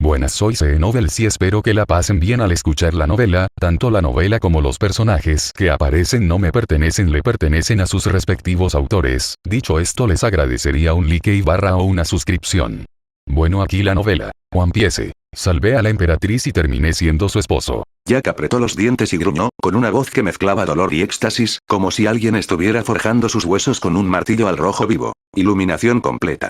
Buenas, soy C-Novels y espero que la pasen bien al escuchar la novela. Tanto la novela como los personajes que aparecen no me pertenecen, le pertenecen a sus respectivos autores. Dicho esto, les agradecería un like y o una suscripción. Bueno, aquí la novela. Empiece. Salvé a la emperatriz y terminé siendo su esposo. Jack apretó los dientes y gruñó, con una voz que mezclaba dolor y éxtasis, como si alguien estuviera forjando sus huesos con un martillo al rojo vivo. Iluminación completa.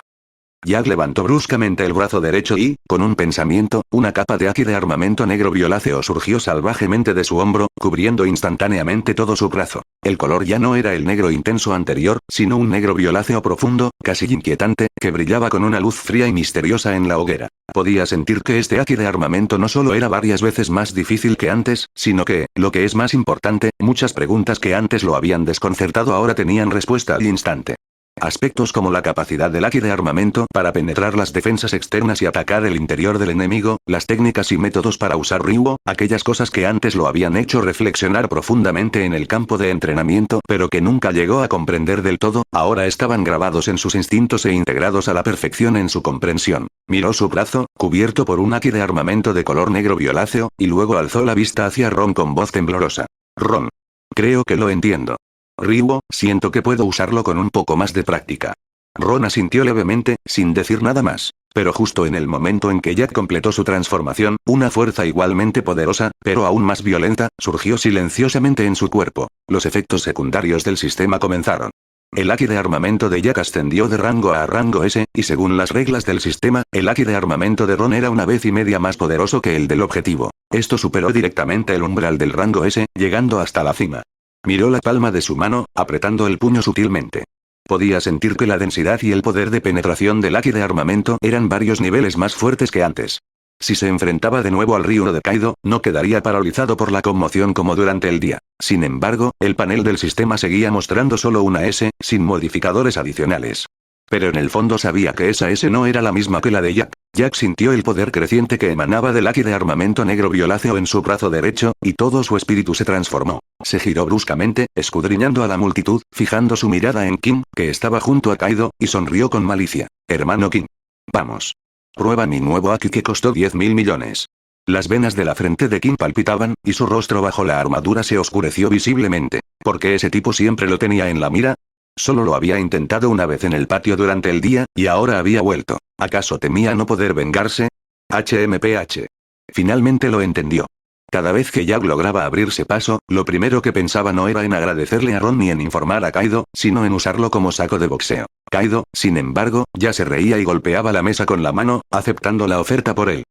Jack levantó bruscamente el brazo derecho y, con un pensamiento, una capa de haki de armamento negro violáceo surgió salvajemente de su hombro, cubriendo instantáneamente todo su brazo. El color ya no era el negro intenso anterior, sino un negro violáceo profundo, casi inquietante, que brillaba con una luz fría y misteriosa en la hoguera. Podía sentir que este haki de armamento no solo era varias veces más difícil que antes, sino que, lo que es más importante, muchas preguntas que antes lo habían desconcertado ahora tenían respuesta al instante. Aspectos como la capacidad del haki de armamento para penetrar las defensas externas y atacar el interior del enemigo, las técnicas y métodos para usar Ryuo, aquellas cosas que antes lo habían hecho reflexionar profundamente en el campo de entrenamiento pero que nunca llegó a comprender del todo, ahora estaban grabados en sus instintos e integrados a la perfección en su comprensión. Miró su brazo, cubierto por un haki de armamento de color negro violáceo, y luego alzó la vista hacia Ron con voz temblorosa. Ron. Creo que lo entiendo. Ryuo, siento que puedo usarlo con un poco más de práctica. Ron asintió levemente, sin decir nada más. Pero justo en el momento en que Jack completó su transformación, una fuerza igualmente poderosa, pero aún más violenta, surgió silenciosamente en su cuerpo. Los efectos secundarios del sistema comenzaron. El haki de armamento de Jack ascendió de rango A a rango S, y según las reglas del sistema, el haki de armamento de Ron era una vez y media más poderoso que el del objetivo. Esto superó directamente el umbral del rango S, llegando hasta la cima. Miró la palma de su mano, apretando el puño sutilmente. Podía sentir que la densidad y el poder de penetración del haki de armamento eran varios niveles más fuertes que antes. Si se enfrentaba de nuevo al Ryuo de Kaido, no quedaría paralizado por la conmoción como durante el día. Sin embargo, el panel del sistema seguía mostrando solo una S, sin modificadores adicionales. Pero en el fondo sabía que esa S no era la misma que la de Jack. Jack sintió el poder creciente que emanaba del haki de armamento negro violáceo en su brazo derecho, y todo su espíritu se transformó. Se giró bruscamente, escudriñando a la multitud, fijando su mirada en Kim, que estaba junto a Kaido, y sonrió con malicia. Hermano Kim. Vamos. Prueba mi nuevo haki que costó 10.000 millones. Las venas de la frente de Kim palpitaban, y su rostro bajo la armadura se oscureció visiblemente. ¿Por qué ese tipo siempre lo tenía en la mira? Solo lo había intentado una vez en el patio durante el día, y ahora había vuelto. ¿Acaso temía no poder vengarse? HMPH. Finalmente lo entendió. Cada vez que Jack lograba abrirse paso, lo primero que pensaba no era en agradecerle a Ron ni en informar a Kaido, sino en usarlo como saco de boxeo. Kaido, sin embargo, ya se reía y golpeaba la mesa con la mano, aceptando la oferta por él.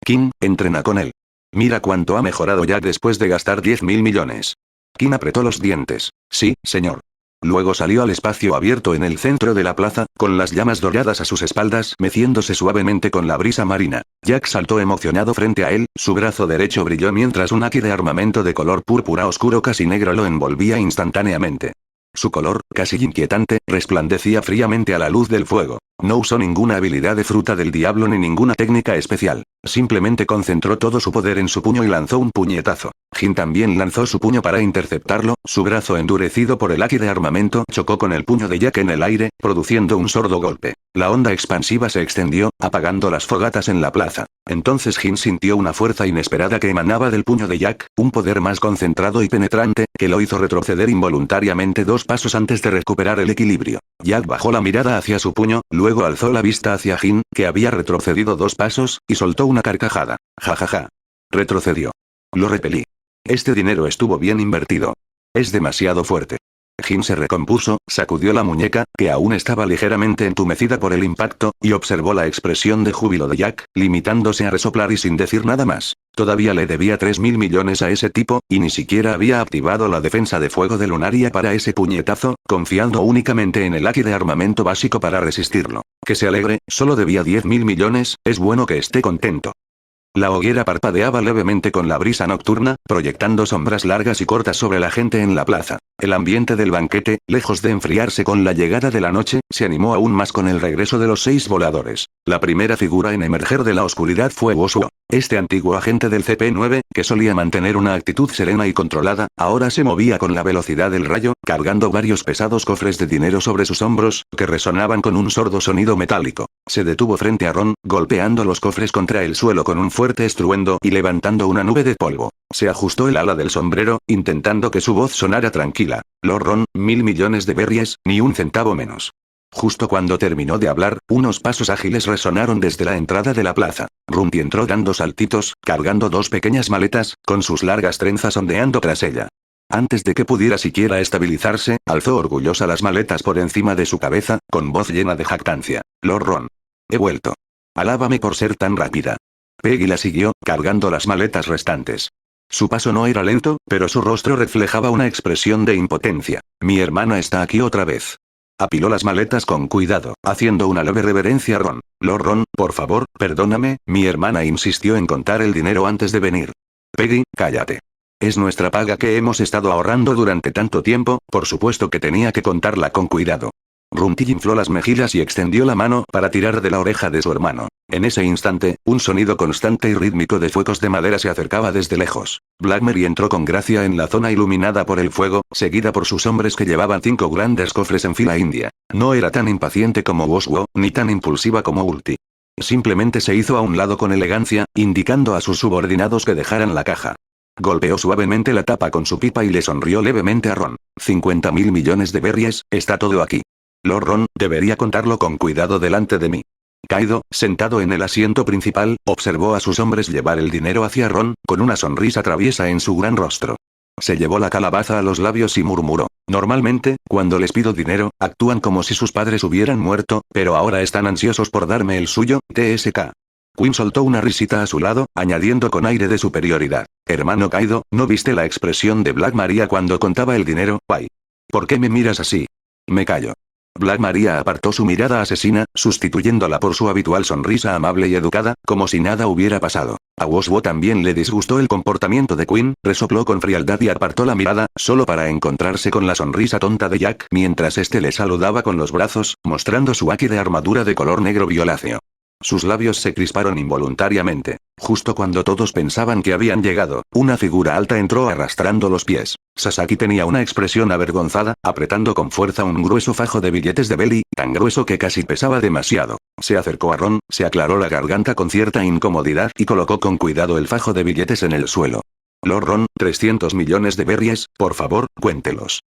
Kim, entrena con él. Mira cuánto ha mejorado Jack después de gastar 10.000 millones. Kim apretó los dientes. Sí, señor. Luego salió al espacio abierto en el centro de la plaza, con las llamas doradas a sus espaldas, meciéndose suavemente con la brisa marina. Jack saltó emocionado frente a él, su brazo derecho brilló mientras un haki de armamento de color púrpura oscuro casi negro lo envolvía instantáneamente. Su color, casi inquietante, resplandecía fríamente a la luz del fuego. No usó ninguna habilidad de fruta del diablo ni ninguna técnica especial. Simplemente concentró todo su poder en su puño y lanzó un puñetazo. Jin también lanzó su puño para interceptarlo, su brazo endurecido por el haki de armamento chocó con el puño de Jack en el aire, produciendo un sordo golpe. La onda expansiva se extendió, apagando las fogatas en la plaza. Entonces Jin sintió una fuerza inesperada que emanaba del puño de Jack, un poder más concentrado y penetrante, que lo hizo retroceder involuntariamente 2 pasos antes de recuperar el equilibrio. Jack bajó la mirada hacia su puño, luego alzó la vista hacia Jin, que había retrocedido 2 pasos, y soltó una carcajada. Jajaja. Retrocedió. Lo repelí. Este dinero estuvo bien invertido. Es demasiado fuerte. Jin se recompuso, sacudió la muñeca, que aún estaba ligeramente entumecida por el impacto, y observó la expresión de júbilo de Jack, limitándose a resoplar y sin decir nada más. Todavía le debía 3.000 millones a ese tipo, y ni siquiera había activado la defensa de fuego de Lunaria para ese puñetazo, confiando únicamente en el haki de armamento básico para resistirlo. Que se alegre, solo debía 10.000 millones, es bueno que esté contento. La hoguera parpadeaba levemente con la brisa nocturna, proyectando sombras largas y cortas sobre la gente en la plaza. El ambiente del banquete, lejos de enfriarse con la llegada de la noche, se animó aún más con el regreso de los 6 voladores. La primera figura en emerger de la oscuridad fue Wosuo. Este antiguo agente del CP9, que solía mantener una actitud serena y controlada, ahora se movía con la velocidad del rayo, cargando varios pesados cofres de dinero sobre sus hombros, que resonaban con un sordo sonido metálico. Se detuvo frente a Ron, golpeando los cofres contra el suelo con un fuerte estruendo y levantando una nube de polvo. Se ajustó el ala del sombrero, intentando que su voz sonara tranquila. Lord Ron, 1000 millones de berries, ni un centavo menos. Justo cuando terminó de hablar, unos pasos ágiles resonaron desde la entrada de la plaza. Rumty entró dando saltitos, cargando 2 pequeñas maletas, con sus largas trenzas ondeando tras ella. Antes de que pudiera siquiera estabilizarse, alzó orgullosa las maletas por encima de su cabeza, con voz llena de jactancia. Lord Ron. He vuelto. Alábame por ser tan rápida. Peggy la siguió, cargando las maletas restantes. Su paso no era lento, pero su rostro reflejaba una expresión de impotencia. Mi hermana está aquí otra vez. Apiló las maletas con cuidado, haciendo una leve reverencia a Ron. Lord Ron, por favor, perdóname, mi hermana insistió en contar el dinero antes de venir. Peggy, cállate. Es nuestra paga que hemos estado ahorrando durante tanto tiempo, por supuesto que tenía que contarla con cuidado. Rumty infló las mejillas y extendió la mano para tirar de la oreja de su hermano. En ese instante, un sonido constante y rítmico de fuegos de madera se acercaba desde lejos. Black Mary entró con gracia en la zona iluminada por el fuego, seguida por sus hombres que llevaban 5 grandes cofres en fila india. No era tan impaciente como Boswo, ni tan impulsiva como Ulti. Simplemente se hizo a un lado con elegancia, indicando a sus subordinados que dejaran la caja. Golpeó suavemente la tapa con su pipa y le sonrió levemente a Ron. 50.000 millones de berries, está todo aquí. Lord Ron, debería contarlo con cuidado delante de mí. Kaido, sentado en el asiento principal, observó a sus hombres llevar el dinero hacia Ron, con una sonrisa traviesa en su gran rostro. Se llevó la calabaza a los labios y murmuró. Normalmente, cuando les pido dinero, actúan como si sus padres hubieran muerto, pero ahora están ansiosos por darme el suyo, TSK. Quinn soltó una risita a su lado, añadiendo con aire de superioridad. Hermano Kaido, ¿no viste la expresión de Black Maria cuando contaba el dinero? Guay. ¿Por qué me miras así? Me callo. Black Maria apartó su mirada asesina, sustituyéndola por su habitual sonrisa amable y educada, como si nada hubiera pasado. A Boswo también le disgustó el comportamiento de Quinn, resopló con frialdad y apartó la mirada, solo para encontrarse con la sonrisa tonta de Jack, mientras este le saludaba con los brazos, mostrando su haki de armadura de color negro violáceo. Sus labios se crisparon involuntariamente. Justo cuando todos pensaban que habían llegado, una figura alta entró arrastrando los pies. Sasaki tenía una expresión avergonzada, apretando con fuerza un grueso fajo de billetes de Belly, tan grueso que casi pesaba demasiado. Se acercó a Ron, se aclaró la garganta con cierta incomodidad y colocó con cuidado el fajo de billetes en el suelo. Lord Ron, 300 millones de berries, por favor, cuéntelos.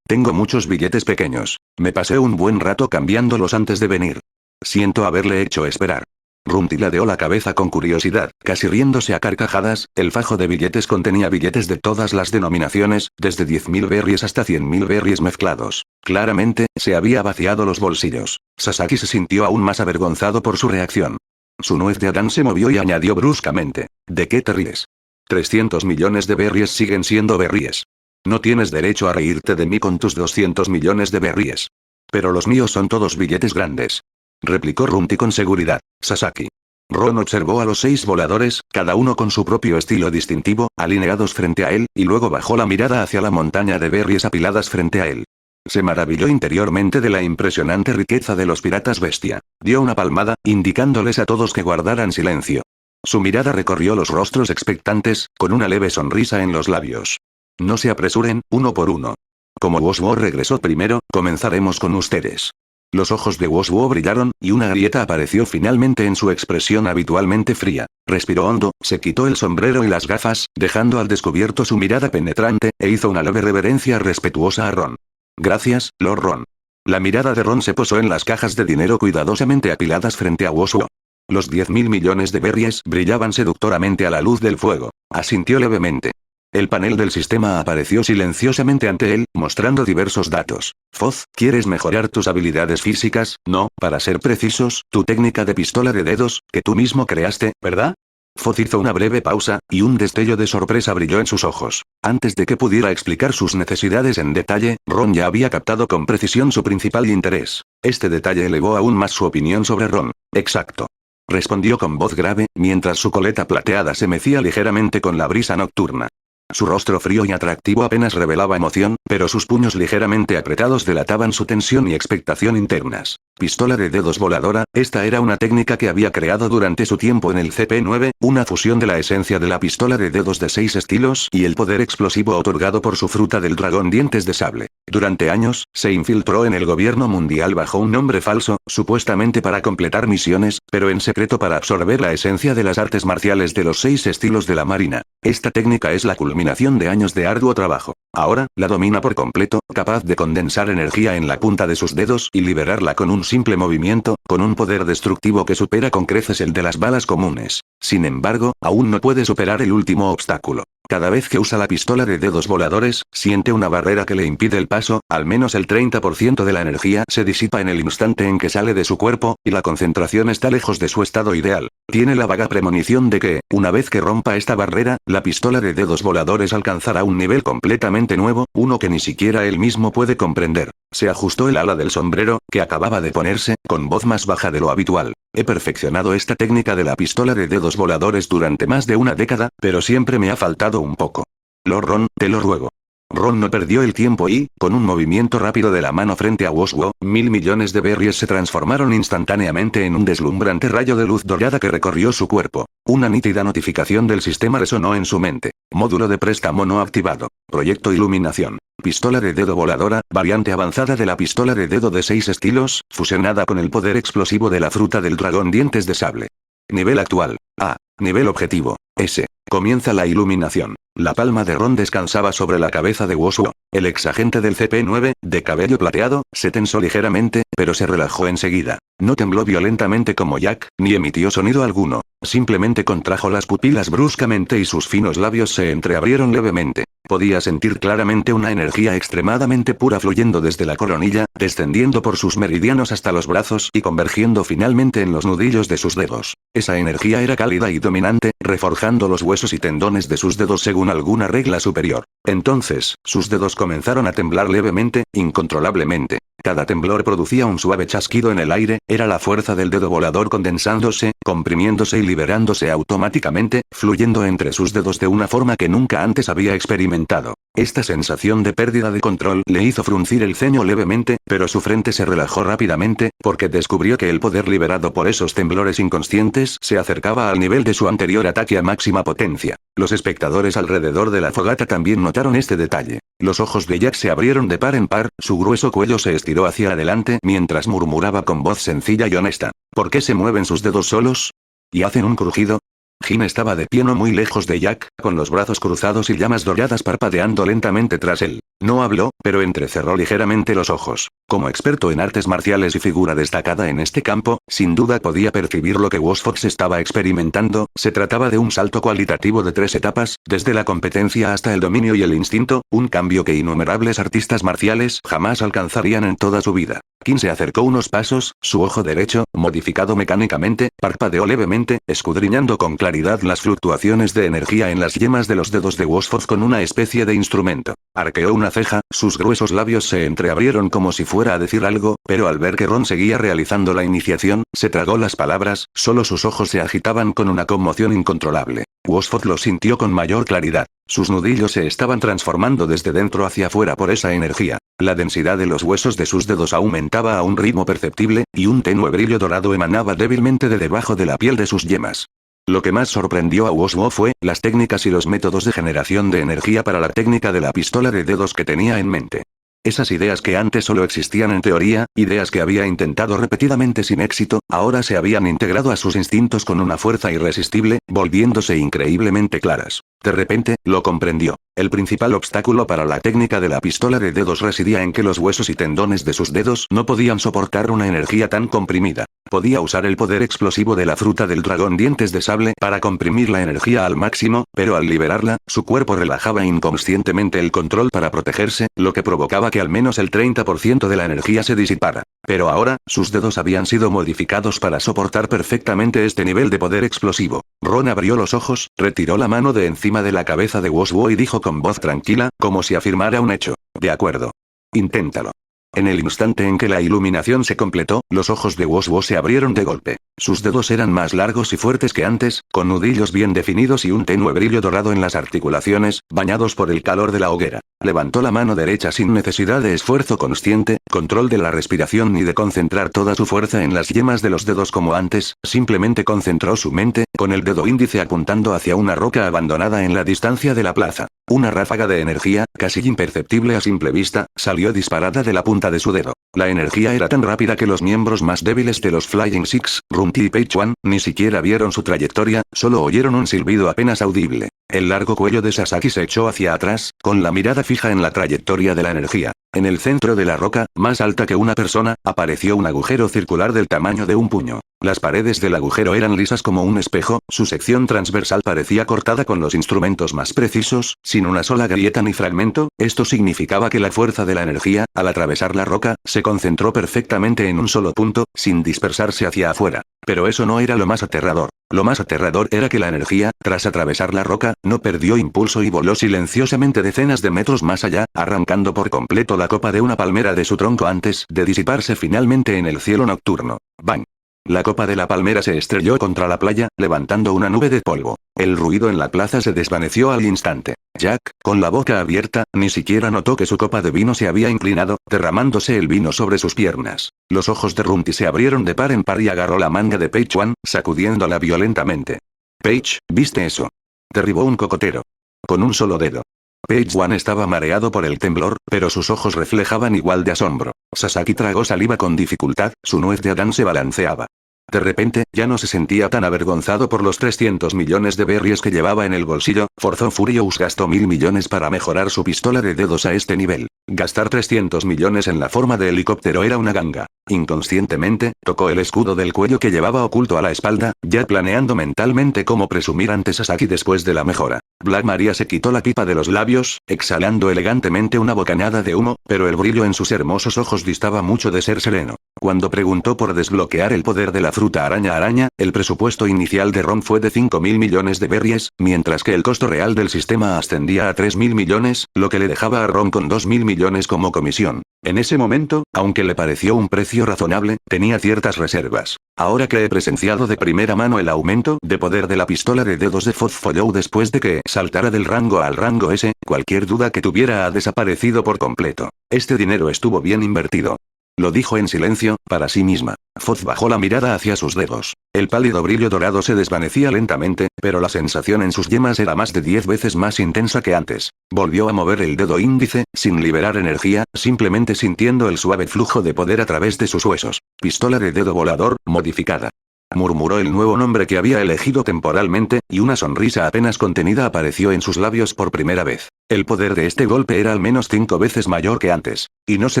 Tengo muchos billetes pequeños. Me pasé un buen rato cambiándolos antes de venir. Siento haberle hecho esperar. Rumty ladeó la cabeza con curiosidad, casi riéndose a carcajadas. El fajo de billetes contenía billetes de todas las denominaciones, desde 10.000 berries hasta 100.000 berries mezclados. Claramente, se había vaciado los bolsillos. Sasaki se sintió aún más avergonzado por su reacción. Su nuez de Adán se movió y añadió bruscamente. ¿De qué te ríes? 300 millones de berries siguen siendo berries. No tienes derecho a reírte de mí con tus 200 millones de berries. Pero los míos son todos billetes grandes. Replicó Rumty con seguridad. Sasaki. Ron observó a los 6 voladores, cada uno con su propio estilo distintivo, alineados frente a él, y luego bajó la mirada hacia la montaña de berries apiladas frente a él. Se maravilló interiormente de la impresionante riqueza de los piratas bestia. Dio una palmada, indicándoles a todos que guardaran silencio. Su mirada recorrió los rostros expectantes, con una leve sonrisa en los labios. No se apresuren, uno por uno. Como Boswo regresó primero, comenzaremos con ustedes. Los ojos de Boswo brillaron, y una grieta apareció finalmente en su expresión habitualmente fría. Respiró hondo, se quitó el sombrero y las gafas, dejando al descubierto su mirada penetrante, e hizo una leve reverencia respetuosa a Ron. Gracias, Lord Ron. La mirada de Ron se posó en las cajas de dinero cuidadosamente apiladas frente a Boswo. Los 10.000 millones de berries brillaban seductoramente a la luz del fuego. Asintió levemente. El panel del sistema apareció silenciosamente ante él, mostrando diversos datos. Foz, ¿quieres mejorar tus habilidades físicas? No, para ser precisos, tu técnica de pistola de dedos, que tú mismo creaste, ¿verdad? Foz hizo una breve pausa, y un destello de sorpresa brilló en sus ojos. Antes de que pudiera explicar sus necesidades en detalle, Ron ya había captado con precisión su principal interés. Este detalle elevó aún más su opinión sobre Ron. Exacto. Respondió con voz grave, mientras su coleta plateada se mecía ligeramente con la brisa nocturna. Su rostro frío y atractivo apenas revelaba emoción, pero sus puños ligeramente apretados delataban su tensión y expectación internas. Pistola de dedos voladora, esta era una técnica que había creado durante su tiempo en el CP9, una fusión de la esencia de la pistola de dedos de 6 estilos y el poder explosivo otorgado por su fruta del dragón dientes de sable. Durante años, se infiltró en el gobierno mundial bajo un nombre falso, supuestamente para completar misiones, pero en secreto para absorber la esencia de las artes marciales de los 6 estilos de la marina. Esta técnica es la culminación de años de arduo trabajo. Ahora, la domina por completo, capaz de condensar energía en la punta de sus dedos y liberarla con un simple movimiento, con un poder destructivo que supera con creces el de las balas comunes. Sin embargo, aún no puede superar el último obstáculo. Cada vez que usa la pistola de dedos voladores, siente una barrera que le impide el paso, al menos el 30% de la energía se disipa en el instante en que sale de su cuerpo, y la concentración está lejos de su estado ideal. Tiene la vaga premonición de que, una vez que rompa esta barrera, la pistola de dedos voladores alcanzará un nivel completamente nuevo, uno que ni siquiera él mismo puede comprender. Se ajustó el ala del sombrero, que acababa de ponerse, con voz más baja de lo habitual. He perfeccionado esta técnica de la pistola de dedos voladores durante más de una década, pero siempre me ha faltado un poco. Lord Ron, te lo ruego. Ron no perdió el tiempo y, con un movimiento rápido de la mano frente a Woswo, 1000 millones de berries se transformaron instantáneamente en un deslumbrante rayo de luz dorada que recorrió su cuerpo. Una nítida notificación del sistema resonó en su mente. Módulo de préstamo no activado. Proyecto Iluminación. Pistola de dedo voladora, variante avanzada de la pistola de dedo de 6 estilos, fusionada con el poder explosivo de la fruta del dragón dientes de sable. Nivel actual. A. Nivel objetivo. S. Comienza la iluminación. La palma de Ron descansaba sobre la cabeza de Woswo. El exagente del CP9, de cabello plateado, se tensó ligeramente, pero se relajó enseguida. No tembló violentamente como Jack, ni emitió sonido alguno. Simplemente contrajo las pupilas bruscamente y sus finos labios se entreabrieron levemente. Podía sentir claramente una energía extremadamente pura fluyendo desde la coronilla, descendiendo por sus meridianos hasta los brazos y convergiendo finalmente en los nudillos de sus dedos. Esa energía era cálida y dominante, reforjando los huesos y tendones de sus dedos según alguna regla superior. Entonces, sus dedos comenzaron a temblar levemente, incontrolablemente. Cada temblor producía un suave chasquido en el aire, era la fuerza del dedo volador condensándose, comprimiéndose y liberándose automáticamente, fluyendo entre sus dedos de una forma que nunca antes había experimentado. Esta sensación de pérdida de control le hizo fruncir el ceño levemente, pero su frente se relajó rápidamente, porque descubrió que el poder liberado por esos temblores inconscientes se acercaba al nivel de su anterior ataque a máxima potencia. Los espectadores alrededor de la fogata también notaron este detalle. Los ojos de Jack se abrieron de par en par, su grueso cuello se estiró hacia adelante mientras murmuraba con voz sencilla y honesta. ¿Por qué se mueven sus dedos solos? ¿Y hacen un crujido? Jin estaba de pie no muy lejos de Jack, con los brazos cruzados y llamas doradas parpadeando lentamente tras él. No habló, pero entrecerró ligeramente los ojos. Como experto en artes marciales y figura destacada en este campo, sin duda podía percibir lo que Wosfox estaba experimentando. Se trataba de un salto cualitativo de 3 etapas, desde la competencia hasta el dominio y el instinto, un cambio que innumerables artistas marciales jamás alcanzarían en toda su vida. Jin se acercó unos pasos, su ojo derecho, modificado mecánicamente, parpadeó levemente, escudriñando con claridad las fluctuaciones de energía en las yemas de los dedos de Wosfox con una especie de instrumento. Arqueó una ceja, sus gruesos labios se entreabrieron como si fuera a decir algo, pero al ver que Ron seguía realizando la iniciación, se tragó las palabras, solo sus ojos se agitaban con una conmoción incontrolable. Wosfox lo sintió con mayor claridad. Sus nudillos se estaban transformando desde dentro hacia afuera por esa energía. La densidad de los huesos de sus dedos aumentaba a un ritmo perceptible, y un tenue brillo dorado emanaba débilmente de debajo de la piel de sus yemas. Lo que más sorprendió a Woswo fue las técnicas y los métodos de generación de energía para la técnica de la pistola de dedos que tenía en mente. Esas ideas que antes solo existían en teoría, ideas que había intentado repetidamente sin éxito, ahora se habían integrado a sus instintos con una fuerza irresistible, volviéndose increíblemente claras. De repente, lo comprendió. El principal obstáculo para la técnica de la pistola de dedos residía en que los huesos y tendones de sus dedos no podían soportar una energía tan comprimida. Podía usar el poder explosivo de la fruta del dragón dientes de sable para comprimir la energía al máximo, pero al liberarla, su cuerpo relajaba inconscientemente el control para protegerse, lo que provocaba que al menos el 30% de la energía se disipara. Pero ahora, sus dedos habían sido modificados para soportar perfectamente este nivel de poder explosivo. Ron abrió los ojos, retiró la mano de encima de la cabeza de Woswo y dijo con voz tranquila, como si afirmara un hecho. De acuerdo. Inténtalo. En el instante en que la iluminación se completó, los ojos de Woswo se abrieron de golpe. Sus dedos eran más largos y fuertes que antes, con nudillos bien definidos y un tenue brillo dorado en las articulaciones, bañados por el calor de la hoguera. Levantó la mano derecha sin necesidad de esfuerzo consciente, control de la respiración ni de concentrar toda su fuerza en las yemas de los dedos como antes, simplemente concentró su mente, con el dedo índice apuntando hacia una roca abandonada en la distancia de la plaza. Una ráfaga de energía, casi imperceptible a simple vista, salió disparada de la punta de su dedo. La energía era tan rápida que los miembros más débiles de los Flying Six, Rumty y Page One, ni siquiera vieron su trayectoria, solo oyeron un silbido apenas audible. El largo cuello de Sasaki se echó hacia atrás, con la mirada fija en la trayectoria de la energía. En el centro de la roca, más alta que una persona, apareció un agujero circular del tamaño de un puño. Las paredes del agujero eran lisas como un espejo, su sección transversal parecía cortada con los instrumentos más precisos, sin una sola grieta ni fragmento. Esto significaba que la fuerza de la energía, al atravesar la roca, se concentró perfectamente en un solo punto, sin dispersarse hacia afuera. Pero eso no era lo más aterrador. Lo más aterrador era que la energía, tras atravesar la roca, no perdió impulso y voló silenciosamente decenas de metros más allá, arrancando por completo la copa de una palmera de su tronco antes de disiparse finalmente en el cielo nocturno. ¡Bang! La copa de la palmera se estrelló contra la playa, levantando una nube de polvo. El ruido en la plaza se desvaneció al instante. Jack, con la boca abierta, ni siquiera notó que su copa de vino se había inclinado, derramándose el vino sobre sus piernas. Los ojos de Rumty se abrieron de par en par y agarró la manga de Page One, sacudiéndola violentamente. Page, ¿viste eso? Derribó un cocotero. Con un solo dedo. Page One estaba mareado por el temblor, pero sus ojos reflejaban igual de asombro. Sasaki tragó saliva con dificultad, su nuez de Adán se balanceaba. De repente, ya no se sentía tan avergonzado por los 300 millones de berries que llevaba en el bolsillo. Forzó Furious gastó 1000 millones para mejorar su pistola de dedos a este nivel. Gastar 300 millones en la forma de helicóptero era una ganga. Inconscientemente, tocó el escudo del cuello que llevaba oculto a la espalda, ya planeando mentalmente cómo presumir ante Sasaki después de la mejora. Black Maria se quitó la pipa de los labios, exhalando elegantemente una bocanada de humo, pero el brillo en sus hermosos ojos distaba mucho de ser sereno. Cuando preguntó por desbloquear el poder de la fruta araña, el presupuesto inicial de Ron fue de 5.000 millones de berries, mientras que el costo real del sistema ascendía a 3.000 millones, lo que le dejaba a Ron con 2.000 millones como comisión. En ese momento, aunque le pareció un precio razonable, tenía ciertas reservas. Ahora que he presenciado de primera mano el aumento de poder de la pistola de dedos de Fozfollow después de que saltara del rango al rango S, cualquier duda que tuviera ha desaparecido por completo. Este dinero estuvo bien invertido. Lo dijo en silencio, para sí misma. Foz bajó la mirada hacia sus dedos. El pálido brillo dorado se desvanecía lentamente, pero la sensación en sus yemas era más de 10 veces más intensa que antes. Volvió a mover el dedo índice, sin liberar energía, simplemente sintiendo el suave flujo de poder a través de sus huesos. Pistola de dedo volador, modificada. Murmuró el nuevo nombre que había elegido temporalmente, y una sonrisa apenas contenida apareció en sus labios por primera vez. El poder de este golpe era al menos 5 veces mayor que antes. Y no se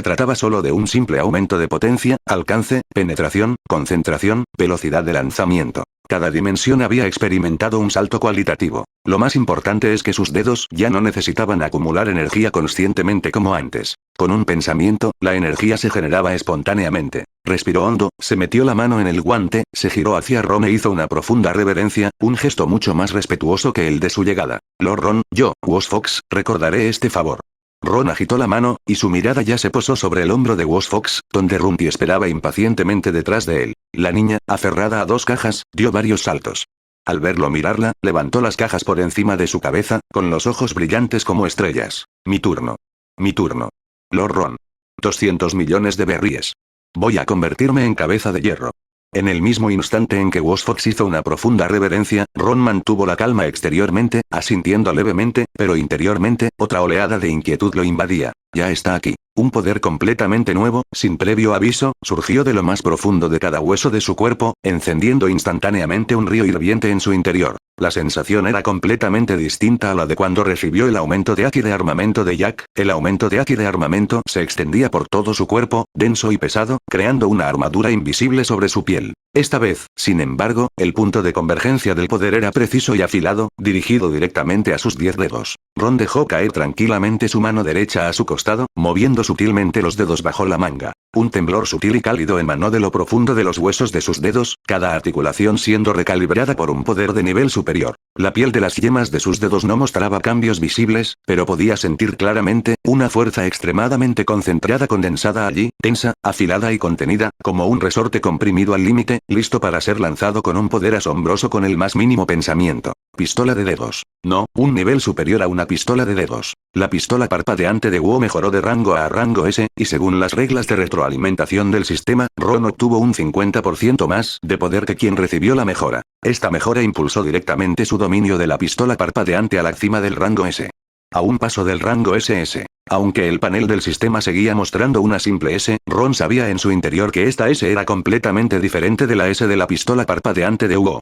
trataba solo de un simple aumento de potencia, alcance, penetración, concentración, velocidad de lanzamiento. Cada dimensión había experimentado un salto cualitativo. Lo más importante es que sus dedos ya no necesitaban acumular energía conscientemente como antes. Con un pensamiento, la energía se generaba espontáneamente. Respiró hondo, se metió la mano en el guante, se giró hacia Ron e hizo una profunda reverencia, un gesto mucho más respetuoso que el de su llegada. Lord Ron, yo, Woz Fox, recordaré este favor. Ron agitó la mano, y su mirada ya se posó sobre el hombro de Woz Fox, donde Rumty esperaba impacientemente detrás de él. La niña, aferrada a 2 cajas, dio varios saltos. Al verlo mirarla, levantó las cajas por encima de su cabeza, con los ojos brillantes como estrellas. Mi turno. Mi turno. Lord Ron. 200 millones de berries. Voy a convertirme en cabeza de hierro. En el mismo instante en que Woz Fox hizo una profunda reverencia, Ron mantuvo la calma exteriormente, asintiendo levemente, pero interiormente, otra oleada de inquietud lo invadía. Ya está aquí. Un poder completamente nuevo, sin previo aviso, surgió de lo más profundo de cada hueso de su cuerpo, encendiendo instantáneamente un río hirviente en su interior. La sensación era completamente distinta a la de cuando recibió el aumento de Aki de armamento de Jack. El aumento de Aki de armamento se extendía por todo su cuerpo, denso y pesado, creando una armadura invisible sobre su piel. Esta vez, sin embargo, el punto de convergencia del poder era preciso y afilado, dirigido directamente a sus 10 dedos. Ron dejó caer tranquilamente su mano derecha a su costado, moviendo sutilmente los dedos bajo la manga. Un temblor sutil y cálido emanó de lo profundo de los huesos de sus dedos, cada articulación siendo recalibrada por un poder de nivel superior. La piel de las yemas de sus dedos no mostraba cambios visibles, pero podía sentir claramente, una fuerza extremadamente concentrada condensada allí, tensa, afilada y contenida, como un resorte comprimido al límite, listo para ser lanzado con un poder asombroso con el más mínimo pensamiento. Pistola de dedos. No, un nivel superior a una pistola de dedos. La pistola parpadeante de Wu mejoró de rango A a rango S, y según las reglas de retroalimentación del sistema, Ron obtuvo un 50% más de poder que quien recibió la mejora. Esta mejora impulsó directamente su dominio de la pistola parpadeante a la cima del rango S. A un paso del rango SS. Aunque el panel del sistema seguía mostrando una simple S, Ron sabía en su interior que esta S era completamente diferente de la S de la pistola parpadeante de Wu.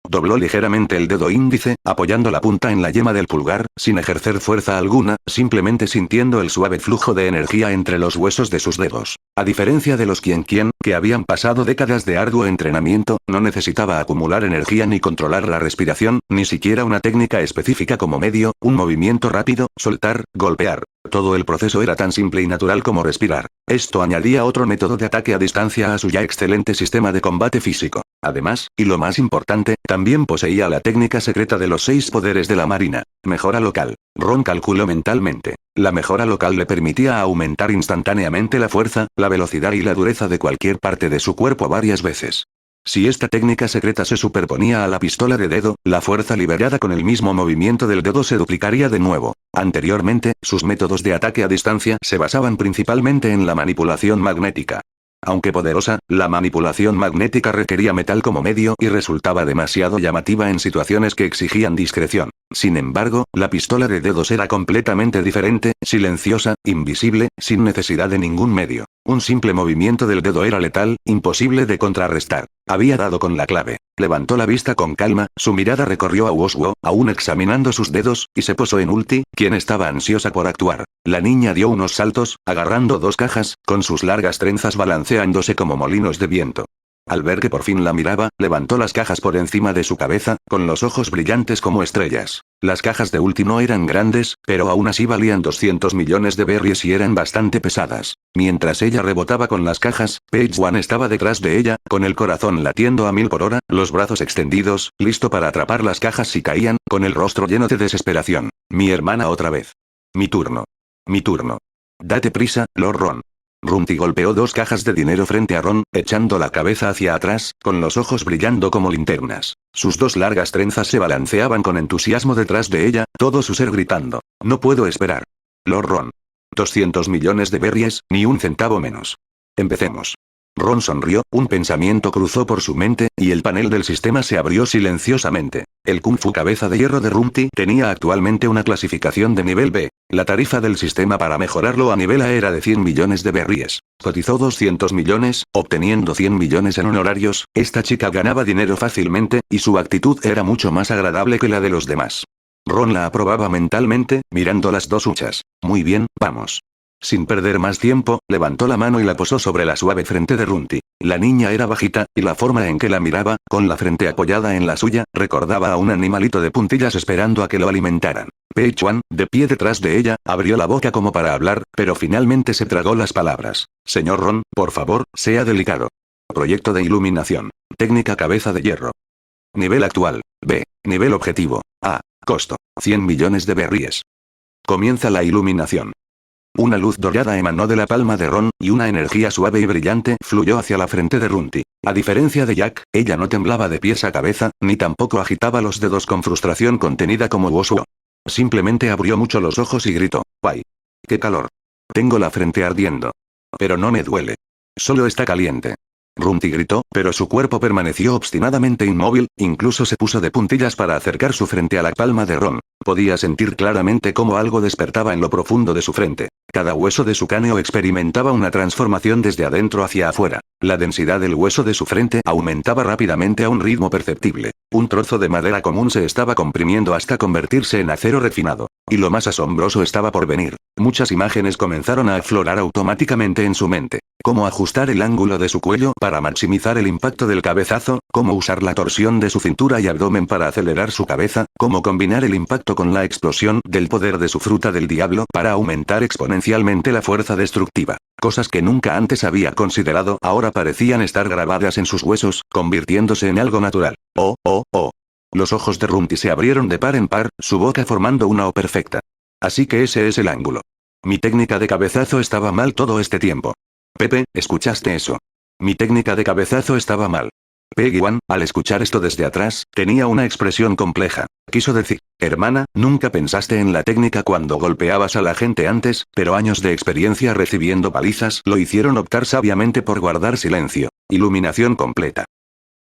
Dobló ligeramente el dedo índice, apoyando la punta en la yema del pulgar, sin ejercer fuerza alguna, simplemente sintiendo el suave flujo de energía entre los huesos de sus dedos. A diferencia de los quien, que habían pasado décadas de arduo entrenamiento, no necesitaba acumular energía ni controlar la respiración, ni siquiera una técnica específica como medio, un movimiento rápido, soltar, golpear. Todo el proceso era tan simple y natural como respirar. Esto añadía otro método de ataque a distancia a su ya excelente sistema de combate físico. Además, y lo más importante, también poseía la técnica secreta de los 6 poderes de la marina. Mejora local. Ron calculó mentalmente. La mejora local le permitía aumentar instantáneamente la fuerza, la velocidad y la dureza de cualquier parte de su cuerpo varias veces. Si esta técnica secreta se superponía a la pistola de dedo, la fuerza liberada con el mismo movimiento del dedo se duplicaría de nuevo. Anteriormente, sus métodos de ataque a distancia se basaban principalmente en la manipulación magnética. Aunque poderosa, la manipulación magnética requería metal como medio y resultaba demasiado llamativa en situaciones que exigían discreción. Sin embargo, la pistola de dedos era completamente diferente, silenciosa, invisible, sin necesidad de ningún medio. Un simple movimiento del dedo era letal, imposible de contrarrestar. Había dado con la clave. Levantó la vista con calma, su mirada recorrió a Woswo, aún examinando sus dedos, y se posó en Ulti, quien estaba ansiosa por actuar. La niña dio unos saltos, agarrando 2 cajas, con sus largas trenzas balanceándose como molinos de viento. Al ver que por fin la miraba, levantó las cajas por encima de su cabeza, con los ojos brillantes como estrellas. Las cajas de Ulti no eran grandes, pero aún así valían 200 millones de berries y eran bastante pesadas. Mientras ella rebotaba con las cajas, Page One estaba detrás de ella, con el corazón latiendo a 1000 por hora, los brazos extendidos, listo para atrapar las cajas si caían, con el rostro lleno de desesperación. Mi hermana otra vez. Mi turno. Mi turno. Date prisa, Lord Ron. Rumty golpeó 2 cajas de dinero frente a Ron, echando la cabeza hacia atrás, con los ojos brillando como linternas. Sus 2 largas trenzas se balanceaban con entusiasmo detrás de ella, todo su ser gritando. No puedo esperar. Lord Ron. 200 millones de berries, ni un centavo menos. Empecemos. Ron sonrió, un pensamiento cruzó por su mente, y el panel del sistema se abrió silenciosamente. El Kung Fu Cabeza de Hierro de Rumty tenía actualmente una clasificación de nivel B. La tarifa del sistema para mejorarlo a nivel A era de 100 millones de berries. Cotizó 200 millones, obteniendo 100 millones en honorarios. Esta chica ganaba dinero fácilmente, y su actitud era mucho más agradable que la de los demás. Ron la aprobaba mentalmente, mirando las 2 huchas. Muy bien, vamos. Sin perder más tiempo, levantó la mano y la posó sobre la suave frente de Rumty. La niña era bajita, y la forma en que la miraba, con la frente apoyada en la suya, recordaba a un animalito de puntillas esperando a que lo alimentaran. Page One, de pie detrás de ella, abrió la boca como para hablar, pero finalmente se tragó las palabras. Señor Ron, por favor, sea delicado. Proyecto de iluminación. Técnica Cabeza de Hierro. Nivel actual. B. Nivel objetivo. A. Costo. 100 millones de berries. Comienza la iluminación. Una luz dorada emanó de la palma de Ron, y una energía suave y brillante fluyó hacia la frente de Rumty. A diferencia de Jack, ella no temblaba de pies a cabeza, ni tampoco agitaba los dedos con frustración contenida como Woswo. Simplemente abrió mucho los ojos y gritó. ¡Guay! ¡Qué calor! Tengo la frente ardiendo. Pero no me duele. Solo está caliente. Rumty gritó, pero su cuerpo permaneció obstinadamente inmóvil, incluso se puso de puntillas para acercar su frente a la palma de Ron. Podía sentir claramente cómo algo despertaba en lo profundo de su frente. Cada hueso de su cráneo experimentaba una transformación desde adentro hacia afuera. La densidad del hueso de su frente aumentaba rápidamente a un ritmo perceptible. Un trozo de madera común se estaba comprimiendo hasta convertirse en acero refinado. Y lo más asombroso estaba por venir. Muchas imágenes comenzaron a aflorar automáticamente en su mente. Cómo ajustar el ángulo de su cuello para maximizar el impacto del cabezazo, cómo usar la torsión de su cintura y abdomen para acelerar su cabeza, cómo combinar el impacto con la explosión del poder de su fruta del diablo para aumentar exponencialmente la fuerza destructiva. Cosas que nunca antes había considerado ahora parecían estar grabadas en sus huesos, convirtiéndose en algo natural. ¡Oh, oh, oh! Los ojos de Rumty se abrieron de par en par, su boca formando una O perfecta. Así que ese es el ángulo. Mi técnica de cabezazo estaba mal todo este tiempo. Pepe, ¿escuchaste eso? Mi técnica de cabezazo estaba mal. Peggy-Wan, al escuchar esto desde atrás, tenía una expresión compleja. Quiso decir, hermana, nunca pensaste en la técnica cuando golpeabas a la gente antes, pero años de experiencia recibiendo palizas lo hicieron optar sabiamente por guardar silencio. Iluminación completa.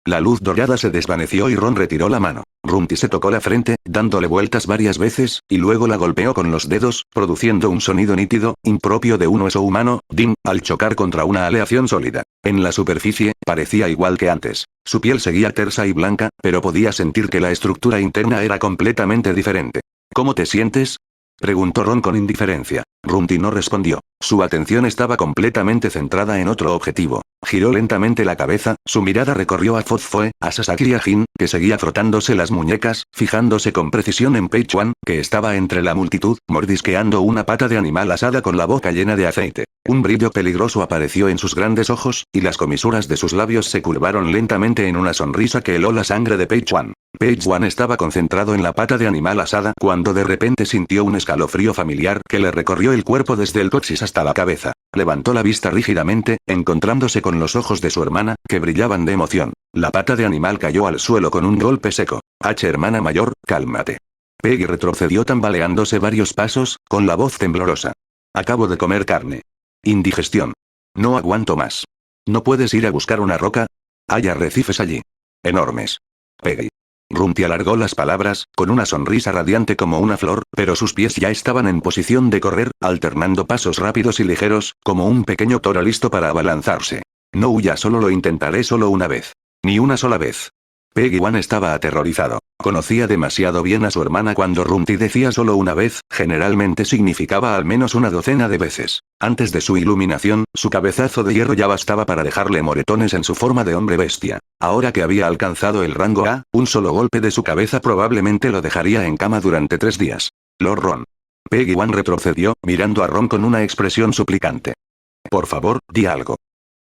La luz dorada se desvaneció y Ron retiró la mano. Rumty se tocó la frente, dándole vueltas varias veces, y luego la golpeó con los dedos, produciendo un sonido nítido, impropio de un hueso humano, dim, al chocar contra una aleación sólida. En la superficie, parecía igual que antes. Su piel seguía tersa y blanca, pero podía sentir que la estructura interna era completamente diferente. ¿Cómo te sientes?, preguntó Ron con indiferencia. Rumty no respondió. Su atención estaba completamente centrada en otro objetivo. Giró lentamente la cabeza, su mirada recorrió a Fozfoe, a Sasaki y a Jin, que seguía frotándose las muñecas, fijándose con precisión en Pei-Chuan, que estaba entre la multitud, mordisqueando una pata de animal asada con la boca llena de aceite. Un brillo peligroso apareció en sus grandes ojos, y las comisuras de sus labios se curvaron lentamente en una sonrisa que heló la sangre de Pei-Chuan. Pei-Chuan estaba concentrado en la pata de animal asada cuando de repente sintió un escalofrío familiar que le recorrió el cuerpo desde el coxis hasta la cabeza. Levantó la vista rígidamente, encontrándose con los ojos de su hermana, que brillaban de emoción. La pata de animal cayó al suelo con un golpe seco. Hermana mayor, cálmate. Peggy retrocedió tambaleándose varios pasos, con la voz temblorosa. Acabo de comer carne. Indigestión. No aguanto más. ¿No puedes ir a buscar una roca? Hay arrecifes allí. Enormes. Peggy. Rumty alargó las palabras, con una sonrisa radiante como una flor, pero sus pies ya estaban en posición de correr, alternando pasos rápidos y ligeros, como un pequeño toro listo para abalanzarse. No huya, solo lo intentaré solo una vez. Ni una sola vez. Peggy-Wan estaba aterrorizado. Conocía demasiado bien a su hermana. Cuando Rumty decía solo una vez, generalmente significaba al menos una docena de veces. Antes de su iluminación, su cabezazo de hierro ya bastaba para dejarle moretones en su forma de hombre bestia. Ahora que había alcanzado el rango A, un solo golpe de su cabeza probablemente lo dejaría en cama durante 3 días. Lord Ron. Peggy-Wan retrocedió, mirando a Ron con una expresión suplicante. Por favor, di algo.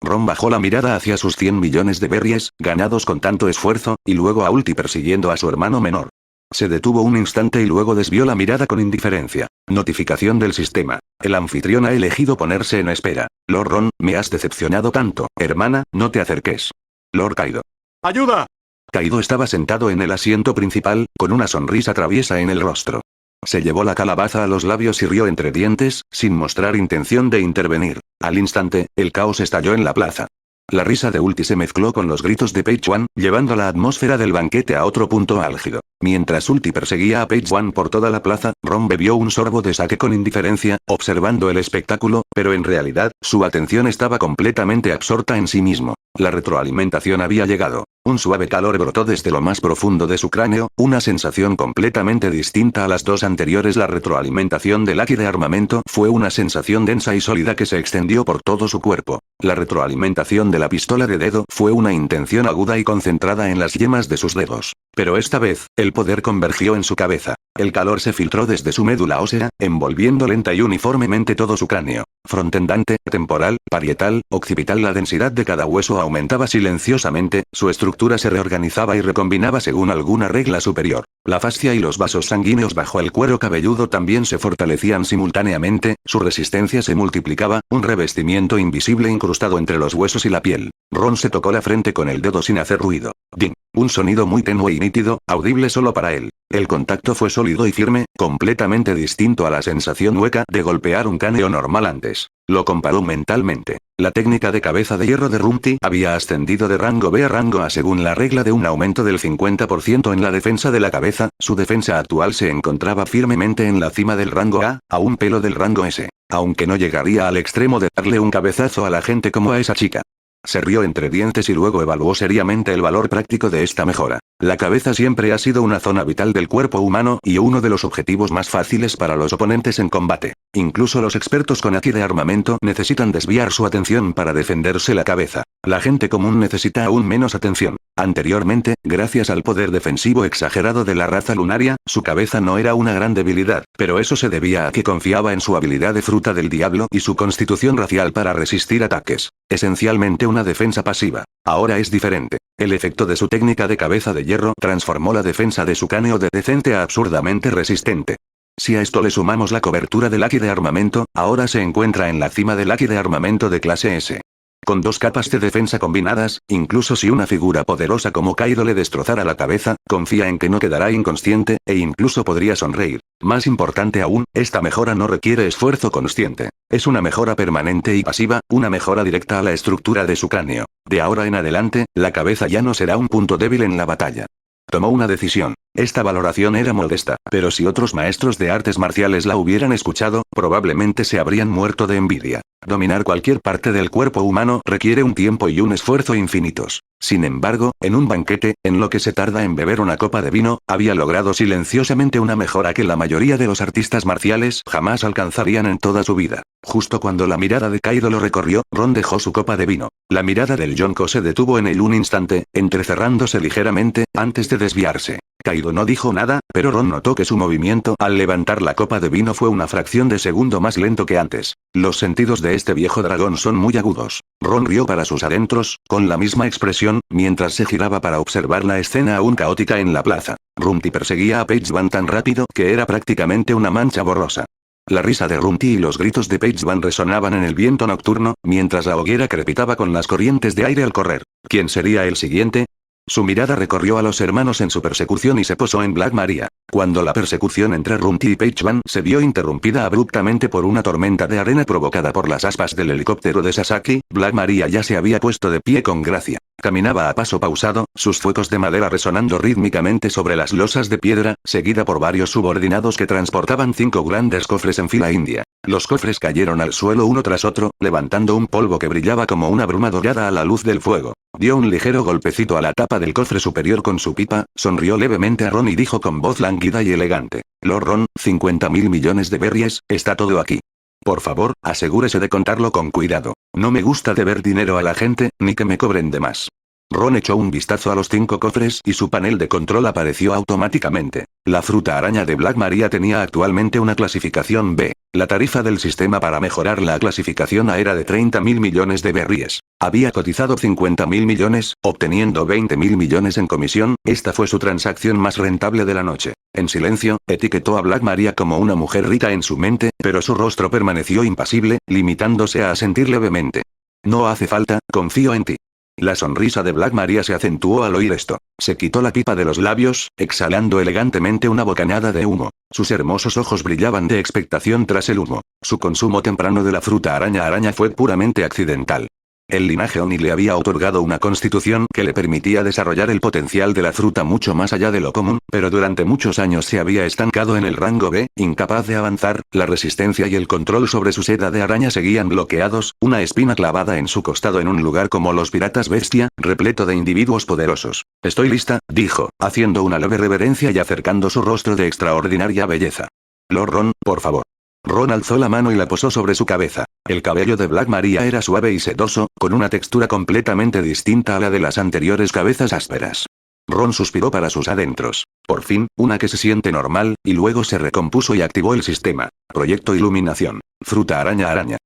Ron bajó la mirada hacia sus 100 millones de berries, ganados con tanto esfuerzo, y luego a Ulti persiguiendo a su hermano menor. Se detuvo un instante y luego desvió la mirada con indiferencia. Notificación del sistema. El anfitrión ha elegido ponerse en espera. Lord Ron, me has decepcionado tanto. Hermana, no te acerques. Lord Kaido. ¡Ayuda! Kaido estaba sentado en el asiento principal, con una sonrisa traviesa en el rostro. Se llevó la calabaza a los labios y rió entre dientes, sin mostrar intención de intervenir. Al instante, el caos estalló en la plaza. La risa de Ulti se mezcló con los gritos de Pei-Chuan, llevando la atmósfera del banquete a otro punto álgido. Mientras Ulti perseguía a Pei-Chuan por toda la plaza, Ron bebió un sorbo de sake con indiferencia, observando el espectáculo, pero en realidad, su atención estaba completamente absorta en sí mismo. La retroalimentación había llegado. Un suave calor brotó desde lo más profundo de su cráneo, una sensación completamente distinta a las dos anteriores. La retroalimentación del Haki de armamento fue una sensación densa y sólida que se extendió por todo su cuerpo. La retroalimentación de la pistola de dedo fue una intención aguda y concentrada en las yemas de sus dedos. Pero esta vez, el poder convergió en su cabeza. El calor se filtró desde su médula ósea, envolviendo lenta y uniformemente todo su cráneo. Frontendante, temporal, parietal, occipital. La densidad de cada hueso aumentaba silenciosamente, su estructura se reorganizaba y recombinaba según alguna regla superior. La fascia y los vasos sanguíneos bajo el cuero cabelludo también se fortalecían simultáneamente, su resistencia se multiplicaba, un revestimiento invisible incrustado entre los huesos y la piel. Ron se tocó la frente con el dedo sin hacer ruido. Ding. Un sonido muy tenue y nítido, audible solo para él. El contacto fue sólido y firme, completamente distinto a la sensación hueca de golpear un cráneo normal antes. Lo comparó mentalmente. La técnica de cabeza de hierro de Rumty había ascendido de rango B a rango A según la regla de un aumento del 50% en la defensa de la cabeza. Su defensa actual se encontraba firmemente en la cima del rango a un pelo del rango S. Aunque no llegaría al extremo de darle un cabezazo a la gente como a esa chica. Se rió entre dientes y luego evaluó seriamente el valor práctico de esta mejora. La cabeza siempre ha sido una zona vital del cuerpo humano y uno de los objetivos más fáciles para los oponentes en combate. Incluso los expertos con haki de armamento necesitan desviar su atención para defenderse la cabeza. La gente común necesita aún menos atención. Anteriormente, gracias al poder defensivo exagerado de la raza lunaria, su cabeza no era una gran debilidad, pero eso se debía a que confiaba en su habilidad de fruta del diablo y su constitución racial para resistir ataques. Esencialmente una defensa pasiva. Ahora es diferente. El efecto de su técnica de cabeza de hierro transformó la defensa de su cráneo de decente a absurdamente resistente. Si a esto le sumamos la cobertura del haki de armamento, ahora se encuentra en la cima del haki de armamento de clase S. Con 2 capas de defensa combinadas, incluso si una figura poderosa como Kaido le destrozara la cabeza, confía en que no quedará inconsciente, e incluso podría sonreír. Más importante aún, esta mejora no requiere esfuerzo consciente. Es una mejora permanente y pasiva, una mejora directa a la estructura de su cráneo. De ahora en adelante, la cabeza ya no será un punto débil en la batalla. Tomó una decisión. Esta valoración era modesta, pero si otros maestros de artes marciales la hubieran escuchado, probablemente se habrían muerto de envidia. Dominar cualquier parte del cuerpo humano requiere un tiempo y un esfuerzo infinitos. Sin embargo, en un banquete, en lo que se tarda en beber una copa de vino, había logrado silenciosamente una mejora que la mayoría de los artistas marciales jamás alcanzarían en toda su vida. Justo cuando la mirada de Kaido lo recorrió, Ron dejó su copa de vino. La mirada del Yonko se detuvo en él un instante, entrecerrándose ligeramente, antes de desviarse. Kaido no dijo nada, pero Ron notó que su movimiento al levantar la copa de vino fue una fracción de segundo más lento que antes. Los sentidos de este viejo dragón son muy agudos. Ron rió para sus adentros, con la misma expresión, mientras se giraba para observar la escena aún caótica en la plaza. Rumty perseguía a Page Van tan rápido que era prácticamente una mancha borrosa. La risa de Rumty y los gritos de Page Van resonaban en el viento nocturno, mientras la hoguera crepitaba con las corrientes de aire al correr. ¿Quién sería el siguiente? Su mirada recorrió a los hermanos en su persecución y se posó en Black Maria. Cuando la persecución entre Rumty y Page Van se vio interrumpida abruptamente por una tormenta de arena provocada por las aspas del helicóptero de Sasaki, Black Maria ya se había puesto de pie con gracia. Caminaba a paso pausado, sus fuecos de madera resonando rítmicamente sobre las losas de piedra, seguida por varios subordinados que transportaban 5 grandes cofres en fila india. Los cofres cayeron al suelo uno tras otro, levantando un polvo que brillaba como una bruma dorada a la luz del fuego. Dio un ligero golpecito a la tapa del cofre superior con su pipa, sonrió levemente a Ron y dijo con voz lánguida y elegante: Lord Ron, 50.000 millones de berries, está todo aquí. Por favor, asegúrese de contarlo con cuidado. No me gusta deber dinero a la gente, ni que me cobren de más. Ron echó un vistazo a los 5 cofres y su panel de control apareció automáticamente. La fruta araña de Black Maria tenía actualmente una clasificación B. La tarifa del sistema para mejorar la clasificación A era de 30.000 millones de berries. Había cotizado 50.000 millones, obteniendo 20.000 millones en comisión. Esta fue su transacción más rentable de la noche. En silencio, etiquetó a Black Maria como una mujer rica en su mente, pero su rostro permaneció impasible, limitándose a asentir levemente. No hace falta, confío en ti. La sonrisa de Black Maria se acentuó al oír esto. Se quitó la pipa de los labios, exhalando elegantemente una bocanada de humo. Sus hermosos ojos brillaban de expectación tras el humo. Su consumo temprano de la fruta araña fue puramente accidental. El linaje Oni le había otorgado una constitución que le permitía desarrollar el potencial de la fruta mucho más allá de lo común, pero durante muchos años se había estancado en el rango B, incapaz de avanzar. La resistencia y el control sobre su seda de araña seguían bloqueados, una espina clavada en su costado en un lugar como los piratas bestia, repleto de individuos poderosos. Estoy lista, dijo, haciendo una leve reverencia y acercando su rostro de extraordinaria belleza. Lord Ron, por favor. Ron alzó la mano y la posó sobre su cabeza. El cabello de Black Maria era suave y sedoso, con una textura completamente distinta a la de las anteriores cabezas ásperas. Ron suspiró para sus adentros. Por fin, una que se siente normal, y luego se recompuso y activó el sistema. Proyecto Iluminación. Fruta araña.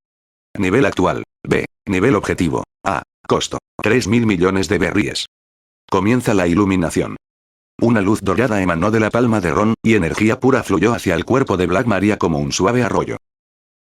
Nivel actual. B. Nivel objetivo. A. Costo. 3.000 millones de berries. Comienza la iluminación. Una luz dorada emanó de la palma de Ron, y energía pura fluyó hacia el cuerpo de Black Maria como un suave arroyo.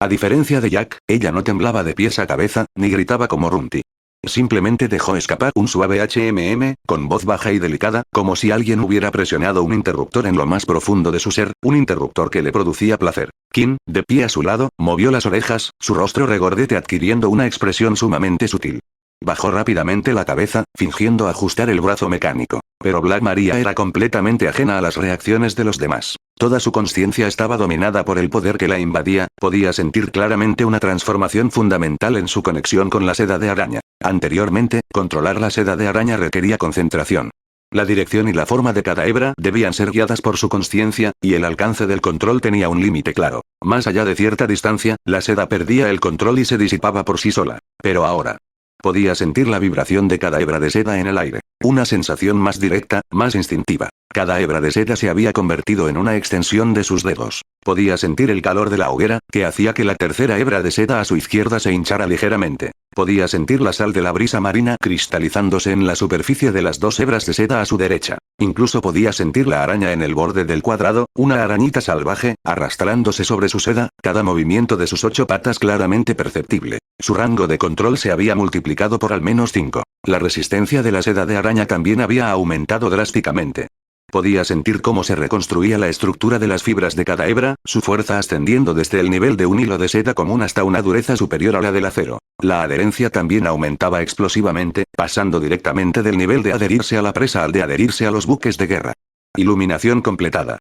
A diferencia de Jack, ella no temblaba de pies a cabeza, ni gritaba como Rumty. Simplemente dejó escapar un suave HMM, con voz baja y delicada, como si alguien hubiera presionado un interruptor en lo más profundo de su ser, un interruptor que le producía placer. Kim, de pie a su lado, movió las orejas, su rostro regordete adquiriendo una expresión sumamente sutil. Bajó rápidamente la cabeza, fingiendo ajustar el brazo mecánico. Pero Black Maria era completamente ajena a las reacciones de los demás. Toda su conciencia estaba dominada por el poder que la invadía, podía sentir claramente una transformación fundamental en su conexión con la seda de araña. Anteriormente, controlar la seda de araña requería concentración. La dirección y la forma de cada hebra debían ser guiadas por su conciencia, y el alcance del control tenía un límite claro. Más allá de cierta distancia, la seda perdía el control y se disipaba por sí sola. Pero ahora, podía sentir la vibración de cada hebra de seda en el aire. Una sensación más directa, más instintiva. Cada hebra de seda se había convertido en una extensión de sus dedos. Podía sentir el calor de la hoguera, que hacía que la tercera hebra de seda a su izquierda se hinchara ligeramente. Podía sentir la sal de la brisa marina cristalizándose en la superficie de las 2 hebras de seda a su derecha. Incluso podía sentir la araña en el borde del cuadrado, una arañita salvaje, arrastrándose sobre su seda, cada movimiento de sus 8 patas claramente perceptible. Su rango de control se había multiplicado por al menos 5. La resistencia de la seda de araña también había aumentado drásticamente. Podía sentir cómo se reconstruía la estructura de las fibras de cada hebra, su fuerza ascendiendo desde el nivel de un hilo de seda común hasta una dureza superior a la del acero. La adherencia también aumentaba explosivamente, pasando directamente del nivel de adherirse a la presa al de adherirse a los buques de guerra. Iluminación completada.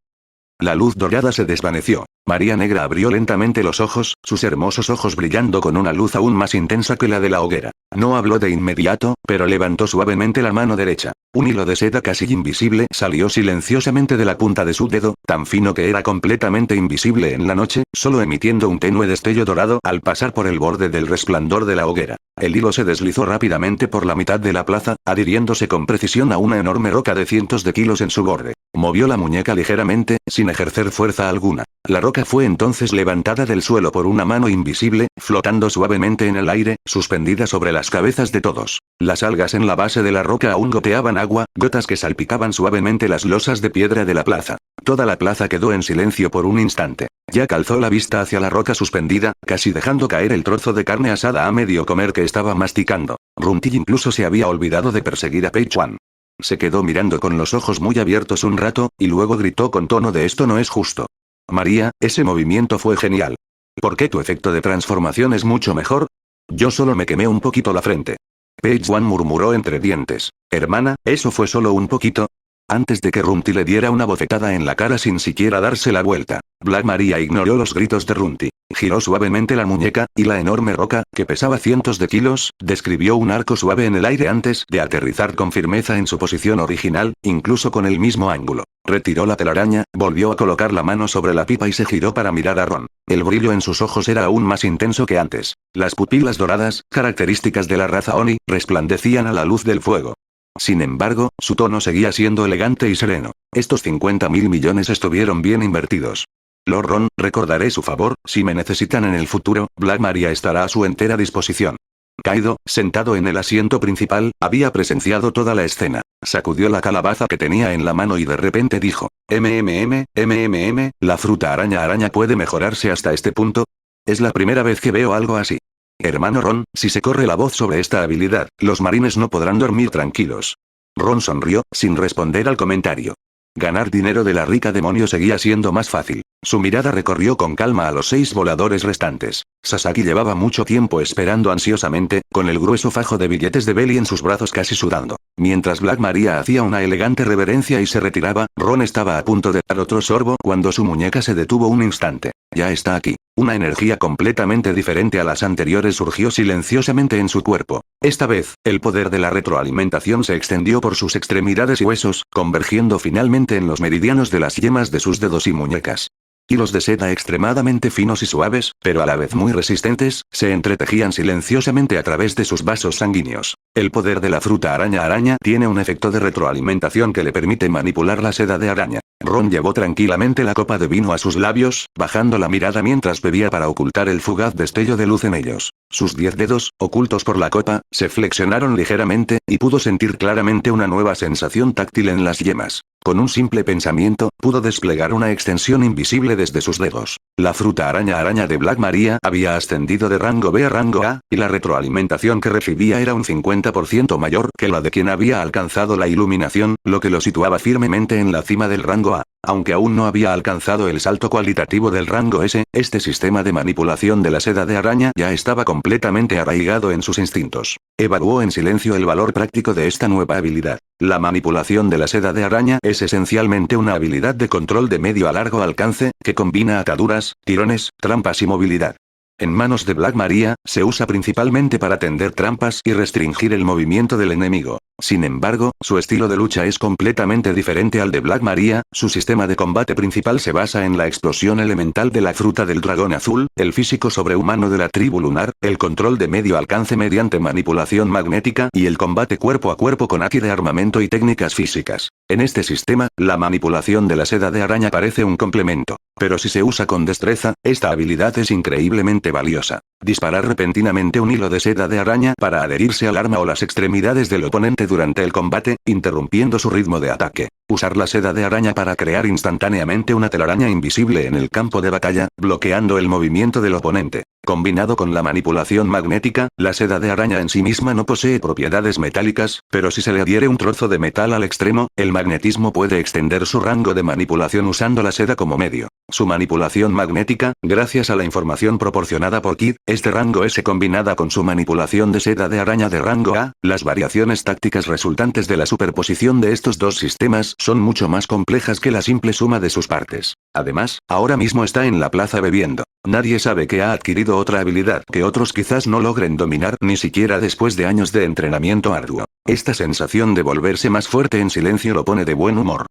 La luz dorada se desvaneció. María Negra abrió lentamente los ojos, sus hermosos ojos brillando con una luz aún más intensa que la de la hoguera. No habló de inmediato, pero levantó suavemente la mano derecha. Un hilo de seda casi invisible salió silenciosamente de la punta de su dedo, tan fino que era completamente invisible en la noche, solo emitiendo un tenue destello dorado al pasar por el borde del resplandor de la hoguera. El hilo se deslizó rápidamente por la mitad de la plaza, adhiriéndose con precisión a una enorme roca de cientos de kilos en su borde. Movió la muñeca ligeramente, sin ejercer fuerza alguna. La roca fue entonces levantada del suelo por una mano invisible, flotando suavemente en el aire, suspendida sobre las cabezas de todos. Las algas en la base de la roca aún goteaban agua, gotas que salpicaban suavemente las losas de piedra de la plaza. Toda la plaza quedó en silencio por un instante. Jack alzó la vista hacia la roca suspendida, casi dejando caer el trozo de carne asada a medio comer que estaba masticando. Runty incluso se había olvidado de perseguir a Pei Chuan. Se quedó mirando con los ojos muy abiertos un rato, y luego gritó con tono de esto no es justo. María, ese movimiento fue genial. ¿Por qué tu efecto de transformación es mucho mejor? Yo solo me quemé un poquito la frente. Pei Chuan murmuró entre dientes. Hermana, ¿eso fue solo un poquito? Antes de que Runty le diera una bofetada en la cara sin siquiera darse la vuelta, Black Maria ignoró los gritos de Runty. Giró suavemente la muñeca, y la enorme roca, que pesaba cientos de kilos, describió un arco suave en el aire antes de aterrizar con firmeza en su posición original, incluso con el mismo ángulo. Retiró la telaraña, volvió a colocar la mano sobre la pipa y se giró para mirar a Ron. El brillo en sus ojos era aún más intenso que antes. Las pupilas doradas, características de la raza Oni, resplandecían a la luz del fuego. Sin embargo, su tono seguía siendo elegante y sereno. Estos 50.000 millones estuvieron bien invertidos. Lord Ron, recordaré su favor, si me necesitan en el futuro, Black Maria estará a su entera disposición. Kaido, sentado en el asiento principal, había presenciado toda la escena. Sacudió la calabaza que tenía en la mano y de repente dijo, ¿la fruta araña puede mejorarse hasta este punto? Es la primera vez que veo algo así. Hermano Ron, si se corre la voz sobre esta habilidad, los marines no podrán dormir tranquilos. Ron sonrió, sin responder al comentario. Ganar dinero de la rica demonio seguía siendo más fácil. Su mirada recorrió con calma a los 6 voladores restantes. Sasaki llevaba mucho tiempo esperando ansiosamente, con el grueso fajo de billetes de Belly en sus brazos casi sudando. Mientras Black Maria hacía una elegante reverencia y se retiraba, Ron estaba a punto de dar otro sorbo cuando su muñeca se detuvo un instante. Ya está aquí. Una energía completamente diferente a las anteriores surgió silenciosamente en su cuerpo. Esta vez, el poder de la retroalimentación se extendió por sus extremidades y huesos, convergiendo finalmente en los meridianos de las yemas de sus dedos y muñecas. Hilos de seda extremadamente finos y suaves, pero a la vez muy resistentes, se entretejían silenciosamente a través de sus vasos sanguíneos. El poder de la fruta araña tiene un efecto de retroalimentación que le permite manipular la seda de araña. Ron llevó tranquilamente la copa de vino a sus labios, bajando la mirada mientras bebía para ocultar el fugaz destello de luz en ellos. Sus 10 dedos, ocultos por la copa, se flexionaron ligeramente, y pudo sentir claramente una nueva sensación táctil en las yemas. Con un simple pensamiento, pudo desplegar una extensión invisible desde sus dedos. La fruta araña de Black Maria había ascendido de rango B a rango A, y la retroalimentación que recibía era un 50% mayor que la de quien había alcanzado la iluminación, lo que lo situaba firmemente en la cima del rango A. Aunque aún no había alcanzado el salto cualitativo del rango S, este sistema de manipulación de la seda de araña ya estaba completamente arraigado en sus instintos. Evaluó en silencio el valor práctico de esta nueva habilidad. La manipulación de la seda de araña es esencialmente una habilidad de control de medio a largo alcance, que combina ataduras, tirones, trampas y movilidad. En manos de Black Maria, se usa principalmente para tender trampas y restringir el movimiento del enemigo. Sin embargo, su estilo de lucha es completamente diferente al de Black Maria. Su sistema de combate principal se basa en la explosión elemental de la fruta del dragón azul, el físico sobrehumano de la tribu lunar, el control de medio alcance mediante manipulación magnética y el combate cuerpo a cuerpo con haki de armamento y técnicas físicas. En este sistema, la manipulación de la seda de araña parece un complemento. Pero si se usa con destreza, esta habilidad es increíblemente valiosa. Disparar repentinamente un hilo de seda de araña para adherirse al arma o las extremidades del oponente durante el combate, interrumpiendo su ritmo de ataque. Usar la seda de araña para crear instantáneamente una telaraña invisible en el campo de batalla, bloqueando el movimiento del oponente. Combinado con la manipulación magnética, la seda de araña en sí misma no posee propiedades metálicas, pero si se le adhiere un trozo de metal al extremo, el magnetismo puede extender su rango de manipulación usando la seda como medio. Su manipulación magnética, gracias a la información proporcionada por Kid, este rango S combinada con su manipulación de seda de araña de rango A, las variaciones tácticas resultantes de la superposición de estos dos sistemas son mucho más complejas que la simple suma de sus partes. Además, ahora mismo está en la plaza bebiendo. Nadie sabe que ha adquirido otra habilidad que otros quizás no logren dominar ni siquiera después de años de entrenamiento arduo. Esta sensación de volverse más fuerte en silencio lo pone de buen humor.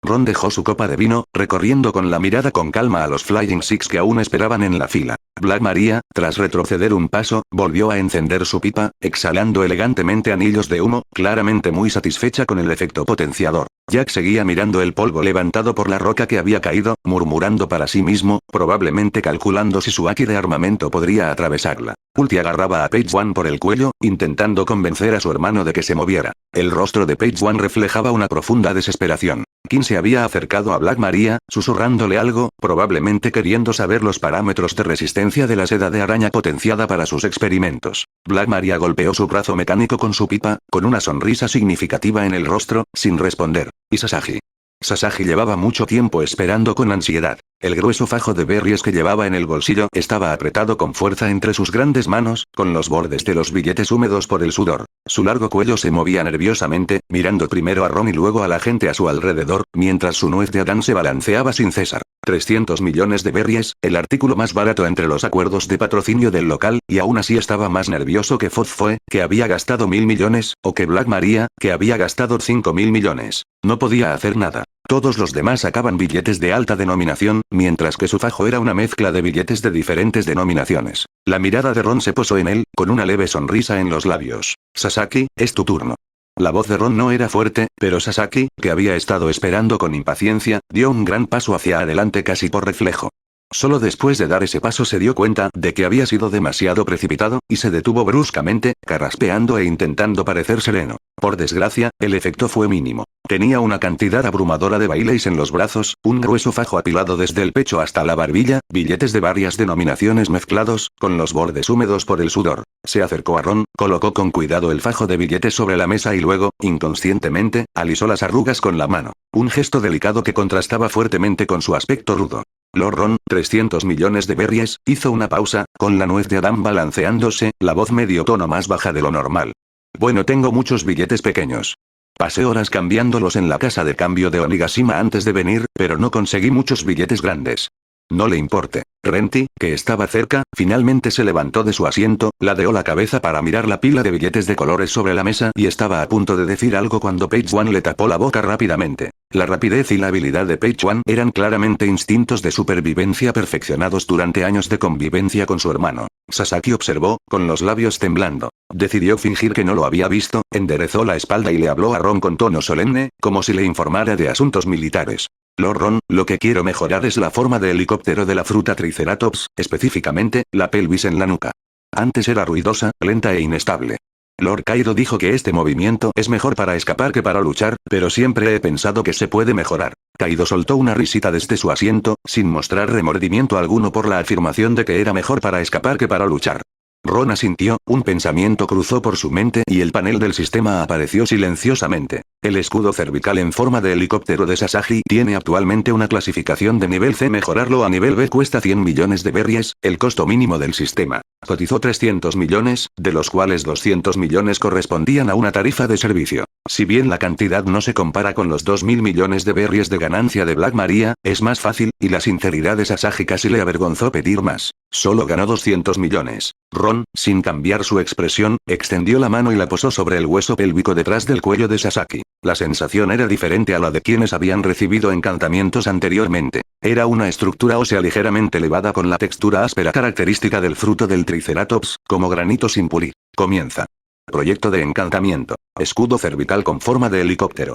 Ron dejó su copa de vino, recorriendo con la mirada con calma a los Flying Six que aún esperaban en la fila. Black Maria, tras retroceder un paso, volvió a encender su pipa, exhalando elegantemente anillos de humo, claramente muy satisfecha con el efecto potenciador. Jack seguía mirando el polvo levantado por la roca que había caído, murmurando para sí mismo, probablemente calculando si su haki de armamento podría atravesarla. Ulti agarraba a Page One por el cuello, intentando convencer a su hermano de que se moviera. El rostro de Page One reflejaba una profunda desesperación. Kim se había acercado a Black Maria, susurrándole algo, probablemente queriendo saber los parámetros de resistencia de la seda de araña potenciada para sus experimentos. Black Maria golpeó su brazo mecánico con su pipa, con una sonrisa significativa en el rostro, sin responder. ¿Y Sasagi? Sasagi llevaba mucho tiempo esperando con ansiedad. El grueso fajo de berries que llevaba en el bolsillo estaba apretado con fuerza entre sus grandes manos, con los bordes de los billetes húmedos por el sudor. Su largo cuello se movía nerviosamente, mirando primero a Ron y luego a la gente a su alrededor, mientras su nuez de Adán se balanceaba sin cesar. 300 millones de berries, el artículo más barato entre los acuerdos de patrocinio del local, y aún así estaba más nervioso que Fozfoe, que había gastado 1.000 millones, o que Black Maria, que había gastado 5.000 millones. No podía hacer nada. Todos los demás sacaban billetes de alta denominación, mientras que su fajo era una mezcla de billetes de diferentes denominaciones. La mirada de Ron se posó en él, con una leve sonrisa en los labios. Sasaki, es tu turno. La voz de Ron no era fuerte, pero Sasaki, que había estado esperando con impaciencia, dio un gran paso hacia adelante casi por reflejo. Solo después de dar ese paso se dio cuenta de que había sido demasiado precipitado, y se detuvo bruscamente, carraspeando e intentando parecer sereno. Por desgracia, el efecto fue mínimo. Tenía una cantidad abrumadora de baileys en los brazos, un grueso fajo apilado desde el pecho hasta la barbilla, billetes de varias denominaciones mezclados, con los bordes húmedos por el sudor. Se acercó a Ron, colocó con cuidado el fajo de billetes sobre la mesa y luego, inconscientemente, alisó las arrugas con la mano. Un gesto delicado que contrastaba fuertemente con su aspecto rudo. Lord Ron, 300 millones de berries, hizo una pausa, con la nuez de Adán balanceándose, la voz medio tono más baja de lo normal. Bueno, tengo muchos billetes pequeños. Pasé horas cambiándolos en la casa de cambio de Onigashima antes de venir, pero no conseguí muchos billetes grandes. No le importe. Renty, que estaba cerca, finalmente se levantó de su asiento, ladeó la cabeza para mirar la pila de billetes de colores sobre la mesa y estaba a punto de decir algo cuando Page One le tapó la boca rápidamente. La rapidez y la habilidad de Page One eran claramente instintos de supervivencia perfeccionados durante años de convivencia con su hermano. Sasaki observó, con los labios temblando. Decidió fingir que no lo había visto, enderezó la espalda y le habló a Ron con tono solemne, como si le informara de asuntos militares. Lord Ron, lo que quiero mejorar es la forma de helicóptero de la fruta Triceratops, específicamente, la pelvis en la nuca. Antes era ruidosa, lenta e inestable. Lord Cairo dijo que este movimiento es mejor para escapar que para luchar, pero siempre he pensado que se puede mejorar. Kaido soltó una risita desde su asiento, sin mostrar remordimiento alguno por la afirmación de que era mejor para escapar que para luchar. Ron asintió, un pensamiento cruzó por su mente y el panel del sistema apareció silenciosamente. El escudo cervical en forma de helicóptero de Sasagi tiene actualmente una clasificación de nivel C. Mejorarlo a nivel B cuesta 100 millones de berries, el costo mínimo del sistema. Cotizó 300 millones, de los cuales 200 millones correspondían a una tarifa de servicio. Si bien la cantidad no se compara con los 2.000 millones de berries de ganancia de Black Maria, es más fácil, y la sinceridad de Sasagi casi le avergonzó pedir más. Solo ganó 200 millones. Ron, sin cambiar su expresión, extendió la mano y la posó sobre el hueso pélvico detrás del cuello de Sasaki. La sensación era diferente a la de quienes habían recibido encantamientos anteriormente. Era una estructura ósea ligeramente elevada con la textura áspera característica del fruto del Triceratops, como granito sin pulir. Comienza. Proyecto de encantamiento. Escudo cervical con forma de helicóptero.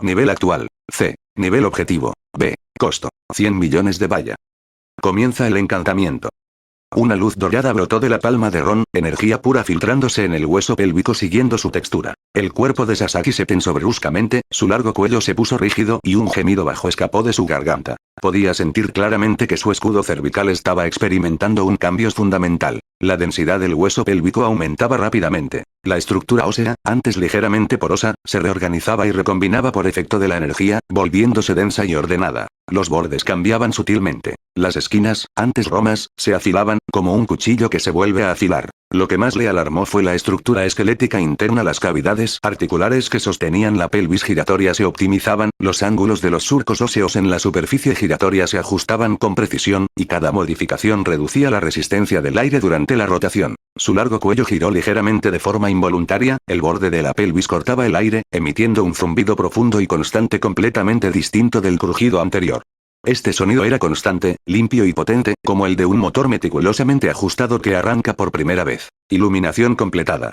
Nivel actual. C. Nivel objetivo. B. Costo. 100 millones de valla. Comienza el encantamiento. Una luz dorada brotó de la palma de Ron, energía pura filtrándose en el hueso pélvico siguiendo su textura. El cuerpo de Sasaki se tensó bruscamente, su largo cuello se puso rígido y un gemido bajo escapó de su garganta. Podía sentir claramente que su escudo cervical estaba experimentando un cambio fundamental. La densidad del hueso pélvico aumentaba rápidamente. La estructura ósea, antes ligeramente porosa, se reorganizaba y recombinaba por efecto de la energía, volviéndose densa y ordenada. Los bordes cambiaban sutilmente. Las esquinas, antes romas, se afilaban, como un cuchillo que se vuelve a afilar. Lo que más le alarmó fue la estructura esquelética interna. Las cavidades articulares que sostenían la pelvis giratoria se optimizaban, los ángulos de los surcos óseos en la superficie giratoria se ajustaban con precisión, y cada modificación reducía la resistencia del aire durante la rotación. Su largo cuello giró ligeramente de forma involuntaria, el borde de la pelvis cortaba el aire, emitiendo un zumbido profundo y constante completamente distinto del crujido anterior. Este sonido era constante, limpio y potente, como el de un motor meticulosamente ajustado que arranca por primera vez. Iluminación completada.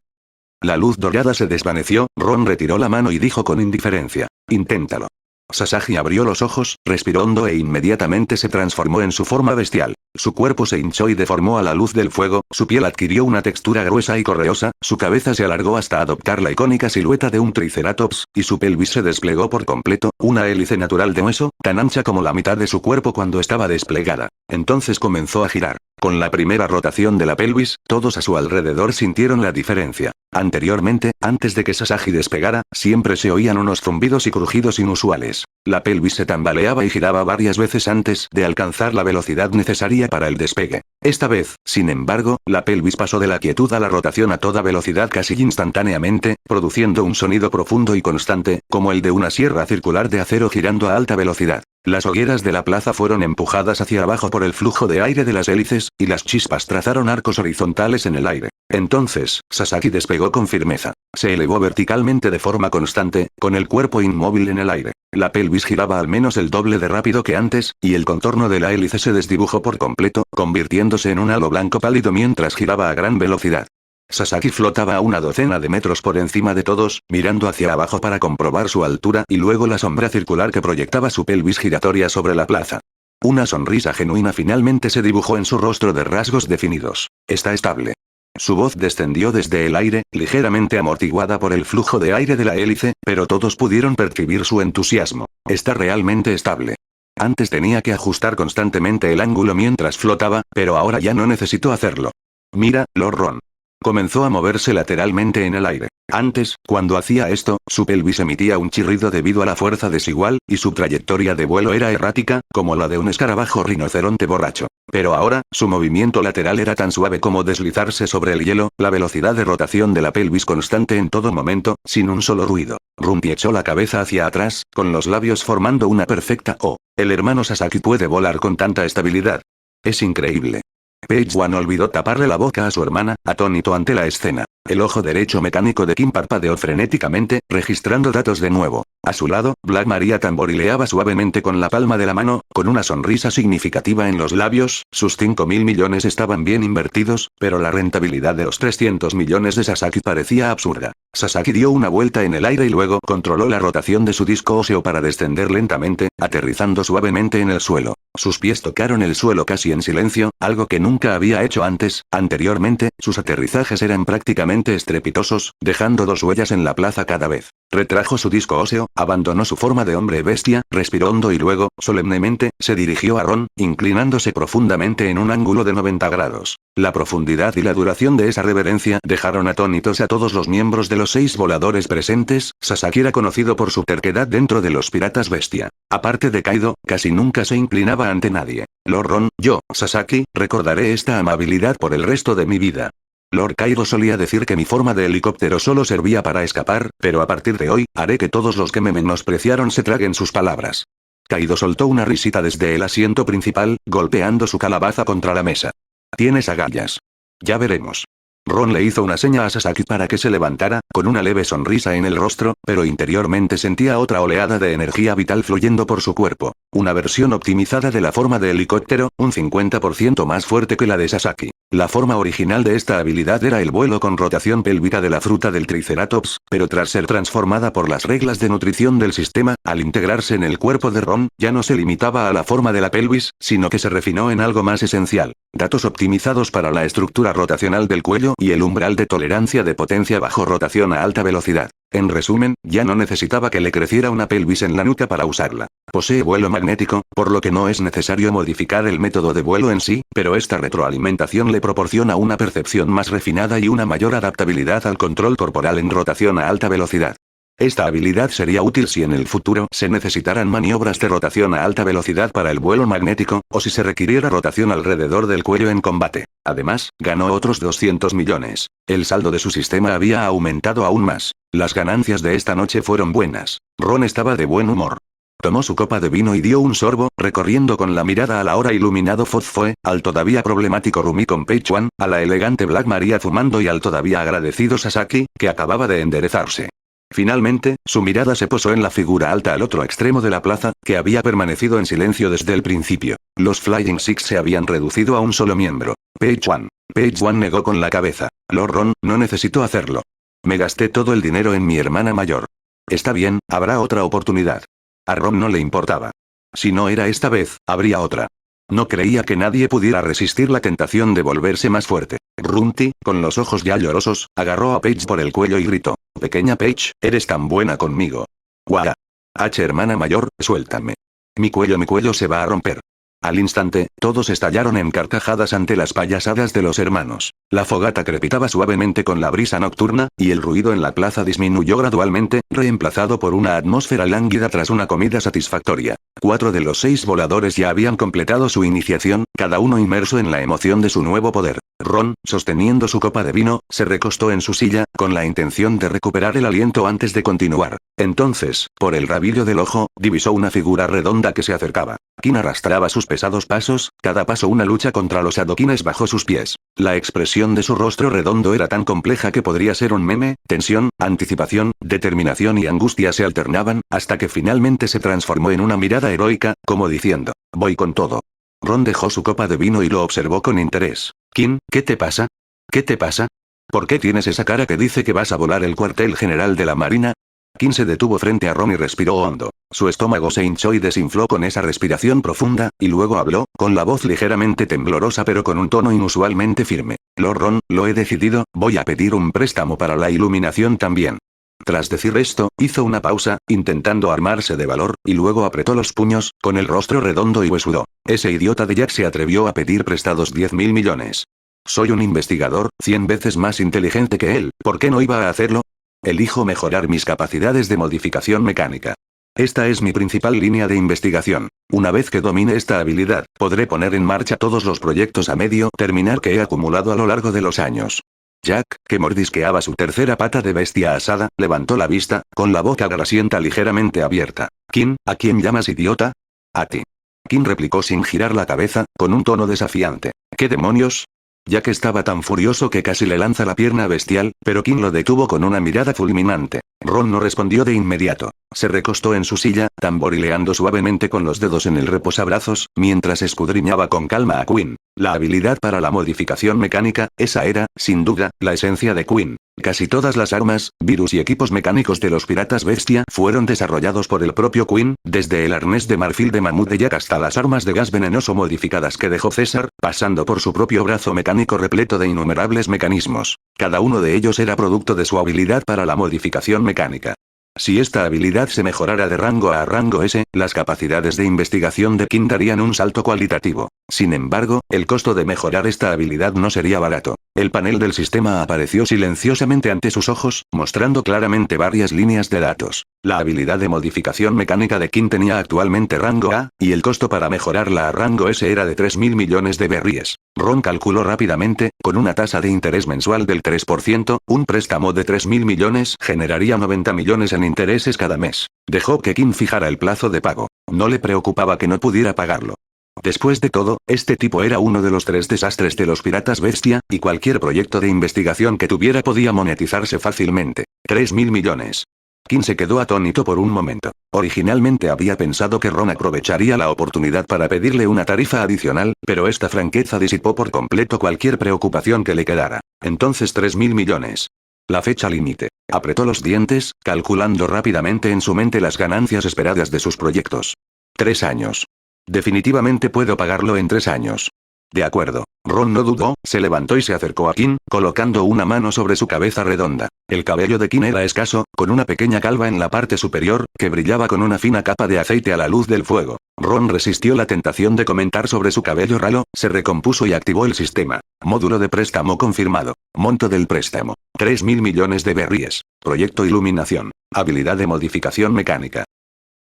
La luz dorada se desvaneció, Ron retiró la mano y dijo con indiferencia: inténtalo. Sasaki abrió los ojos, respiró hondo e inmediatamente se transformó en su forma bestial. Su cuerpo se hinchó y deformó a la luz del fuego, su piel adquirió una textura gruesa y correosa, su cabeza se alargó hasta adoptar la icónica silueta de un triceratops, y su pelvis se desplegó por completo, una hélice natural de hueso, tan ancha como la mitad de su cuerpo cuando estaba desplegada. Entonces comenzó a girar. Con la primera rotación de la pelvis, todos a su alrededor sintieron la diferencia. Anteriormente, antes de que Sasaki despegara, siempre se oían unos zumbidos y crujidos inusuales. La pelvis se tambaleaba y giraba varias veces antes de alcanzar la velocidad necesaria para el despegue. Esta vez, sin embargo, la pelvis pasó de la quietud a la rotación a toda velocidad casi instantáneamente, produciendo un sonido profundo y constante, como el de una sierra circular de acero girando a alta velocidad. Las hogueras de la plaza fueron empujadas hacia abajo por el flujo de aire de las hélices, y las chispas trazaron arcos horizontales en el aire. Entonces, Sasaki despegó con firmeza. Se elevó verticalmente de forma constante, con el cuerpo inmóvil en el aire. La pelvis giraba al menos el doble de rápido que antes, y el contorno de la hélice se desdibujó por completo, convirtiéndose en un halo blanco pálido mientras giraba a gran velocidad. Sasaki flotaba a una docena de metros por encima de todos, mirando hacia abajo para comprobar su altura y luego la sombra circular que proyectaba su pelvis giratoria sobre la plaza. Una sonrisa genuina finalmente se dibujó en su rostro de rasgos definidos. Está estable. Su voz descendió desde el aire, ligeramente amortiguada por el flujo de aire de la hélice, pero todos pudieron percibir su entusiasmo. Está realmente estable. Antes tenía que ajustar constantemente el ángulo mientras flotaba, pero ahora ya no necesito hacerlo. Mira, Lord Ron. Comenzó a moverse lateralmente en el aire. Antes, cuando hacía esto, su pelvis emitía un chirrido debido a la fuerza desigual, y su trayectoria de vuelo era errática, como la de un escarabajo rinoceronte borracho. Pero ahora, su movimiento lateral era tan suave como deslizarse sobre el hielo, la velocidad de rotación de la pelvis constante en todo momento, sin un solo ruido. Rumpi echó la cabeza hacia atrás, con los labios formando una perfecta O. El hermano Sasaki puede volar con tanta estabilidad. Es increíble. Page One olvidó taparle la boca a su hermana, atónito ante la escena. El ojo derecho mecánico de Kim parpadeó frenéticamente, registrando datos de nuevo. A su lado, Black Maria tamborileaba suavemente con la palma de la mano, con una sonrisa significativa en los labios. Sus 5.000 millones estaban bien invertidos, pero la rentabilidad de los 300 millones de Sasaki parecía absurda. Sasaki dio una vuelta en el aire y luego controló la rotación de su disco óseo para descender lentamente, aterrizando suavemente en el suelo. Sus pies tocaron el suelo casi en silencio, algo que nunca había hecho antes. Anteriormente, sus aterrizajes eran prácticamente estrepitosos, dejando 2 huellas en la plaza cada vez. Retrajo su disco óseo, abandonó su forma de hombre bestia, respiró hondo y luego, solemnemente, se dirigió a Ron, inclinándose profundamente en un ángulo de 90 grados. La profundidad y la duración de esa reverencia dejaron atónitos a todos los miembros de los 6 voladores presentes. Sasaki era conocido por su terquedad dentro de los piratas bestia. Aparte de Kaido, casi nunca se inclinaba ante nadie. Lord Ron, yo, Sasaki, recordaré esta amabilidad por el resto de mi vida. Lord Kaido solía decir que mi forma de helicóptero solo servía para escapar, pero a partir de hoy, haré que todos los que me menospreciaron se traguen sus palabras. Kaido soltó una risita desde el asiento principal, golpeando su calabaza contra la mesa. Tienes agallas. Ya veremos. Ron le hizo una seña a Sasaki para que se levantara, con una leve sonrisa en el rostro, pero interiormente sentía otra oleada de energía vital fluyendo por su cuerpo. Una versión optimizada de la forma de helicóptero, un 50% más fuerte que la de Sasaki. La forma original de esta habilidad era el vuelo con rotación pélvica de la fruta del Triceratops, pero tras ser transformada por las reglas de nutrición del sistema, al integrarse en el cuerpo de Ron, ya no se limitaba a la forma de la pelvis, sino que se refinó en algo más esencial. Datos optimizados para la estructura rotacional del cuello y el umbral de tolerancia de potencia bajo rotación a alta velocidad. En resumen, ya no necesitaba que le creciera una pelvis en la nuca para usarla. Posee vuelo magnético, por lo que no es necesario modificar el método de vuelo en sí, pero esta retroalimentación le proporciona una percepción más refinada y una mayor adaptabilidad al control corporal en rotación a alta velocidad. Esta habilidad sería útil si en el futuro se necesitaran maniobras de rotación a alta velocidad para el vuelo magnético, o si se requiriera rotación alrededor del cuello en combate. Además, ganó otros 200 millones. El saldo de su sistema había aumentado aún más. Las ganancias de esta noche fueron buenas. Ron estaba de buen humor. Tomó su copa de vino y dio un sorbo, recorriendo con la mirada al ahora iluminado Fozfoe, al todavía problemático Rumi con Peichuan, a la elegante Black Maria fumando y al todavía agradecido Sasaki, que acababa de enderezarse. Finalmente, su mirada se posó en la figura alta al otro extremo de la plaza, que había permanecido en silencio desde el principio. Los Flying Six se habían reducido a un solo miembro. Peichuan. Peichuan negó con la cabeza. Lord Ron, no necesito hacerlo. Me gasté todo el dinero en mi hermana mayor. Está bien, habrá otra oportunidad. A Ron no le importaba. Si no era esta vez, habría otra. No creía que nadie pudiera resistir la tentación de volverse más fuerte. Runty, con los ojos ya llorosos, agarró a Paige por el cuello y gritó. Pequeña Paige, eres tan buena conmigo. ¡Guau! Hermana mayor, suéltame. Mi cuello se va a romper. Al instante, todos estallaron en carcajadas ante las payasadas de los hermanos. La fogata crepitaba suavemente con la brisa nocturna, y el ruido en la plaza disminuyó gradualmente, reemplazado por una atmósfera lánguida tras una comida satisfactoria. 4 de los 6 voladores ya habían completado su iniciación, cada uno inmerso en la emoción de su nuevo poder. Ron, sosteniendo su copa de vino, se recostó en su silla, con la intención de recuperar el aliento antes de continuar. Entonces, por el rabillo del ojo, divisó una figura redonda que se acercaba. Kin arrastraba sus pesados pasos, cada paso una lucha contra los adoquines bajo sus pies. La expresión de su rostro redondo era tan compleja que podría ser un meme, tensión, anticipación, determinación y angustia se alternaban, hasta que finalmente se transformó en una mirada heroica, como diciendo, voy con todo. Ron dejó su copa de vino y lo observó con interés. Kin, ¿qué te pasa? ¿Qué te pasa? ¿Por qué tienes esa cara que dice que vas a volar el cuartel general de la Marina? Kin se detuvo frente a Ron y respiró hondo. Su estómago se hinchó y desinfló con esa respiración profunda, y luego habló, con la voz ligeramente temblorosa pero con un tono inusualmente firme. Lord Ron, lo he decidido, voy a pedir un préstamo para la iluminación también. Tras decir esto, hizo una pausa, intentando armarse de valor, y luego apretó los puños, con el rostro redondo y huesudo. Ese idiota de Jack se atrevió a pedir prestados 10.000 millones. Soy un investigador, 100 veces más inteligente que él, ¿por qué no iba a hacerlo? Elijo mejorar mis capacidades de modificación mecánica. Esta es mi principal línea de investigación. Una vez que domine esta habilidad, podré poner en marcha todos los proyectos a medio terminar que he acumulado a lo largo de los años. Jack, que mordisqueaba su tercera pata de bestia asada, levantó la vista, con la boca grasienta ligeramente abierta. Kin, ¿a quién llamas idiota? A ti. Kin replicó sin girar la cabeza, con un tono desafiante. ¿Qué demonios? Jack estaba tan furioso que casi le lanza la pierna bestial, pero Kin lo detuvo con una mirada fulminante. Ron no respondió de inmediato. Se recostó en su silla, tamborileando suavemente con los dedos en el reposabrazos, mientras escudriñaba con calma a Quinn. La habilidad para la modificación mecánica, esa era, sin duda, la esencia de Quinn. Casi todas las armas, virus y equipos mecánicos de los piratas bestia fueron desarrollados por el propio Quinn, desde el arnés de marfil de mamut de Jack hasta las armas de gas venenoso modificadas que dejó César, pasando por su propio brazo mecánico repleto de innumerables mecanismos. Cada uno de ellos era producto de su habilidad para la modificación mecánica. Si esta habilidad se mejorara de rango a rango S, las capacidades de investigación de Kin darían un salto cualitativo. Sin embargo, el costo de mejorar esta habilidad no sería barato. El panel del sistema apareció silenciosamente ante sus ojos, mostrando claramente varias líneas de datos. La habilidad de modificación mecánica de Kin tenía actualmente rango A, y el costo para mejorarla a rango S era de 3.000 millones de berries. Ron calculó rápidamente, con una tasa de interés mensual del 3%, un préstamo de 3.000 millones generaría 90 millones en intereses cada mes. Dejó que Kin fijara el plazo de pago. No le preocupaba que no pudiera pagarlo. Después de todo, este tipo era uno de los 3 desastres de los piratas bestia, y cualquier proyecto de investigación que tuviera podía monetizarse fácilmente. 3.000 millones. Kim se quedó atónito por un momento. Originalmente había pensado que Ron aprovecharía la oportunidad para pedirle una tarifa adicional, pero esta franqueza disipó por completo cualquier preocupación que le quedara. Entonces 3.000 millones. La fecha límite. Apretó los dientes, calculando rápidamente en su mente las ganancias esperadas de sus proyectos. 3 años. Definitivamente puedo pagarlo en 3 años. De acuerdo. Ron no dudó, se levantó y se acercó a Kim, colocando una mano sobre su cabeza redonda. El cabello de Kim era escaso, con una pequeña calva en la parte superior, que brillaba con una fina capa de aceite a la luz del fuego. Ron resistió la tentación de comentar sobre su cabello ralo, se recompuso y activó el sistema. Módulo de préstamo confirmado. Monto del préstamo. 3.000 millones de berries. Proyecto iluminación. Habilidad de modificación mecánica.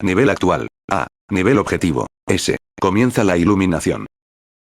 Nivel actual. A. Nivel objetivo. S. Comienza la iluminación.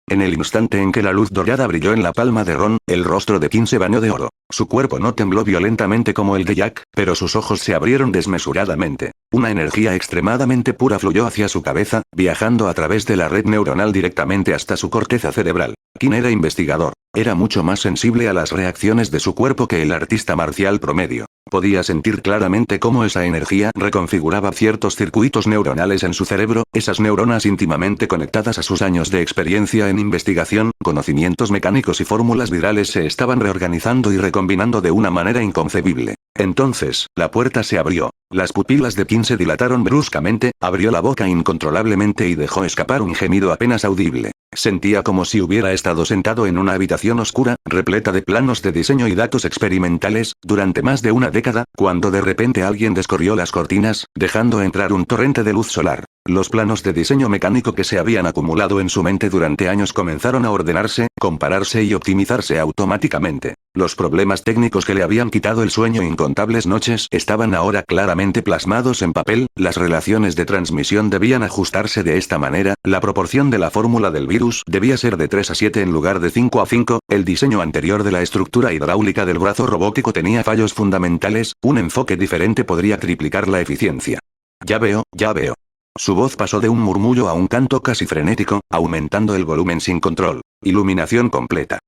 En el instante en que la luz dorada brilló en la palma de Ron, el rostro de Kim se bañó de oro. Su cuerpo no tembló violentamente como el de Jack, pero sus ojos se abrieron desmesuradamente. Una energía extremadamente pura fluyó hacia su cabeza, viajando a través de la red neuronal directamente hasta su corteza cerebral. Kim era investigador. Era mucho más sensible a las reacciones de su cuerpo que el artista marcial promedio. Podía sentir claramente cómo esa energía reconfiguraba ciertos circuitos neuronales en su cerebro, esas neuronas íntimamente conectadas a sus años de experiencia en investigación, conocimientos mecánicos y fórmulas virales se estaban reorganizando y recombinando de una manera inconcebible. Entonces, la puerta se abrió. Las pupilas de Kim se dilataron bruscamente, abrió la boca incontrolablemente y dejó escapar un gemido apenas audible. Sentía como si hubiera estado sentado en una habitación oscura, repleta de planos de diseño y datos experimentales, durante más de una década, cuando de repente alguien descorrió las cortinas, dejando entrar un torrente de luz solar. Los planos de diseño mecánico que se habían acumulado en su mente durante años comenzaron a ordenarse, compararse y optimizarse automáticamente. Los problemas técnicos que le habían quitado el sueño incontables noches estaban ahora claramente plasmados en papel, las relaciones de transmisión debían ajustarse de esta manera, la proporción de la fórmula del virus debía ser de 3 a 7 en lugar de 5 a 5, el diseño anterior de la estructura hidráulica del brazo robótico tenía fallos fundamentales, un enfoque diferente podría triplicar la eficiencia. Ya veo, ya veo. Su voz pasó de un murmullo a un canto casi frenético, aumentando el volumen sin control. Iluminación completa.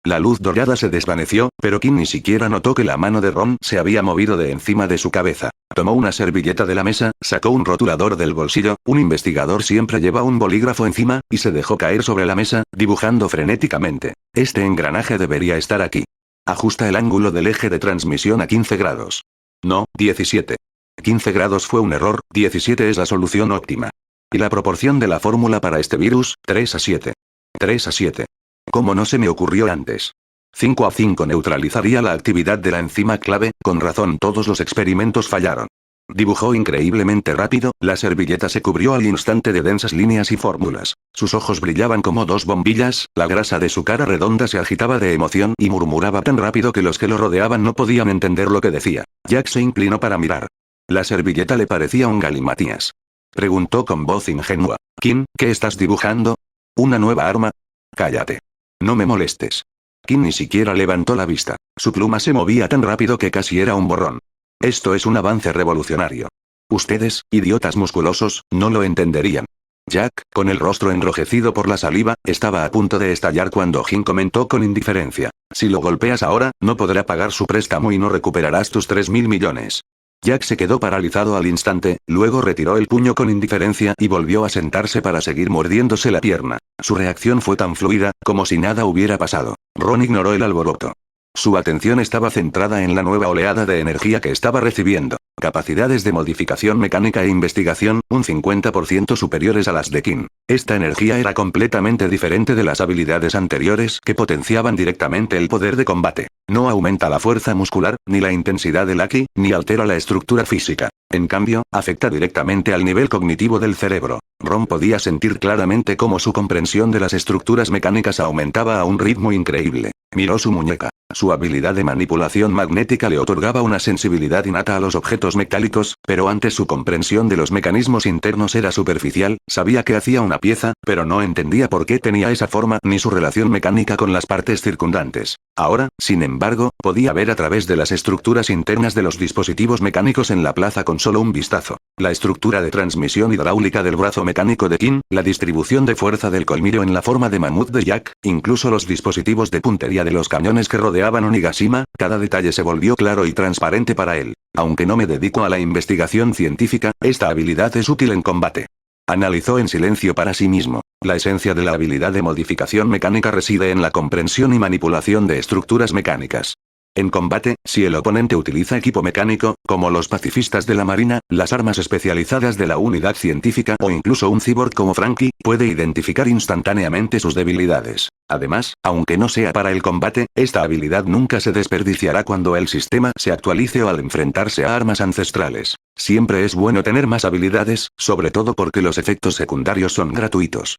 La luz dorada se desvaneció, pero Kim ni siquiera notó que la mano de Ron se había movido de encima de su cabeza. Tomó una servilleta de la mesa, sacó un rotulador del bolsillo, un investigador siempre lleva un bolígrafo encima, y se dejó caer sobre la mesa, dibujando frenéticamente. Este engranaje debería estar aquí. Ajusta el ángulo del eje de transmisión a 15 grados. No, 17. 15 grados fue un error, 17 es la solución óptima. Y la proporción de la fórmula para este virus, 3 a 7. 3 a 7. ¿Cómo no se me ocurrió antes? 5 a 5 neutralizaría la actividad de la enzima clave, con razón todos los experimentos fallaron. Dibujó increíblemente rápido, la servilleta se cubrió al instante de densas líneas y fórmulas. Sus ojos brillaban como 2 bombillas, la grasa de su cara redonda se agitaba de emoción y murmuraba tan rápido que los que lo rodeaban no podían entender lo que decía. Jack se inclinó para mirar. La servilleta le parecía un galimatías. Preguntó con voz ingenua. Kim, ¿qué estás dibujando? ¿Una nueva arma? Cállate. No me molestes. Kim ni siquiera levantó la vista. Su pluma se movía tan rápido que casi era un borrón. Esto es un avance revolucionario. Ustedes, idiotas musculosos, no lo entenderían. Jack, con el rostro enrojecido por la saliva, estaba a punto de estallar cuando Kim comentó con indiferencia. Si lo golpeas ahora, no podrá pagar su préstamo y no recuperarás tus 3.000 millones. Jack se quedó paralizado al instante, luego retiró el puño con indiferencia y volvió a sentarse para seguir mordiéndose la pierna. Su reacción fue tan fluida, como si nada hubiera pasado. Ron ignoró el alboroto. Su atención estaba centrada en la nueva oleada de energía que estaba recibiendo. Capacidades de modificación mecánica e investigación, un 50% superiores a las de Kim. Esta energía era completamente diferente de las habilidades anteriores que potenciaban directamente el poder de combate. No aumenta la fuerza muscular, ni la intensidad del Aki, ni altera la estructura física. En cambio, afecta directamente al nivel cognitivo del cerebro. Ron podía sentir claramente cómo su comprensión de las estructuras mecánicas aumentaba a un ritmo increíble. Miró su muñeca. Su habilidad de manipulación magnética le otorgaba una sensibilidad innata a los objetos metálicos, pero antes su comprensión de los mecanismos internos era superficial, sabía que hacía una pieza, pero no entendía por qué tenía esa forma ni su relación mecánica con las partes circundantes. Ahora, sin embargo, podía ver a través de las estructuras internas de los dispositivos mecánicos en la plaza con solo un vistazo. La estructura de transmisión hidráulica del brazo mecánico de King, la distribución de fuerza del colmillo en la forma de mamut de Jack, incluso los dispositivos de puntería de los cañones que rodeaban Onigashima, cada detalle se volvió claro y transparente para él. Aunque no me dedico a la investigación científica, esta habilidad es útil en combate. Analizó en silencio para sí mismo. La esencia de la habilidad de modificación mecánica reside en la comprensión y manipulación de estructuras mecánicas. En combate, si el oponente utiliza equipo mecánico, como los pacifistas de la marina, las armas especializadas de la unidad científica o incluso un cyborg como Frankie, puede identificar instantáneamente sus debilidades. Además, aunque no sea para el combate, esta habilidad nunca se desperdiciará cuando el sistema se actualice o al enfrentarse a armas ancestrales. Siempre es bueno tener más habilidades, sobre todo porque los efectos secundarios son gratuitos.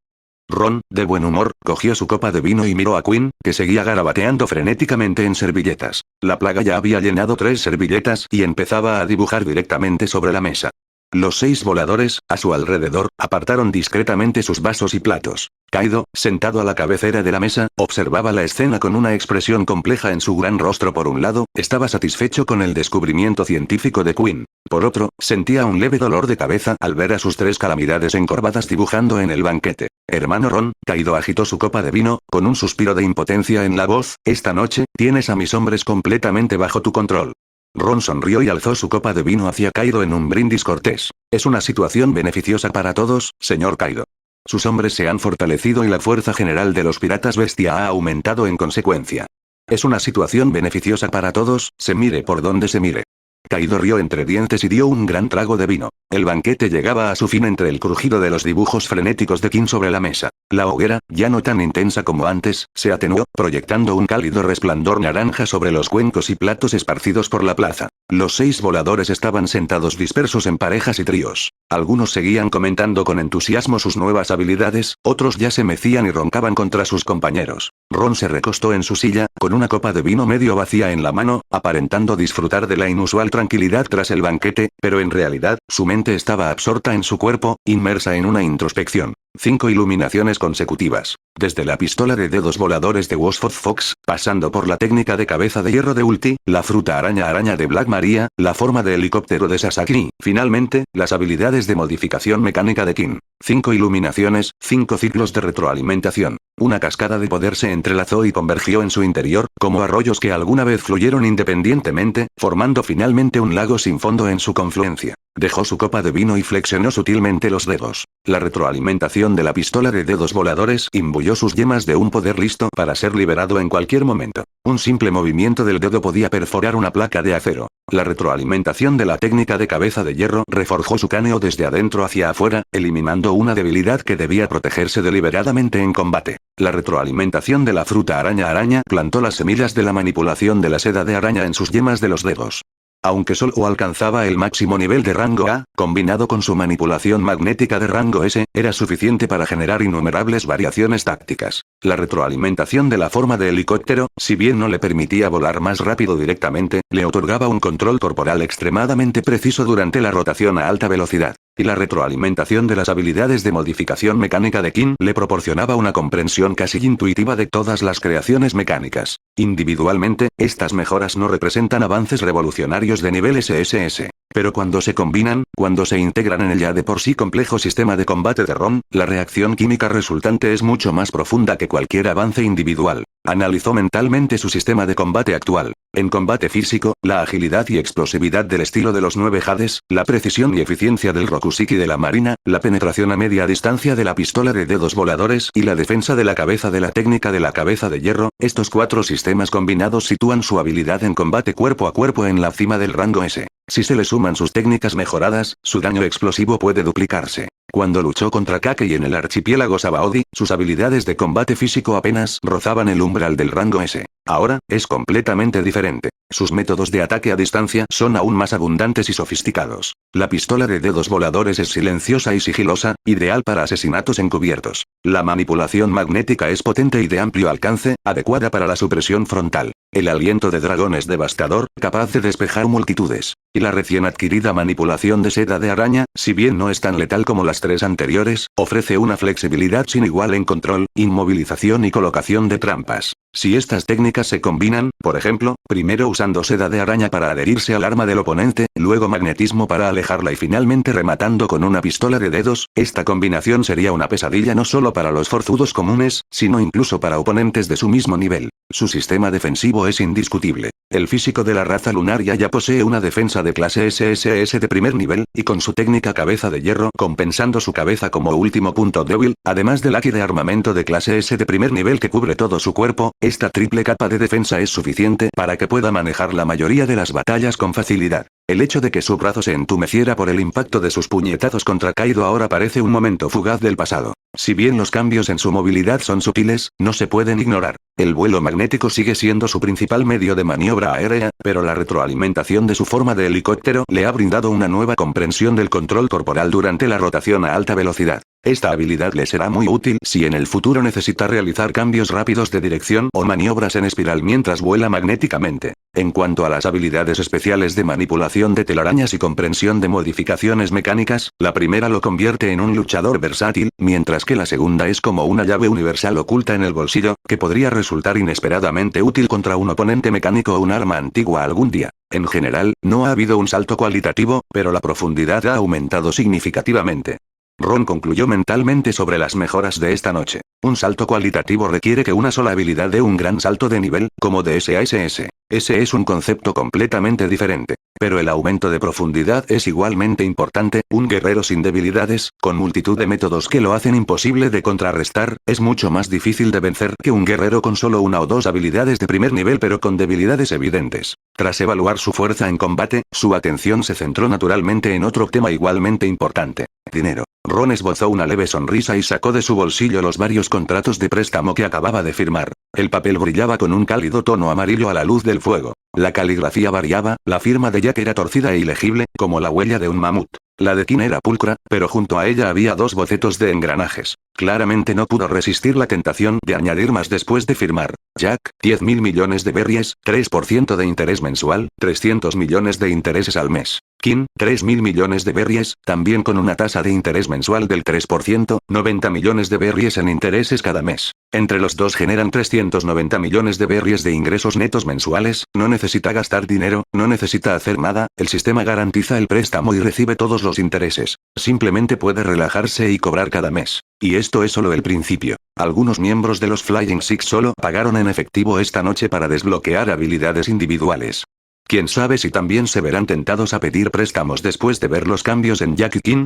Ron, de buen humor, cogió su copa de vino y miró a Quinn, que seguía garabateando frenéticamente en servilletas. La plaga ya había llenado 3 servilletas y empezaba a dibujar directamente sobre la mesa. Los 6 voladores, a su alrededor, apartaron discretamente sus vasos y platos. Kaido, sentado a la cabecera de la mesa, observaba la escena con una expresión compleja en su gran rostro. Por un lado, estaba satisfecho con el descubrimiento científico de Quinn. Por otro, sentía un leve dolor de cabeza al ver a sus 3 calamidades encorvadas dibujando en el banquete. Hermano Ron, Kaido agitó su copa de vino, con un suspiro de impotencia en la voz, esta noche, tienes a mis hombres completamente bajo tu control. Ron sonrió y alzó su copa de vino hacia Kaido en un brindis cortés. Es una situación beneficiosa para todos, señor Kaido. Sus hombres se han fortalecido y la fuerza general de los piratas bestia ha aumentado en consecuencia. Es una situación beneficiosa para todos, se mire por donde se mire. Kaido rió entre dientes y dio un gran trago de vino. El banquete llegaba a su fin entre el crujido de los dibujos frenéticos de King sobre la mesa. La hoguera, ya no tan intensa como antes, se atenuó, proyectando un cálido resplandor naranja sobre los cuencos y platos esparcidos por la plaza. Los 6 voladores estaban sentados dispersos en parejas y tríos. Algunos seguían comentando con entusiasmo sus nuevas habilidades, otros ya se mecían y roncaban contra sus compañeros. Ron se recostó en su silla, con una copa de vino medio vacía en la mano, aparentando disfrutar de la inusual tranquilidad tras el banquete, pero en realidad, su mente estaba absorta en su cuerpo, inmersa en una introspección. 5 iluminaciones consecutivas. Desde la pistola de dedos voladores de Wosford Fox, pasando por la técnica de cabeza de hierro de Ulti, la fruta araña de Black Maria, la forma de helicóptero de Sasaki, finalmente, las habilidades de modificación mecánica de King. 5 iluminaciones, 5 ciclos de retroalimentación. Una cascada de poder se entrelazó y convergió en su interior, como arroyos que alguna vez fluyeron independientemente, formando finalmente un lago sin fondo en su confluencia. Dejó su copa de vino y flexionó sutilmente los dedos. La retroalimentación de la pistola de dedos voladores imbuyó sus yemas de un poder listo para ser liberado en cualquier momento. Un simple movimiento del dedo podía perforar una placa de acero. La retroalimentación de la técnica de cabeza de hierro reforjó su cráneo desde adentro hacia afuera, eliminando una debilidad que debía protegerse deliberadamente en combate. La retroalimentación de la fruta araña plantó las semillas de la manipulación de la seda de araña en sus yemas de los dedos. Aunque solo alcanzaba el máximo nivel de rango A, combinado con su manipulación magnética de rango S, era suficiente para generar innumerables variaciones tácticas. La retroalimentación de la forma de helicóptero, si bien no le permitía volar más rápido directamente, le otorgaba un control corporal extremadamente preciso durante la rotación a alta velocidad. Y la retroalimentación de las habilidades de modificación mecánica de King le proporcionaba una comprensión casi intuitiva de todas las creaciones mecánicas. Individualmente, estas mejoras no representan avances revolucionarios de nivel SSS. Pero cuando se combinan, cuando se integran en el ya de por sí complejo sistema de combate de Ron, la reacción química resultante es mucho más profunda que cualquier avance individual. Analizó mentalmente su sistema de combate actual. En combate físico, la agilidad y explosividad del estilo de los 9 Hades, la precisión y eficiencia del Rokuseki de la marina, la penetración a media distancia de la pistola de dedos voladores y la defensa de la cabeza de la técnica de la cabeza de hierro, estos 4 sistemas combinados sitúan su habilidad en combate cuerpo a cuerpo en la cima del rango S. Si se le suman sus técnicas mejoradas, su daño explosivo puede duplicarse. Cuando luchó contra Kakei en el archipiélago Sabaody, sus habilidades de combate físico apenas rozaban el umbral del rango S. Ahora, es completamente diferente. Sus métodos de ataque a distancia son aún más abundantes y sofisticados. La pistola de dedos voladores es silenciosa y sigilosa, ideal para asesinatos encubiertos. La manipulación magnética es potente y de amplio alcance, adecuada para la supresión frontal. El aliento de dragón es devastador, capaz de despejar multitudes. Y la recién adquirida manipulación de seda de araña, si bien no es tan letal como las 3 anteriores, ofrece una flexibilidad sin igual en control, inmovilización y colocación de trampas. Si estas técnicas se combinan, por ejemplo, primero usando seda de araña para adherirse al arma del oponente, luego magnetismo para alejarla y finalmente rematando con una pistola de dedos, esta combinación sería una pesadilla no solo para los forzudos comunes, sino incluso para oponentes de su mismo nivel. Su sistema defensivo es indiscutible. El físico de la raza lunaria ya posee una defensa de clase SSS de primer nivel, y con su técnica cabeza de hierro compensando su cabeza como último punto débil, además del haki de armamento de clase S de primer nivel que cubre todo su cuerpo, esta triple capa de defensa es suficiente para que pueda manejar la mayoría de las batallas con facilidad. El hecho de que su brazo se entumeciera por el impacto de sus puñetazos contra Kaido ahora parece un momento fugaz del pasado. Si bien los cambios en su movilidad son sutiles, no se pueden ignorar. El vuelo magnético sigue siendo su principal medio de maniobra aérea, pero la retroalimentación de su forma de helicóptero le ha brindado una nueva comprensión del control corporal durante la rotación a alta velocidad. Esta habilidad le será muy útil si en el futuro necesita realizar cambios rápidos de dirección o maniobras en espiral mientras vuela magnéticamente. En cuanto a las habilidades especiales de manipulación de telarañas y comprensión de modificaciones mecánicas, la primera lo convierte en un luchador versátil, mientras que la segunda es como una llave universal oculta en el bolsillo, que podría resultar inesperadamente útil contra un oponente mecánico o un arma antigua algún día. En general, no ha habido un salto cualitativo, pero la profundidad ha aumentado significativamente. Ron concluyó mentalmente sobre las mejoras de esta noche. Un salto cualitativo requiere que una sola habilidad dé un gran salto de nivel, como de SASS. Ese es un concepto completamente diferente. Pero el aumento de profundidad es igualmente importante. Un guerrero sin debilidades, con multitud de métodos que lo hacen imposible de contrarrestar, es mucho más difícil de vencer que un guerrero con solo una o dos habilidades de primer nivel pero con debilidades evidentes. Tras evaluar su fuerza en combate, su atención se centró naturalmente en otro tema igualmente importante: dinero. Ron esbozó una leve sonrisa y sacó de su bolsillo los varios contratos de préstamo que acababa de firmar. El papel brillaba con un cálido tono amarillo a la luz del fuego. La caligrafía variaba, la firma de Jack era torcida e ilegible, como la huella de un mamut. La de Kin era pulcra, pero junto a ella había 2 bocetos de engranajes. Claramente no pudo resistir la tentación de añadir más después de firmar. Jack, 10.000 millones de berries, 3% de interés mensual, 300 millones de intereses al mes. Kin, 3.000 millones de berries, también con una tasa de interés mensual del 3%, 90 millones de berries en intereses cada mes. Entre los dos generan 390 millones de berries de ingresos netos mensuales. No necesita gastar dinero, no necesita hacer nada, el sistema garantiza el préstamo y recibe todos los intereses. Simplemente puede relajarse y cobrar cada mes. Y esto es solo el principio. Algunos miembros de los Flying Six solo pagaron en efectivo esta noche para desbloquear habilidades individuales. ¿Quién sabe si también se verán tentados a pedir préstamos después de ver los cambios en Jack y Kin?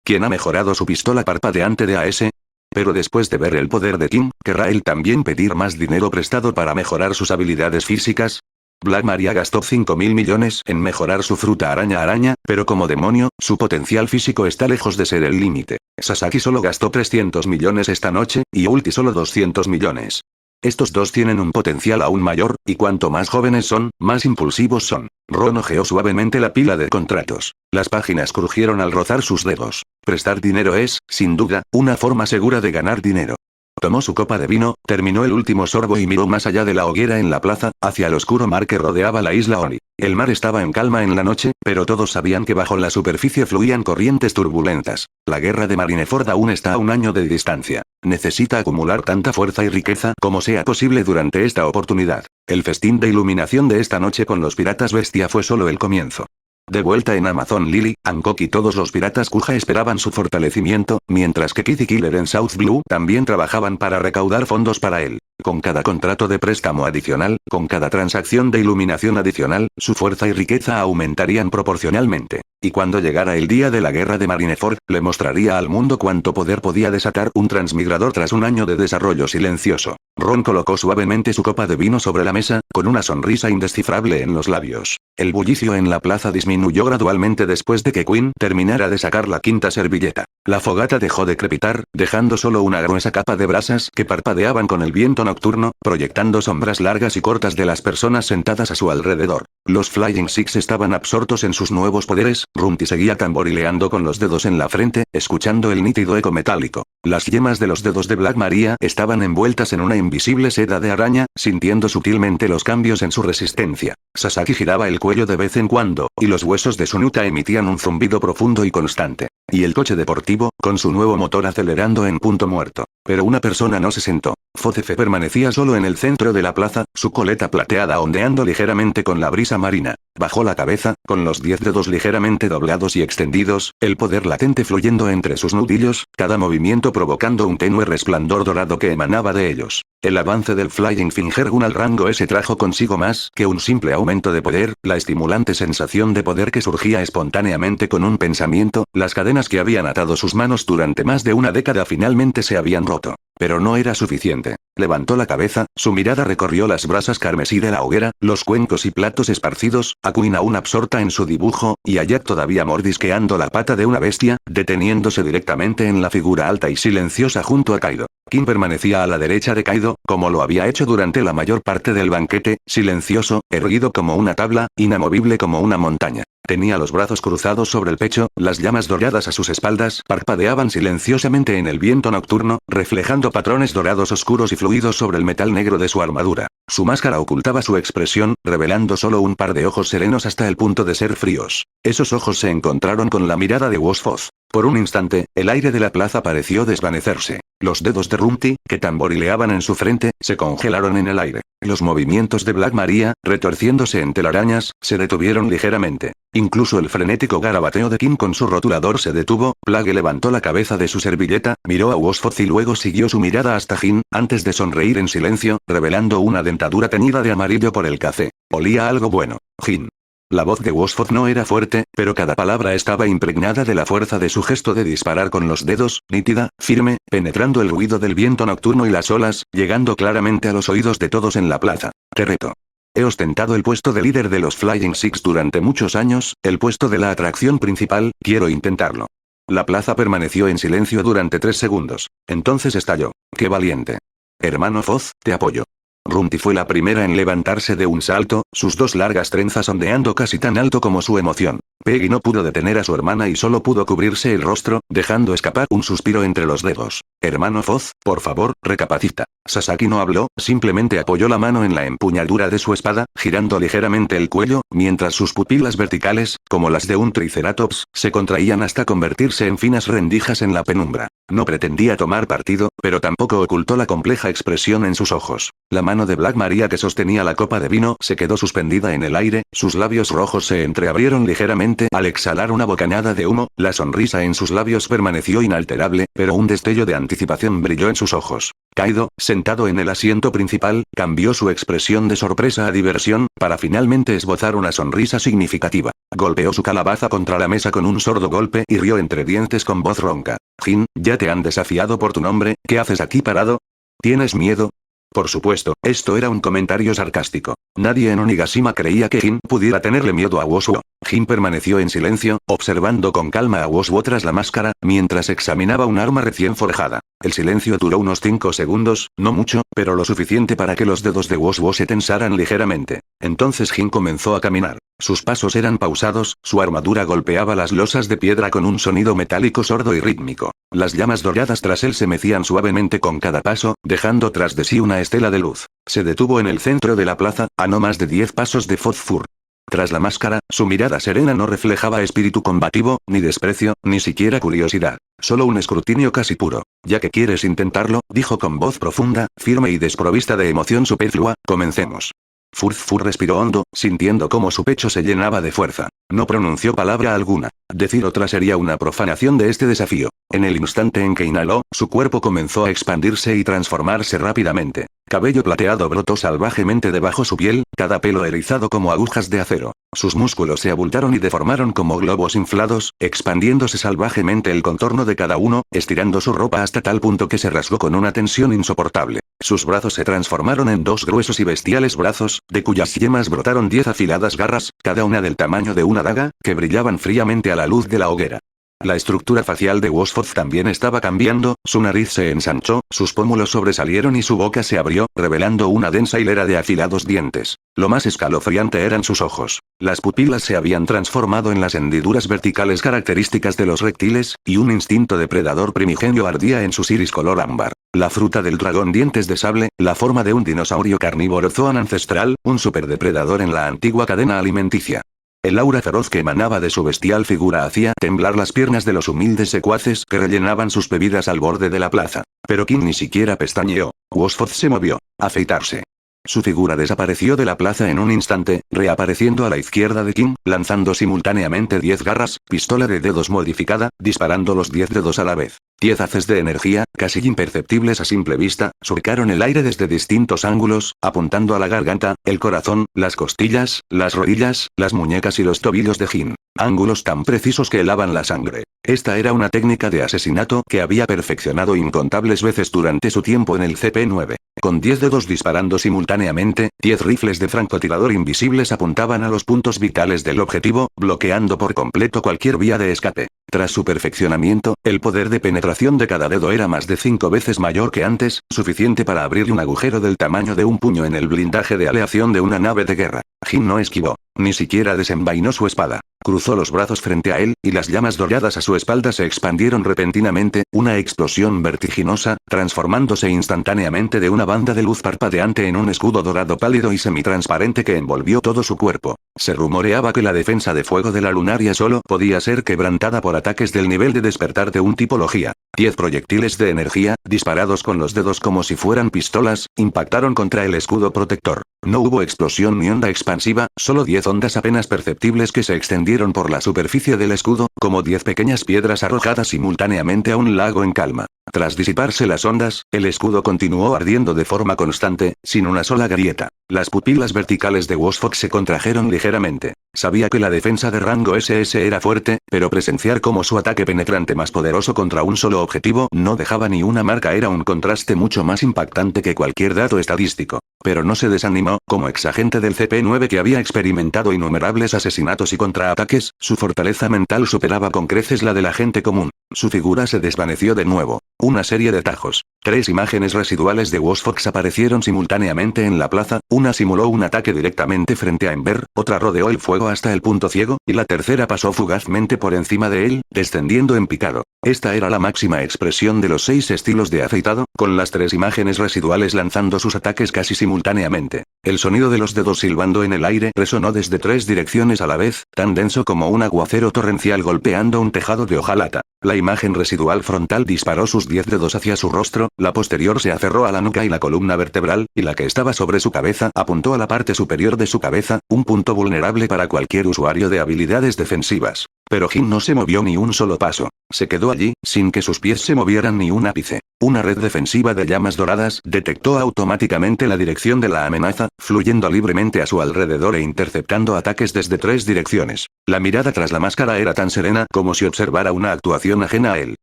¿Quién ha mejorado su pistola parpadeante de AS? Pero después de ver el poder de Kin, ¿querrá él también pedir más dinero prestado para mejorar sus habilidades físicas? Black Maria gastó 5.000 millones en mejorar su fruta araña, pero como demonio, su potencial físico está lejos de ser el límite. Sasaki solo gastó 300 millones esta noche, y Ulti solo 200 millones. Estos dos tienen un potencial aún mayor, y cuanto más jóvenes son, más impulsivos son. Ron hojeó suavemente la pila de contratos. Las páginas crujieron al rozar sus dedos. Prestar dinero es, sin duda, una forma segura de ganar dinero. Tomó su copa de vino, terminó el último sorbo y miró más allá de la hoguera en la plaza, hacia el oscuro mar que rodeaba la isla Oni. El mar estaba en calma en la noche, pero todos sabían que bajo la superficie fluían corrientes turbulentas. La guerra de Marineford aún está a un año de distancia. Necesita acumular tanta fuerza y riqueza como sea posible durante esta oportunidad. El festín de iluminación de esta noche con los piratas bestia fue solo el comienzo. De vuelta en Amazon Lily, Hancock y todos los piratas Kuja esperaban su fortalecimiento, mientras que Kid y Killer en South Blue también trabajaban para recaudar fondos para él. Con cada contrato de préstamo adicional, con cada transacción de iluminación adicional, su fuerza y riqueza aumentarían proporcionalmente. Y cuando llegara el día de la guerra de Marineford, le mostraría al mundo cuánto poder podía desatar un transmigrador tras un año de desarrollo silencioso. Ron colocó suavemente su copa de vino sobre la mesa, con una sonrisa indescifrable en los labios. El bullicio en la plaza disminuyó gradualmente después de que Quinn terminara de sacar la quinta servilleta. La fogata dejó de crepitar, dejando solo una gruesa capa de brasas que parpadeaban con el viento nocturno, proyectando sombras largas y cortas de las personas sentadas a su alrededor. Los Flying Six estaban absortos en sus nuevos poderes. Rumty seguía tamborileando con los dedos en la frente, escuchando el nítido eco metálico. Las yemas de los dedos de Black Maria estaban envueltas en una invisible seda de araña, sintiendo sutilmente los cambios en su resistencia. Sasaki giraba el cuello de vez en cuando, y los huesos de su nuca emitían un zumbido profundo y constante. Y el coche deportivo, con su nuevo motor acelerando en punto muerto. Pero una persona no se sentó. Focefe permanecía solo en el centro de la plaza, su coleta plateada ondeando ligeramente con la brisa marina. Bajó la cabeza, con los 10 dedos ligeramente doblados y extendidos, el poder latente fluyendo entre sus nudillos, cada movimiento provocando un tenue resplandor dorado que emanaba de ellos. El avance del Flying Fingergun al rango S trajo consigo más que un simple aumento de poder, la estimulante sensación de poder que surgía espontáneamente con un pensamiento, las cadenas que habían atado sus manos durante más de una década finalmente se habían roto. Pero no era suficiente. Levantó la cabeza, su mirada recorrió las brasas carmesí de la hoguera, los cuencos y platos esparcidos, a Quinn aún absorta en su dibujo, y a Jack todavía mordisqueando la pata de una bestia, deteniéndose directamente en la figura alta y silenciosa junto a Kaido. Quinn permanecía a la derecha de Kaido, como lo había hecho durante la mayor parte del banquete, silencioso, erguido como una tabla, inamovible como una montaña. Tenía los brazos cruzados sobre el pecho, las llamas doradas a sus espaldas parpadeaban silenciosamente en el viento nocturno, reflejando patrones dorados oscuros y fluidos sobre el metal negro de su armadura. Su máscara ocultaba su expresión, revelando solo un par de ojos serenos hasta el punto de ser fríos. Esos ojos se encontraron con la mirada de Wosfoth. Por un instante, el aire de la plaza pareció desvanecerse. Los dedos de Rumty, que tamborileaban en su frente, se congelaron en el aire. Los movimientos de Black Maria, retorciéndose en telarañas, se detuvieron ligeramente. Incluso el frenético garabateo de Quinn con su rotulador se detuvo. Plague levantó la cabeza de su servilleta, miró a Wosfoth y luego siguió su mirada hasta Jin, antes de sonreír en silencio, revelando una dentadura teñida de amarillo por el café. Olía algo bueno. Jin. La voz de Wosfoth no era fuerte, pero cada palabra estaba impregnada de la fuerza de su gesto de disparar con los dedos, nítida, firme, penetrando el ruido del viento nocturno y las olas, llegando claramente a los oídos de todos en la plaza. Te reto. He ostentado el puesto de líder de los Flying Six durante muchos años, el puesto de la atracción principal, quiero intentarlo. La plaza permaneció en silencio durante 3 segundos. Entonces estalló. ¡Qué valiente! Hermano Foz, te apoyo. Rumty fue la primera en levantarse de un salto, sus 2 largas trenzas ondeando casi tan alto como su emoción. Peggy no pudo detener a su hermana y solo pudo cubrirse el rostro, dejando escapar un suspiro entre los dedos. Hermano Foz, por favor, recapacita. Sasaki no habló, simplemente apoyó la mano en la empuñadura de su espada, girando ligeramente el cuello, mientras sus pupilas verticales, como las de un triceratops, se contraían hasta convertirse en finas rendijas en la penumbra. No pretendía tomar partido, pero tampoco ocultó la compleja expresión en sus ojos. La mano de Black Maria que sostenía la copa de vino se quedó suspendida en el aire, sus labios rojos se entreabrieron ligeramente al exhalar una bocanada de humo, la sonrisa en sus labios permaneció inalterable, pero un destello de anticipación brilló en sus ojos. Kaido, sentado en el asiento principal, cambió su expresión de sorpresa a diversión, para finalmente esbozar una sonrisa significativa. Golpeó su calabaza contra la mesa con un sordo golpe y rió entre dientes con voz ronca. Jin, ya te han desafiado por tu nombre, ¿qué haces aquí parado? ¿Tienes miedo? Por supuesto, esto era un comentario sarcástico. Nadie en Onigashima creía que Jin pudiera tenerle miedo a Woshuo. Jin permaneció en silencio, observando con calma a Woshuo tras la máscara, mientras examinaba un arma recién forjada. El silencio duró unos 5 segundos, no mucho, pero lo suficiente para que los dedos de Woshuo se tensaran ligeramente. Entonces Jin comenzó a caminar. Sus pasos eran pausados, su armadura golpeaba las losas de piedra con un sonido metálico sordo y rítmico. Las llamas doradas tras él se mecían suavemente con cada paso, dejando tras de sí una estela de luz. Se detuvo en el centro de la plaza, a no más de 10 pasos de Fozfur. Tras la máscara, su mirada serena no reflejaba espíritu combativo, ni desprecio, ni siquiera curiosidad. Solo un escrutinio casi puro. Ya que quieres intentarlo, dijo con voz profunda, firme y desprovista de emoción superflua, comencemos. Furfur respiró hondo, sintiendo cómo su pecho se llenaba de fuerza. No pronunció palabra alguna. Decir otra sería una profanación de este desafío. En el instante en que inhaló, su cuerpo comenzó a expandirse y transformarse rápidamente. Cabello plateado brotó salvajemente debajo su piel, cada pelo erizado como agujas de acero. Sus músculos se abultaron y deformaron como globos inflados, expandiéndose salvajemente el contorno de cada uno, estirando su ropa hasta tal punto que se rasgó con una tensión insoportable. Sus brazos se transformaron en 2 gruesos y bestiales brazos, de cuyas yemas brotaron 10 afiladas garras, cada una del tamaño de una daga, que brillaban fríamente a la luz de la hoguera. La estructura facial de Wosfoth también estaba cambiando, su nariz se ensanchó, sus pómulos sobresalieron y su boca se abrió, revelando una densa hilera de afilados dientes. Lo más escalofriante eran sus ojos. Las pupilas se habían transformado en las hendiduras verticales características de los reptiles, y un instinto depredador primigenio ardía en sus iris color ámbar. La fruta del dragón dientes de sable, la forma de un dinosaurio carnívoro zoan ancestral, un superdepredador en la antigua cadena alimenticia. El aura feroz que emanaba de su bestial figura hacía temblar las piernas de los humildes secuaces que rellenaban sus bebidas al borde de la plaza. Pero King ni siquiera pestañeó. Wosfoth se movió. Afeitarse. Su figura desapareció de la plaza en un instante, reapareciendo a la izquierda de King, lanzando simultáneamente 10 garras, pistola de dedos modificada, disparando los 10 dedos a la vez. 10 haces de energía, casi imperceptibles a simple vista, surcaron el aire desde distintos ángulos, apuntando a la garganta, el corazón, las costillas, las rodillas, las muñecas y los tobillos de Jin. Ángulos tan precisos que helaban la sangre. Esta era una técnica de asesinato que había perfeccionado incontables veces durante su tiempo en el CP9. Con 10 dedos disparando simultáneamente, 10 rifles de francotirador invisibles apuntaban a los puntos vitales del objetivo, bloqueando por completo cualquier vía de escape. Tras su perfeccionamiento, el poder de penetración de cada dedo era más de 5 veces mayor que antes, suficiente para abrir un agujero del tamaño de un puño en el blindaje de aleación de una nave de guerra. Jin no esquivó. Ni siquiera desenvainó su espada. Cruzó los brazos frente a él, y las llamas doradas a su espalda se expandieron repentinamente, una explosión vertiginosa, transformándose instantáneamente de una banda de luz parpadeante en un escudo dorado pálido y semitransparente que envolvió todo su cuerpo. Se rumoreaba que la defensa de fuego de la lunaria solo podía ser quebrantada por ataques del nivel de despertar de un tipología. 10 proyectiles de energía, disparados con los dedos como si fueran pistolas, impactaron contra el escudo protector. No hubo explosión ni onda expansiva, solo 10 ondas apenas perceptibles que se extendieron por la superficie del escudo, como 10 pequeñas piedras arrojadas simultáneamente a un lago en calma. Tras disiparse las ondas, el escudo continuó ardiendo de forma constante, sin una sola grieta. Las pupilas verticales de Wosfoth se contrajeron ligeramente. Sabía que la defensa de rango SS era fuerte, pero presenciar cómo su ataque penetrante más poderoso contra un solo objetivo no dejaba ni una marca era un contraste mucho más impactante que cualquier dato estadístico. Pero no se desanimó, como exagente del CP9 que había experimentado innumerables asesinatos y contraataques, su fortaleza mental superaba con creces la de la gente común. Su figura se desvaneció de nuevo. Una serie de tajos. 3 imágenes residuales de Wosfoth aparecieron simultáneamente en la plaza, una simuló un ataque directamente frente a Ember, otra rodeó el fuego hasta el punto ciego, y la tercera pasó fugazmente por encima de él, descendiendo en picado. Esta era la máxima expresión de los 6 estilos de afeitado, con las 3 imágenes residuales lanzando sus ataques casi simultáneamente. El sonido de los dedos silbando en el aire resonó desde 3 direcciones a la vez, tan denso como un aguacero torrencial golpeando un tejado de hojalata. La imagen residual frontal disparó sus 10 dedos hacia su rostro, la posterior se aferró a la nuca y la columna vertebral, y la que estaba sobre su cabeza apuntó a la parte superior de su cabeza, un punto vulnerable para cualquier usuario de habilidades defensivas. Pero Jin no se movió ni un solo paso. Se quedó allí, sin que sus pies se movieran ni un ápice. Una red defensiva de llamas doradas detectó automáticamente la dirección de la amenaza, fluyendo libremente a su alrededor e interceptando ataques desde 3 direcciones. La mirada tras la máscara era tan serena como si observara una actuación ajena a él.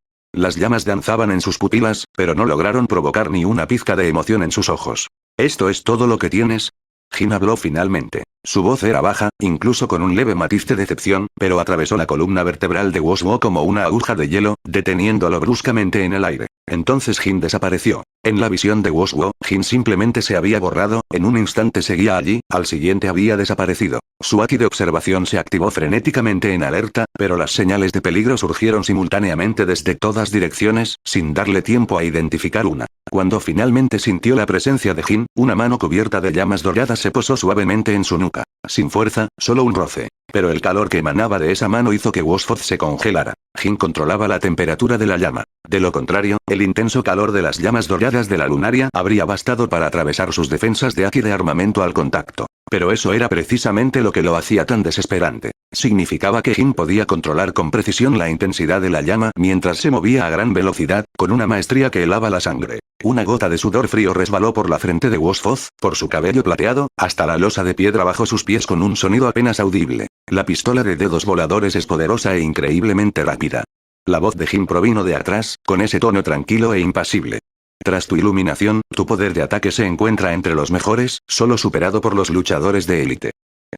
Las llamas danzaban en sus pupilas, pero no lograron provocar ni una pizca de emoción en sus ojos. ¿Esto es todo lo que tienes? Jin habló finalmente. Su voz era baja, incluso con un leve matiz de decepción, pero atravesó la columna vertebral de Woswo como una aguja de hielo, deteniéndolo bruscamente en el aire. Entonces Jin desapareció. En la visión de Woswo, Jin simplemente se había borrado, en un instante seguía allí, al siguiente había desaparecido. Su ATI de observación se activó frenéticamente en alerta, pero las señales de peligro surgieron simultáneamente desde todas direcciones, sin darle tiempo a identificar una. Cuando finalmente sintió la presencia de Jin, una mano cubierta de llamas doradas se posó suavemente en su nuca. Sin fuerza, solo un roce. Pero el calor que emanaba de esa mano hizo que Wosfoth se congelara. Jin controlaba la temperatura de la llama. De lo contrario, el intenso calor de las llamas doradas de la lunaria habría bastado para atravesar sus defensas de ATI de armamento al contacto. Pero eso era precisamente lo que lo hacía tan desesperante. Significaba que Jin podía controlar con precisión la intensidad de la llama mientras se movía a gran velocidad, con una maestría que helaba la sangre. Una gota de sudor frío resbaló por la frente de Wosfoth, por su cabello plateado, hasta la losa de piedra bajo sus pies con un sonido apenas audible. La pistola de dedos voladores es poderosa e increíblemente rápida. La voz de Jin provino de atrás, con ese tono tranquilo e impasible. Tras tu iluminación, tu poder de ataque se encuentra entre los mejores, solo superado por los luchadores de élite.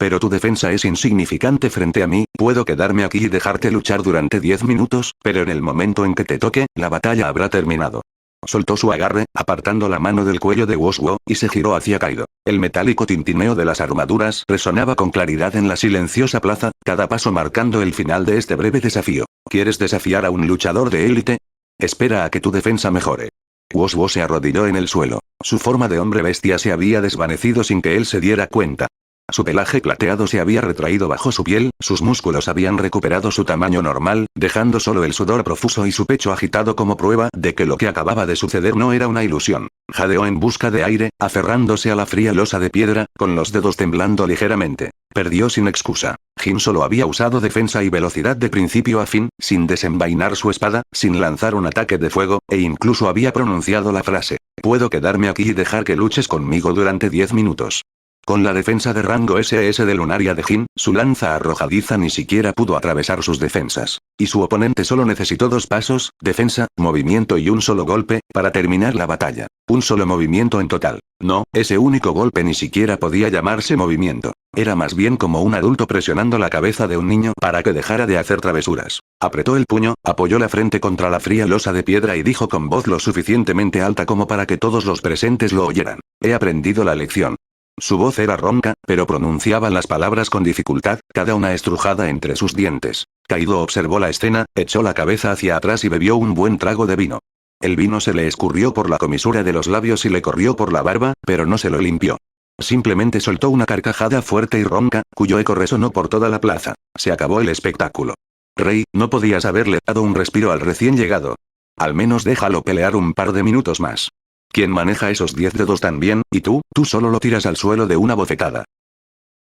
Pero tu defensa es insignificante frente a mí, puedo quedarme aquí y dejarte luchar durante 10 minutos, pero en el momento en que te toque, la batalla habrá terminado. Soltó su agarre, apartando la mano del cuello de Wozuo, y se giró hacia Kaido. El metálico tintineo de las armaduras resonaba con claridad en la silenciosa plaza, cada paso marcando el final de este breve desafío. ¿Quieres desafiar a un luchador de élite? Espera a que tu defensa mejore. Wozuo se arrodilló en el suelo. Su forma de hombre bestia se había desvanecido sin que él se diera cuenta. Su pelaje plateado se había retraído bajo su piel, sus músculos habían recuperado su tamaño normal, dejando solo el sudor profuso y su pecho agitado como prueba de que lo que acababa de suceder no era una ilusión. Jadeó en busca de aire, aferrándose a la fría losa de piedra, con los dedos temblando ligeramente. Perdió sin excusa. Jin solo había usado defensa y velocidad de principio a fin, sin desenvainar su espada, sin lanzar un ataque de fuego, e incluso había pronunciado la frase: «Puedo quedarme aquí y dejar que luches conmigo durante 10 minutos». Con la defensa de rango SS de Lunaria de Jin, su lanza arrojadiza ni siquiera pudo atravesar sus defensas. Y su oponente solo necesitó 2 pasos, defensa, movimiento y un solo golpe, para terminar la batalla. Un solo movimiento en total. No, ese único golpe ni siquiera podía llamarse movimiento. Era más bien como un adulto presionando la cabeza de un niño para que dejara de hacer travesuras. Apretó el puño, apoyó la frente contra la fría losa de piedra y dijo con voz lo suficientemente alta como para que todos los presentes lo oyeran: «He aprendido la lección». Su voz era ronca, pero pronunciaba las palabras con dificultad, cada una estrujada entre sus dientes. Kaido observó la escena, echó la cabeza hacia atrás y bebió un buen trago de vino. El vino se le escurrió por la comisura de los labios y le corrió por la barba, pero no se lo limpió. Simplemente soltó una carcajada fuerte y ronca, cuyo eco resonó por toda la plaza. Se acabó el espectáculo. Rey, no podías haberle dado un respiro al recién llegado. Al menos déjalo pelear un par de minutos más. ¿Quién maneja esos 10 dedos tan bien, y tú solo lo tiras al suelo de una bofetada?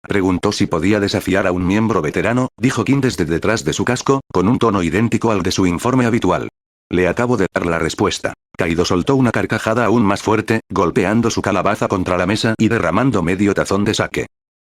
Preguntó si podía desafiar a un miembro veterano, dijo Qin desde detrás de su casco, con un tono idéntico al de su informe habitual. Le acabo de dar la respuesta. Kaido soltó una carcajada aún más fuerte, golpeando su calabaza contra la mesa y derramando medio tazón de sake.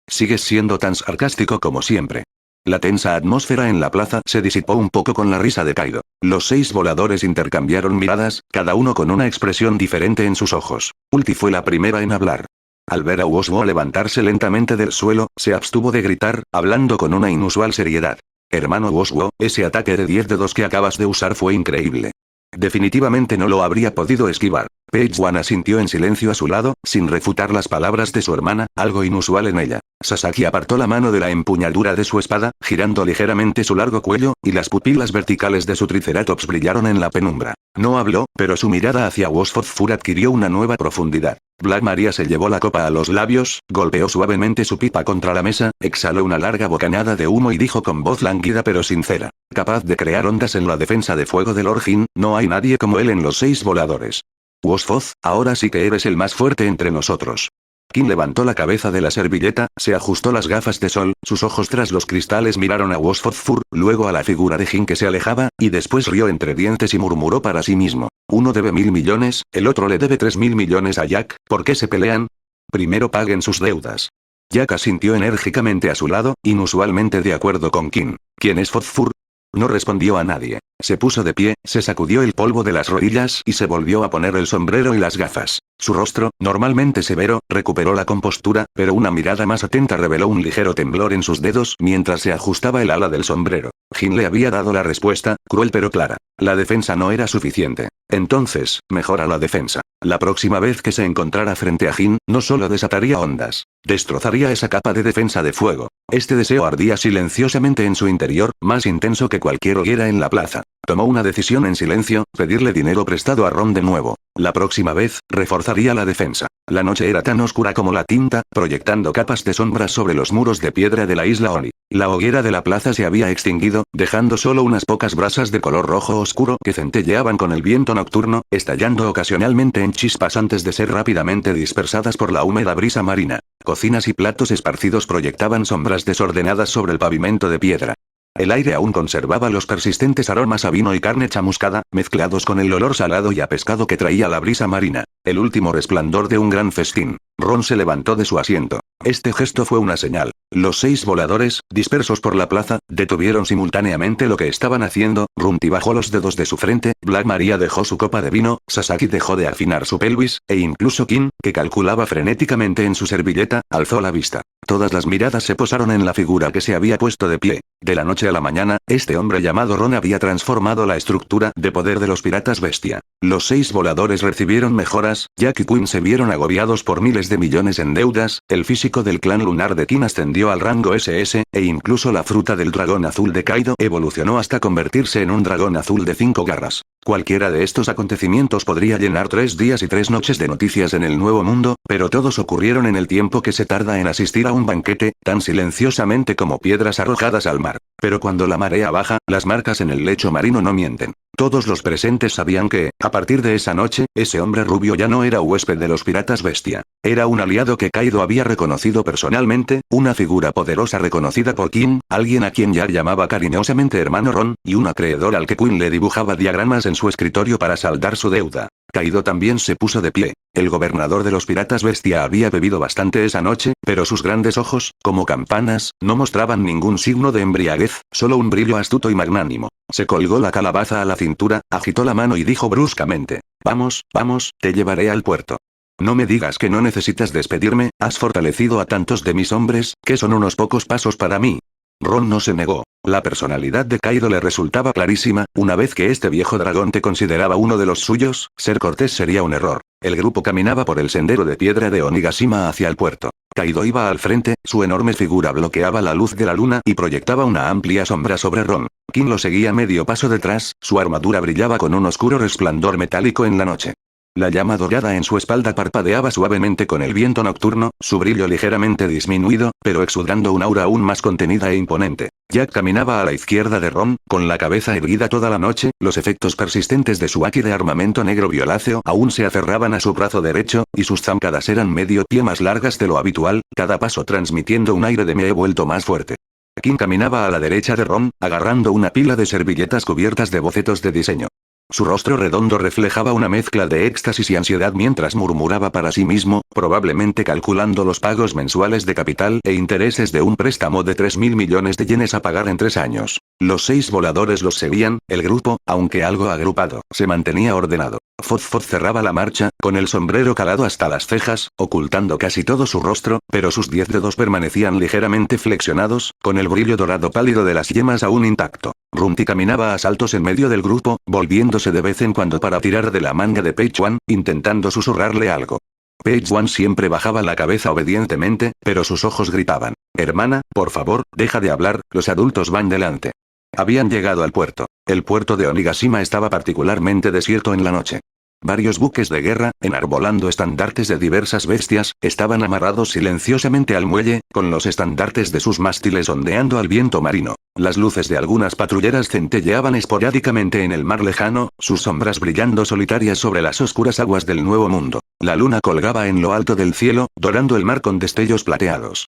Sigues siendo tan sarcástico como siempre. La tensa atmósfera en la plaza se disipó un poco con la risa de Kaido. Los 6 voladores intercambiaron miradas, cada uno con una expresión diferente en sus ojos. Ulti fue la primera en hablar. Al ver a Wozuo levantarse lentamente del suelo, se abstuvo de gritar, hablando con una inusual seriedad. Hermano Wozuo, ese ataque de 10 dedos que acabas de usar fue increíble. Definitivamente no lo habría podido esquivar. Page One asintió en silencio a su lado, sin refutar las palabras de su hermana, algo inusual en ella. Sasaki apartó la mano de la empuñadura de su espada, girando ligeramente su largo cuello, y las pupilas verticales de su triceratops brillaron en la penumbra. No habló, pero su mirada hacia Wosford adquirió una nueva profundidad. Black Maria se llevó la copa a los labios, golpeó suavemente su pipa contra la mesa, exhaló una larga bocanada de humo y dijo con voz lánguida pero sincera: capaz de crear ondas en la defensa de fuego de Lord Jin, no hay nadie como él en los 6 voladores. Wosford, ahora sí que eres el más fuerte entre nosotros. Qin levantó la cabeza de la servilleta, se ajustó las gafas de sol, sus ojos tras los cristales miraron a Wosford, luego a la figura de Jin que se alejaba, y después rió entre dientes y murmuró para sí mismo: uno debe 1000 millones, el otro le debe 3000 millones a Jack, ¿por qué se pelean? Primero paguen sus deudas. Jack asintió enérgicamente a su lado, inusualmente de acuerdo con Qin. ¿Quién es Fodfur? No respondió a nadie. Se puso de pie, se sacudió el polvo de las rodillas y se volvió a poner el sombrero y las gafas. Su rostro, normalmente severo, recuperó la compostura, pero una mirada más atenta reveló un ligero temblor en sus dedos mientras se ajustaba el ala del sombrero. Jin le había dado la respuesta, cruel pero clara. La defensa no era suficiente. Entonces, mejora la defensa. La próxima vez que se encontrara frente a Jin, no solo desataría ondas, destrozaría esa capa de defensa de fuego. Este deseo ardía silenciosamente en su interior, más intenso que cualquier hoguera en la plaza. Tomó una decisión en silencio, pedirle dinero prestado a Ron de nuevo. La próxima vez, reforzaría la defensa. La noche era tan oscura como la tinta, proyectando capas de sombras sobre los muros de piedra de la isla Oni. La hoguera de la plaza se había extinguido, dejando solo unas pocas brasas de color rojo oscuro que centelleaban con el viento nocturno, estallando ocasionalmente en chispas antes de ser rápidamente dispersadas por la húmeda brisa marina. Cocinas y platos esparcidos proyectaban sombras desordenadas sobre el pavimento de piedra. El aire aún conservaba los persistentes aromas a vino y carne chamuscada, mezclados con el olor salado y a pescado que traía la brisa marina. El último resplandor de un gran festín. Ron se levantó de su asiento. Este gesto fue una señal. Los 6 voladores, dispersos por la plaza, detuvieron simultáneamente lo que estaban haciendo. Rumty bajó los dedos de su frente, Black Maria dejó su copa de vino, Sasaki dejó de afinar su pelvis, e incluso Kin, que calculaba frenéticamente en su servilleta, alzó la vista. Todas las miradas se posaron en la figura que se había puesto de pie. De la noche a la mañana, este hombre llamado Ron había transformado la estructura de poder de los piratas bestia. Los 6 voladores recibieron mejoras, Jack y Quinn se vieron agobiados por miles de millones en deudas, el físico del clan lunar de Kin ascendió al rango SS, e incluso la fruta del dragón azul de Kaido evolucionó hasta convertirse en un dragón azul de 5 garras. Cualquiera de estos acontecimientos podría llenar 3 días y 3 noches de noticias en el Nuevo Mundo, pero todos ocurrieron en el tiempo que se tarda en asistir a un banquete, tan silenciosamente como piedras arrojadas al mar. Pero cuando la marea baja, las marcas en el lecho marino no mienten. Todos los presentes sabían que, a partir de esa noche, ese hombre rubio ya no era huésped de los piratas bestia. Era un aliado que Kaido había reconocido personalmente, una figura poderosa reconocida por Kin, alguien a quien Jack llamaba cariñosamente hermano Ron, y un acreedor al que Quinn le dibujaba diagramas en su escritorio para saldar su deuda. Kaido también se puso de pie. El gobernador de los piratas bestia había bebido bastante esa noche, pero sus grandes ojos, como campanas, no mostraban ningún signo de embriaguez, solo un brillo astuto y magnánimo. Se colgó la calabaza a la cintura, agitó la mano y dijo bruscamente: Vamos, vamos, te llevaré al puerto. No me digas que no necesitas despedirme, has fortalecido a tantos de mis hombres, que son unos pocos pasos para mí. Ron no se negó. La personalidad de Kaido le resultaba clarísima, una vez que este viejo dragón te consideraba uno de los suyos, ser cortés sería un error. El grupo caminaba por el sendero de piedra de Onigashima hacia el puerto. Kaido iba al frente, su enorme figura bloqueaba la luz de la luna y proyectaba una amplia sombra sobre Ron. Kin lo seguía medio paso detrás, su armadura brillaba con un oscuro resplandor metálico en la noche. La llama dorada en su espalda parpadeaba suavemente con el viento nocturno, su brillo ligeramente disminuido, pero exudando un aura aún más contenida e imponente. Jack caminaba a la izquierda de Ron, con la cabeza erguida toda la noche, los efectos persistentes de su haki de armamento negro violáceo aún se aferraban a su brazo derecho, y sus zancadas eran medio pie más largas de lo habitual, cada paso transmitiendo un aire de me he vuelto más fuerte. Kin caminaba a la derecha de Ron, agarrando una pila de servilletas cubiertas de bocetos de diseño. Su rostro redondo reflejaba una mezcla de éxtasis y ansiedad mientras murmuraba para sí mismo, probablemente calculando los pagos mensuales de capital e intereses de un préstamo de 3.000 millones de yenes a pagar en 3 años. Los 6 voladores los seguían, el grupo, aunque algo agrupado, se mantenía ordenado. Fozfoz cerraba la marcha, con el sombrero calado hasta las cejas, ocultando casi todo su rostro, pero sus 10 dedos permanecían ligeramente flexionados, con el brillo dorado pálido de las yemas aún intacto. Rumty caminaba a saltos en medio del grupo, volviéndose de vez en cuando para tirar de la manga de Page One, intentando susurrarle algo. Page One siempre bajaba la cabeza obedientemente, pero sus ojos gritaban: Hermana, por favor, deja de hablar, los adultos van delante. Habían llegado al puerto. El puerto de Onigashima estaba particularmente desierto en la noche. Varios buques de guerra, enarbolando estandartes de diversas bestias, estaban amarrados silenciosamente al muelle, con los estandartes de sus mástiles ondeando al viento marino. Las luces de algunas patrulleras centelleaban esporádicamente en el mar lejano, sus sombras brillando solitarias sobre las oscuras aguas del Nuevo Mundo. La luna colgaba en lo alto del cielo, dorando el mar con destellos plateados.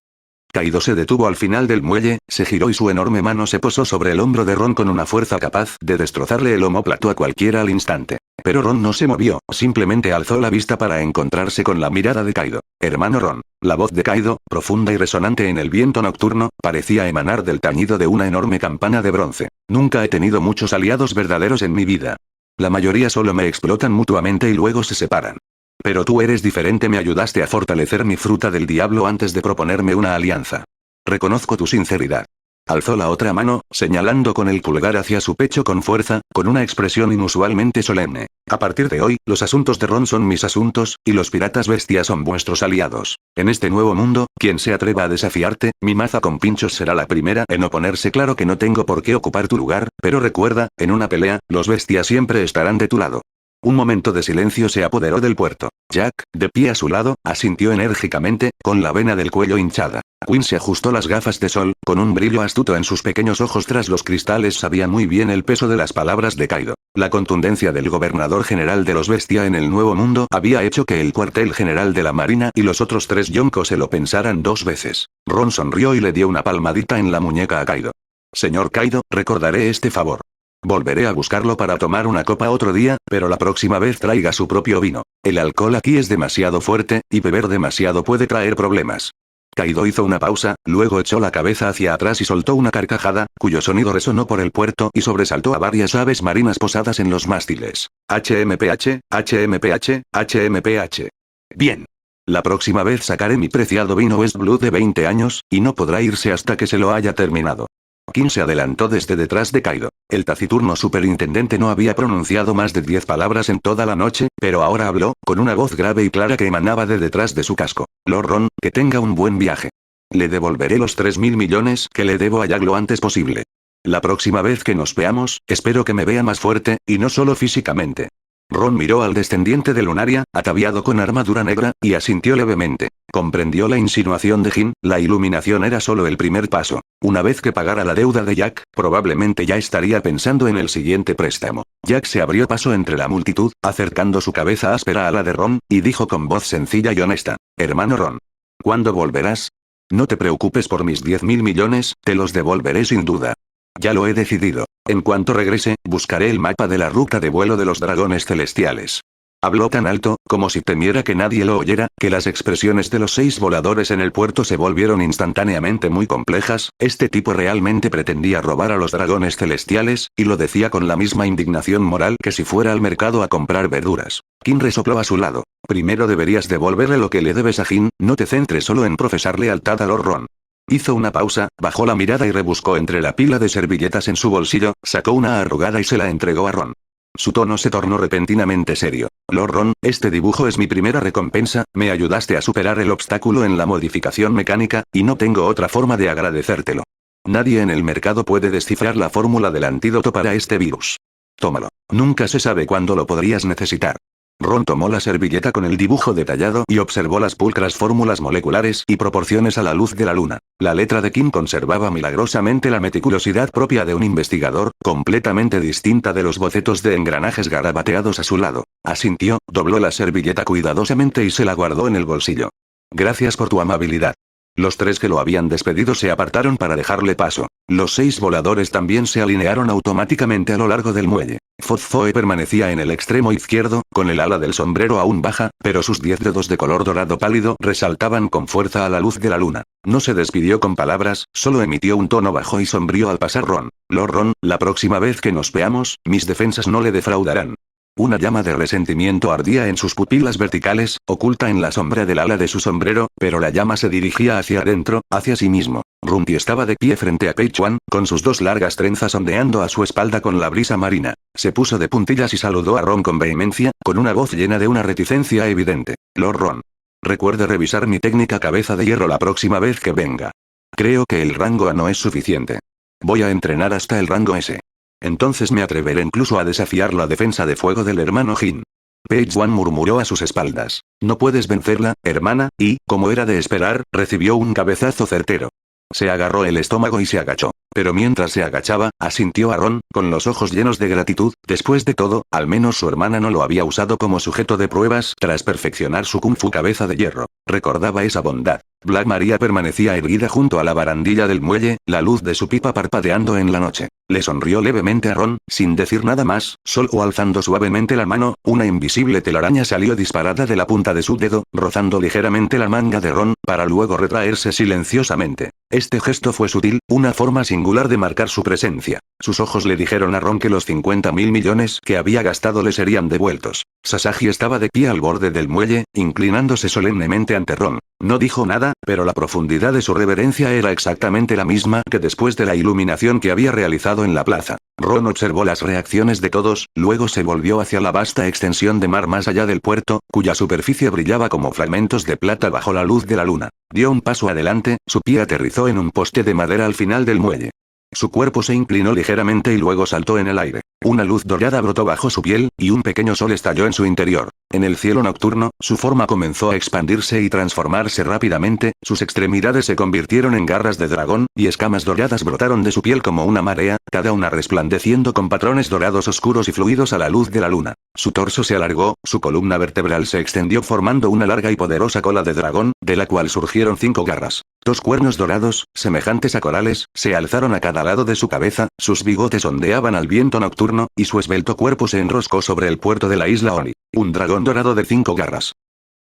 Kaido se detuvo al final del muelle, se giró y su enorme mano se posó sobre el hombro de Ron con una fuerza capaz de destrozarle el omóplato a cualquiera al instante. Pero Ron no se movió, simplemente alzó la vista para encontrarse con la mirada de Kaido. Hermano Ron. La voz de Kaido, profunda y resonante en el viento nocturno, parecía emanar del tañido de una enorme campana de bronce. Nunca he tenido muchos aliados verdaderos en mi vida. La mayoría solo me explotan mutuamente y luego se separan. Pero tú eres diferente, me ayudaste a fortalecer mi fruta del diablo antes de proponerme una alianza. Reconozco tu sinceridad. Alzó la otra mano, señalando con el pulgar hacia su pecho con fuerza, con una expresión inusualmente solemne. A partir de hoy, los asuntos de Ron son mis asuntos, y los piratas bestias son vuestros aliados. En este nuevo mundo, quien se atreva a desafiarte, mi maza con pinchos será la primera en oponerse. Claro que no tengo por qué ocupar tu lugar, pero recuerda, en una pelea, los bestias siempre estarán de tu lado. Un momento de silencio se apoderó del puerto. Jack, de pie a su lado, asintió enérgicamente, con la vena del cuello hinchada. Quinn se ajustó las gafas de sol, con un brillo astuto en sus pequeños ojos tras los cristales. Sabía muy bien el peso de las palabras de Kaido. La contundencia del gobernador general de los bestia en el Nuevo Mundo había hecho que el cuartel general de la marina y los otros 3 yonkos se lo pensaran 2 veces. Ron sonrió y le dio una palmadita en la muñeca a Kaido. Señor Kaido, recordaré este favor. Volveré a buscarlo para tomar una copa otro día, pero la próxima vez traiga su propio vino. El alcohol aquí es demasiado fuerte, y beber demasiado puede traer problemas. Kaido hizo una pausa, luego echó la cabeza hacia atrás y soltó una carcajada, cuyo sonido resonó por el puerto y sobresaltó a varias aves marinas posadas en los mástiles. HMPH, HMPH, HMPH. Bien. La próxima vez sacaré mi preciado vino West Blue de 20 años, y no podrá irse hasta que se lo haya terminado. King se adelantó desde detrás de Kaido. El taciturno superintendente no había pronunciado más de 10 palabras en toda la noche, pero ahora habló, con una voz grave y clara que emanaba de detrás de su casco. Lord Ron, que tenga un buen viaje. Le devolveré los 3.000 millones que le debo a Jack lo antes posible. La próxima vez que nos veamos, espero que me vea más fuerte, y no solo físicamente. Ron miró al descendiente de Lunaria, ataviado con armadura negra, y asintió levemente. Comprendió la insinuación de Jin, la iluminación era solo el primer paso. Una vez que pagara la deuda de Jack, probablemente ya estaría pensando en el siguiente préstamo. Jack se abrió paso entre la multitud, acercando su cabeza áspera a la de Ron, y dijo con voz sencilla y honesta: Hermano Ron. ¿Cuándo volverás? No te preocupes por mis 10.000 millones, te los devolveré sin duda. Ya lo he decidido. En cuanto regrese, buscaré el mapa de la ruta de vuelo de los dragones celestiales. Habló tan alto, como si temiera que nadie lo oyera, que las expresiones de los 6 voladores en el puerto se volvieron instantáneamente muy complejas. Este tipo realmente pretendía robar a los dragones celestiales, y lo decía con la misma indignación moral que si fuera al mercado a comprar verduras. King resopló a su lado. Primero deberías devolverle lo que le debes a Jin, no te centres solo en profesar lealtad a Lord Ron. Hizo una pausa, bajó la mirada y rebuscó entre la pila de servilletas en su bolsillo, sacó una arrugada y se la entregó a Ron. Su tono se tornó repentinamente serio. Lord Ron, este dibujo es mi primera recompensa, me ayudaste a superar el obstáculo en la modificación mecánica, y no tengo otra forma de agradecértelo. Nadie en el mercado puede descifrar la fórmula del antídoto para este virus. Tómalo. Nunca se sabe cuándo lo podrías necesitar. Ron tomó la servilleta con el dibujo detallado y observó las pulcras fórmulas moleculares y proporciones a la luz de la luna. La letra de Kim conservaba milagrosamente la meticulosidad propia de un investigador, completamente distinta de los bocetos de engranajes garabateados a su lado. Asintió, dobló la servilleta cuidadosamente y se la guardó en el bolsillo. Gracias por tu amabilidad. Los 3 que lo habían despedido se apartaron para dejarle paso. Los 6 voladores también se alinearon automáticamente a lo largo del muelle. Fozzoe permanecía en el extremo izquierdo, con el ala del sombrero aún baja, pero sus 10 dedos de color dorado pálido resaltaban con fuerza a la luz de la luna. No se despidió con palabras, solo emitió un tono bajo y sombrío al pasar Ron. Lord Ron, la próxima vez que nos veamos, mis defensas no le defraudarán. Una llama de resentimiento ardía en sus pupilas verticales, oculta en la sombra del ala de su sombrero, pero la llama se dirigía hacia adentro, hacia sí mismo. Rumpi estaba de pie frente a Peichuan, con sus 2 largas trenzas ondeando a su espalda con la brisa marina. Se puso de puntillas y saludó a Ron con vehemencia, con una voz llena de una reticencia evidente. Lord Ron. Recuerde revisar mi técnica cabeza de hierro la próxima vez que venga. Creo que el rango A no es suficiente. Voy a entrenar hasta el rango S. Entonces me atreveré incluso a desafiar la defensa de fuego del hermano Jin. Peichuan murmuró a sus espaldas. No puedes vencerla, hermana, y, como era de esperar, recibió un cabezazo certero. Se agarró el estómago y se agachó. Pero mientras se agachaba, asintió a Ron, con los ojos llenos de gratitud. Después de todo, al menos su hermana no lo había usado como sujeto de pruebas tras perfeccionar su kung fu cabeza de hierro. Recordaba esa bondad. Black Maria permanecía erguida junto a la barandilla del muelle, la luz de su pipa parpadeando en la noche. Le sonrió levemente a Ron, sin decir nada más, solo alzando suavemente la mano, una invisible telaraña salió disparada de la punta de su dedo, rozando ligeramente la manga de Ron, para luego retraerse silenciosamente. Este gesto fue sutil, una forma singular de marcar su presencia. Sus ojos le dijeron a Ron que los 50.000 millones que había gastado le serían devueltos. Sasagi estaba de pie al borde del muelle, inclinándose solemnemente ante Ron. No dijo nada, pero la profundidad de su reverencia era exactamente la misma que después de la iluminación que había realizado en la plaza. Ron observó las reacciones de todos, luego se volvió hacia la vasta extensión de mar más allá del puerto, cuya superficie brillaba como fragmentos de plata bajo la luz de la luna. Dio un paso adelante, su pie aterrizó en un poste de madera al final del muelle. Su cuerpo se inclinó ligeramente y luego saltó en el aire. Una luz dorada brotó bajo su piel, y un pequeño sol estalló en su interior. En el cielo nocturno, su forma comenzó a expandirse y transformarse rápidamente, sus extremidades se convirtieron en garras de dragón, y escamas doradas brotaron de su piel como una marea, cada una resplandeciendo con patrones dorados oscuros y fluidos a la luz de la luna. Su torso se alargó, su columna vertebral se extendió formando una larga y poderosa cola de dragón, de la cual surgieron 5 garras. 2 cuernos dorados, semejantes a corales, se alzaron a cada al lado de su cabeza, sus bigotes ondeaban al viento nocturno, y su esbelto cuerpo se enroscó sobre el puerto de la isla Oni. Un dragón dorado de 5 garras.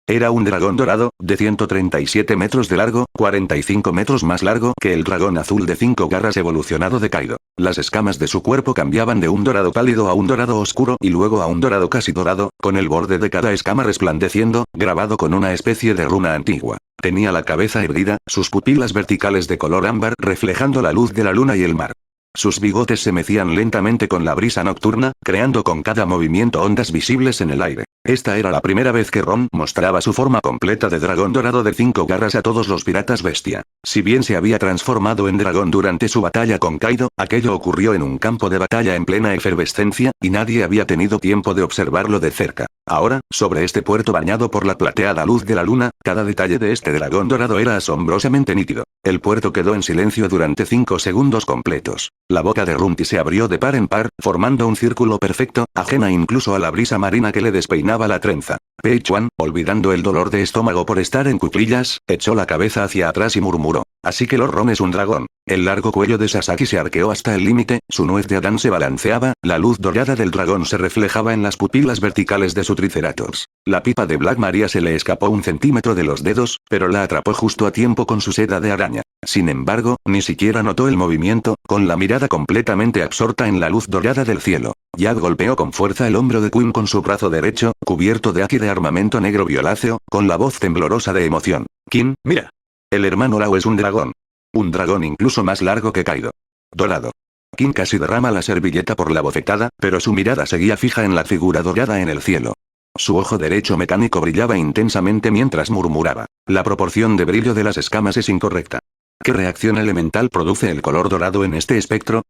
Era un dragón dorado, de 137 metros de largo, 45 metros más largo que el dragón azul de 5 garras evolucionado de Kaido. Las escamas de su cuerpo cambiaban de un dorado pálido a un dorado oscuro y luego a un dorado casi dorado, con el borde de cada escama resplandeciendo, grabado con una especie de runa antigua. Tenía la cabeza erguida, sus pupilas verticales de color ámbar reflejando la luz de la luna y el mar. Sus bigotes se mecían lentamente con la brisa nocturna, creando con cada movimiento ondas visibles en el aire. Esta era la primera vez que Ron mostraba su forma completa de dragón dorado de 5 garras a todos los piratas bestia. Si bien se había transformado en dragón durante su batalla con Kaido, aquello ocurrió en un campo de batalla en plena efervescencia, y nadie había tenido tiempo de observarlo de cerca. Ahora, sobre este puerto bañado por la plateada luz de la luna, cada detalle de este dragón dorado era asombrosamente nítido. El puerto quedó en silencio durante 5 segundos completos. La boca de Runty se abrió de par en par, formando un círculo perfecto, ajena incluso a la brisa marina que le despeinaba la trenza. Pei-Chuan, olvidando el dolor de estómago por estar en cuclillas, echó la cabeza hacia atrás y murmuró: «Así que Lord Ron es un dragón». El largo cuello de Sasaki se arqueó hasta el límite, su nuez de Adán se balanceaba, la luz dorada del dragón se reflejaba en las pupilas verticales de su triceratops. La pipa de Black Maria se le escapó 1 centímetro de los dedos, pero la atrapó justo a tiempo con su seda de araña. Sin embargo, ni siquiera notó el movimiento, con la mirada completamente absorta en la luz dorada del cielo. Yad golpeó con fuerza el hombro de Queen con su brazo derecho, cubierto de haki de armamento negro violáceo, con la voz temblorosa de emoción. «Queen, mira. El hermano Lau es un dragón. Un dragón incluso más largo que Kaido. Dorado». Queen casi derrama la servilleta por la bofetada, pero su mirada seguía fija en la figura dorada en el cielo. Su ojo derecho mecánico brillaba intensamente mientras murmuraba: «La proporción de brillo de las escamas es incorrecta. ¿Qué reacción elemental produce el color dorado en este espectro?».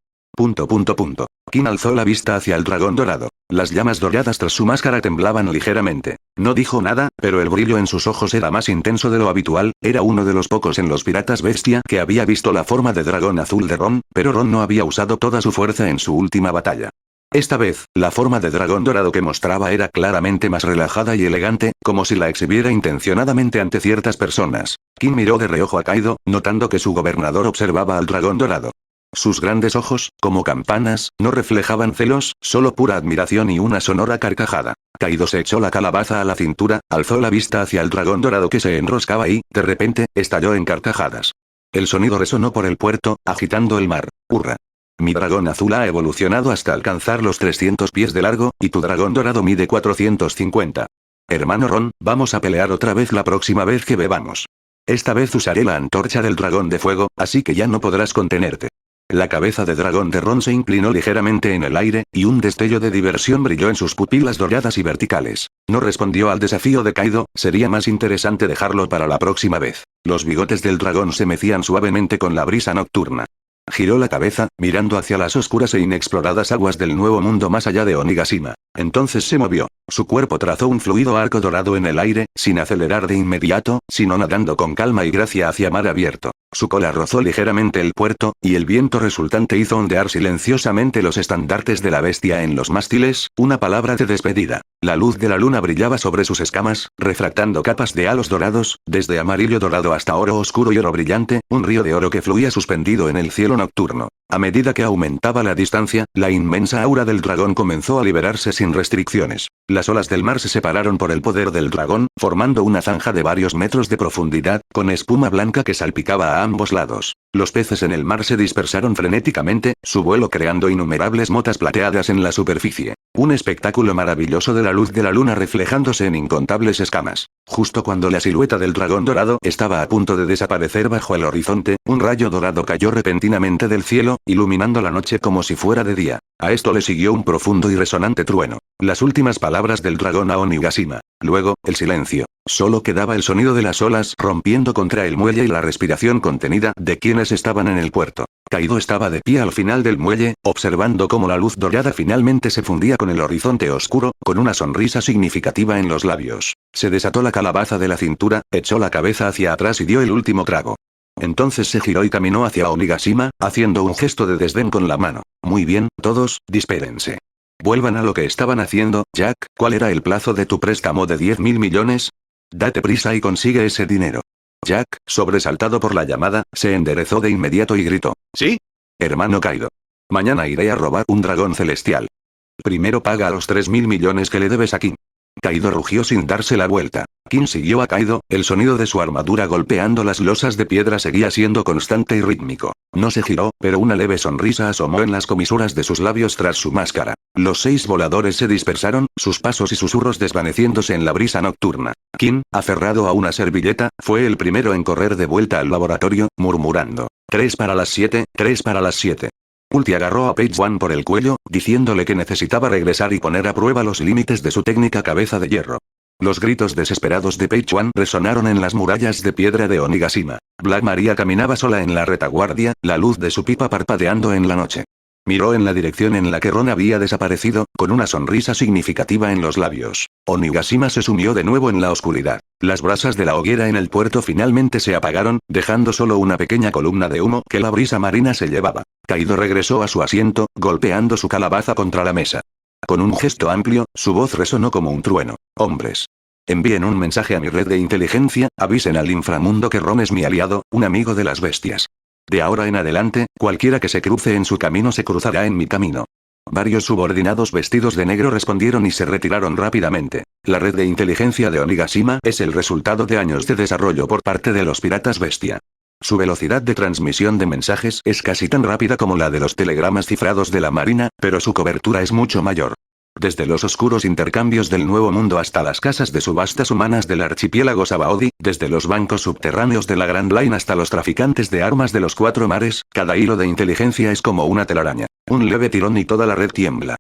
Queen alzó la vista hacia el dragón dorado. Las llamas doradas tras su máscara temblaban ligeramente. No dijo nada, pero el brillo en sus ojos era más intenso de lo habitual. Era uno de los pocos en los piratas bestia que había visto la forma de dragón azul de Ron, pero Ron no había usado toda su fuerza en su última batalla. Esta vez, la forma de dragón dorado que mostraba era claramente más relajada y elegante, como si la exhibiera intencionadamente ante ciertas personas. Queen miró de reojo a Kaido, notando que su gobernador observaba al dragón dorado. Sus grandes ojos, como campanas, no reflejaban celos, solo pura admiración y una sonora carcajada. Kaido se echó la calabaza a la cintura, alzó la vista hacia el dragón dorado que se enroscaba y, de repente, estalló en carcajadas. El sonido resonó por el puerto, agitando el mar. «Hurra. Mi dragón azul ha evolucionado hasta alcanzar los 300 pies de largo, y tu dragón dorado mide 450. Hermano Ron, vamos a pelear otra vez la próxima vez que bebamos. Esta vez usaré la antorcha del dragón de fuego, así que ya no podrás contenerte». La cabeza de dragón de Ron se inclinó ligeramente en el aire, y un destello de diversión brilló en sus pupilas doradas y verticales. No respondió al desafío de Kaido, sería más interesante dejarlo para la próxima vez. Los bigotes del dragón se mecían suavemente con la brisa nocturna. Giró la cabeza, mirando hacia las oscuras e inexploradas aguas del nuevo mundo más allá de Onigashima. Entonces se movió. Su cuerpo trazó un fluido arco dorado en el aire, sin acelerar de inmediato, sino nadando con calma y gracia hacia mar abierto. Su cola rozó ligeramente el puerto, y el viento resultante hizo ondear silenciosamente los estandartes de la bestia en los mástiles, una palabra de despedida. La luz de la luna brillaba sobre sus escamas, refractando capas de halos dorados, desde amarillo dorado hasta oro oscuro y oro brillante, un río de oro que fluía suspendido en el cielo nocturno. A medida que aumentaba la distancia, la inmensa aura del dragón comenzó a liberarse sin restricciones. Las olas del mar se separaron por el poder del dragón, formando una zanja de varios metros de profundidad, con espuma blanca que salpicaba a ambos lados. Los peces en el mar se dispersaron frenéticamente, su vuelo creando innumerables motas plateadas en la superficie. Un espectáculo maravilloso de la luz de la luna reflejándose en incontables escamas. Justo cuando la silueta del dragón dorado estaba a punto de desaparecer bajo el horizonte, un rayo dorado cayó repentinamente del cielo, iluminando la noche como si fuera de día. A esto le siguió un profundo y resonante trueno. Las últimas palabras del dragón a Onigashima. Luego, el silencio. Solo quedaba el sonido de las olas rompiendo contra el muelle y la respiración contenida de quienes estaban en el puerto. Kaido estaba de pie al final del muelle, observando cómo la luz dorada finalmente se fundía con el horizonte oscuro, con una sonrisa significativa en los labios. Se desató la calabaza de la cintura, echó la cabeza hacia atrás y dio el último trago. Entonces se giró y caminó hacia Onigashima, haciendo un gesto de desdén con la mano. Muy bien, todos, dispérense. Vuelvan a lo que estaban haciendo. Jack, ¿cuál era el plazo de tu préstamo de 10.000 millones? Date prisa y consigue ese dinero. Jack, sobresaltado por la llamada, se enderezó de inmediato y gritó: ¿Sí? Hermano Kaido. Mañana iré a robar un dragón celestial. Primero paga los 3.000 millones que le debes a King. Kaido rugió sin darse la vuelta. King siguió a Kaido, el sonido de su armadura golpeando las losas de piedra seguía siendo constante y rítmico. No se giró, pero una leve sonrisa asomó en las comisuras de sus labios tras su máscara. Los 6 voladores se dispersaron, sus pasos y susurros desvaneciéndose en la brisa nocturna. King, aferrado a una servilleta, fue el primero en correr de vuelta al laboratorio, murmurando: 3 para las 7, 3 para las 7. Ulti agarró a Page One por el cuello, diciéndole que necesitaba regresar y poner a prueba los límites de su técnica cabeza de hierro. Los gritos desesperados de Page One resonaron en las murallas de piedra de Onigashima. Black Maria caminaba sola en la retaguardia, la luz de su pipa parpadeando en la noche. Miró en la dirección en la que Ron había desaparecido, con una sonrisa significativa en los labios. Onigashima se sumió de nuevo en la oscuridad. Las brasas de la hoguera en el puerto finalmente se apagaron, dejando solo una pequeña columna de humo que la brisa marina se llevaba. Kaido regresó a su asiento, golpeando su calabaza contra la mesa. Con un gesto amplio, su voz resonó como un trueno. Hombres. Envíen un mensaje a mi red de inteligencia, avisen al inframundo que Ron es mi aliado, un amigo de las bestias. De ahora en adelante, cualquiera que se cruce en su camino se cruzará en mi camino. Varios subordinados vestidos de negro respondieron y se retiraron rápidamente. La red de inteligencia de Onigashima es el resultado de años de desarrollo por parte de los piratas bestia. Su velocidad de transmisión de mensajes es casi tan rápida como la de los telegramas cifrados de la marina, pero su cobertura es mucho mayor. Desde los oscuros intercambios del Nuevo Mundo hasta las casas de subastas humanas del archipiélago Sabaody, desde los bancos subterráneos de la Grand Line hasta los traficantes de armas de los 4 mares, cada hilo de inteligencia es como una telaraña. Un leve tirón y toda la red tiembla.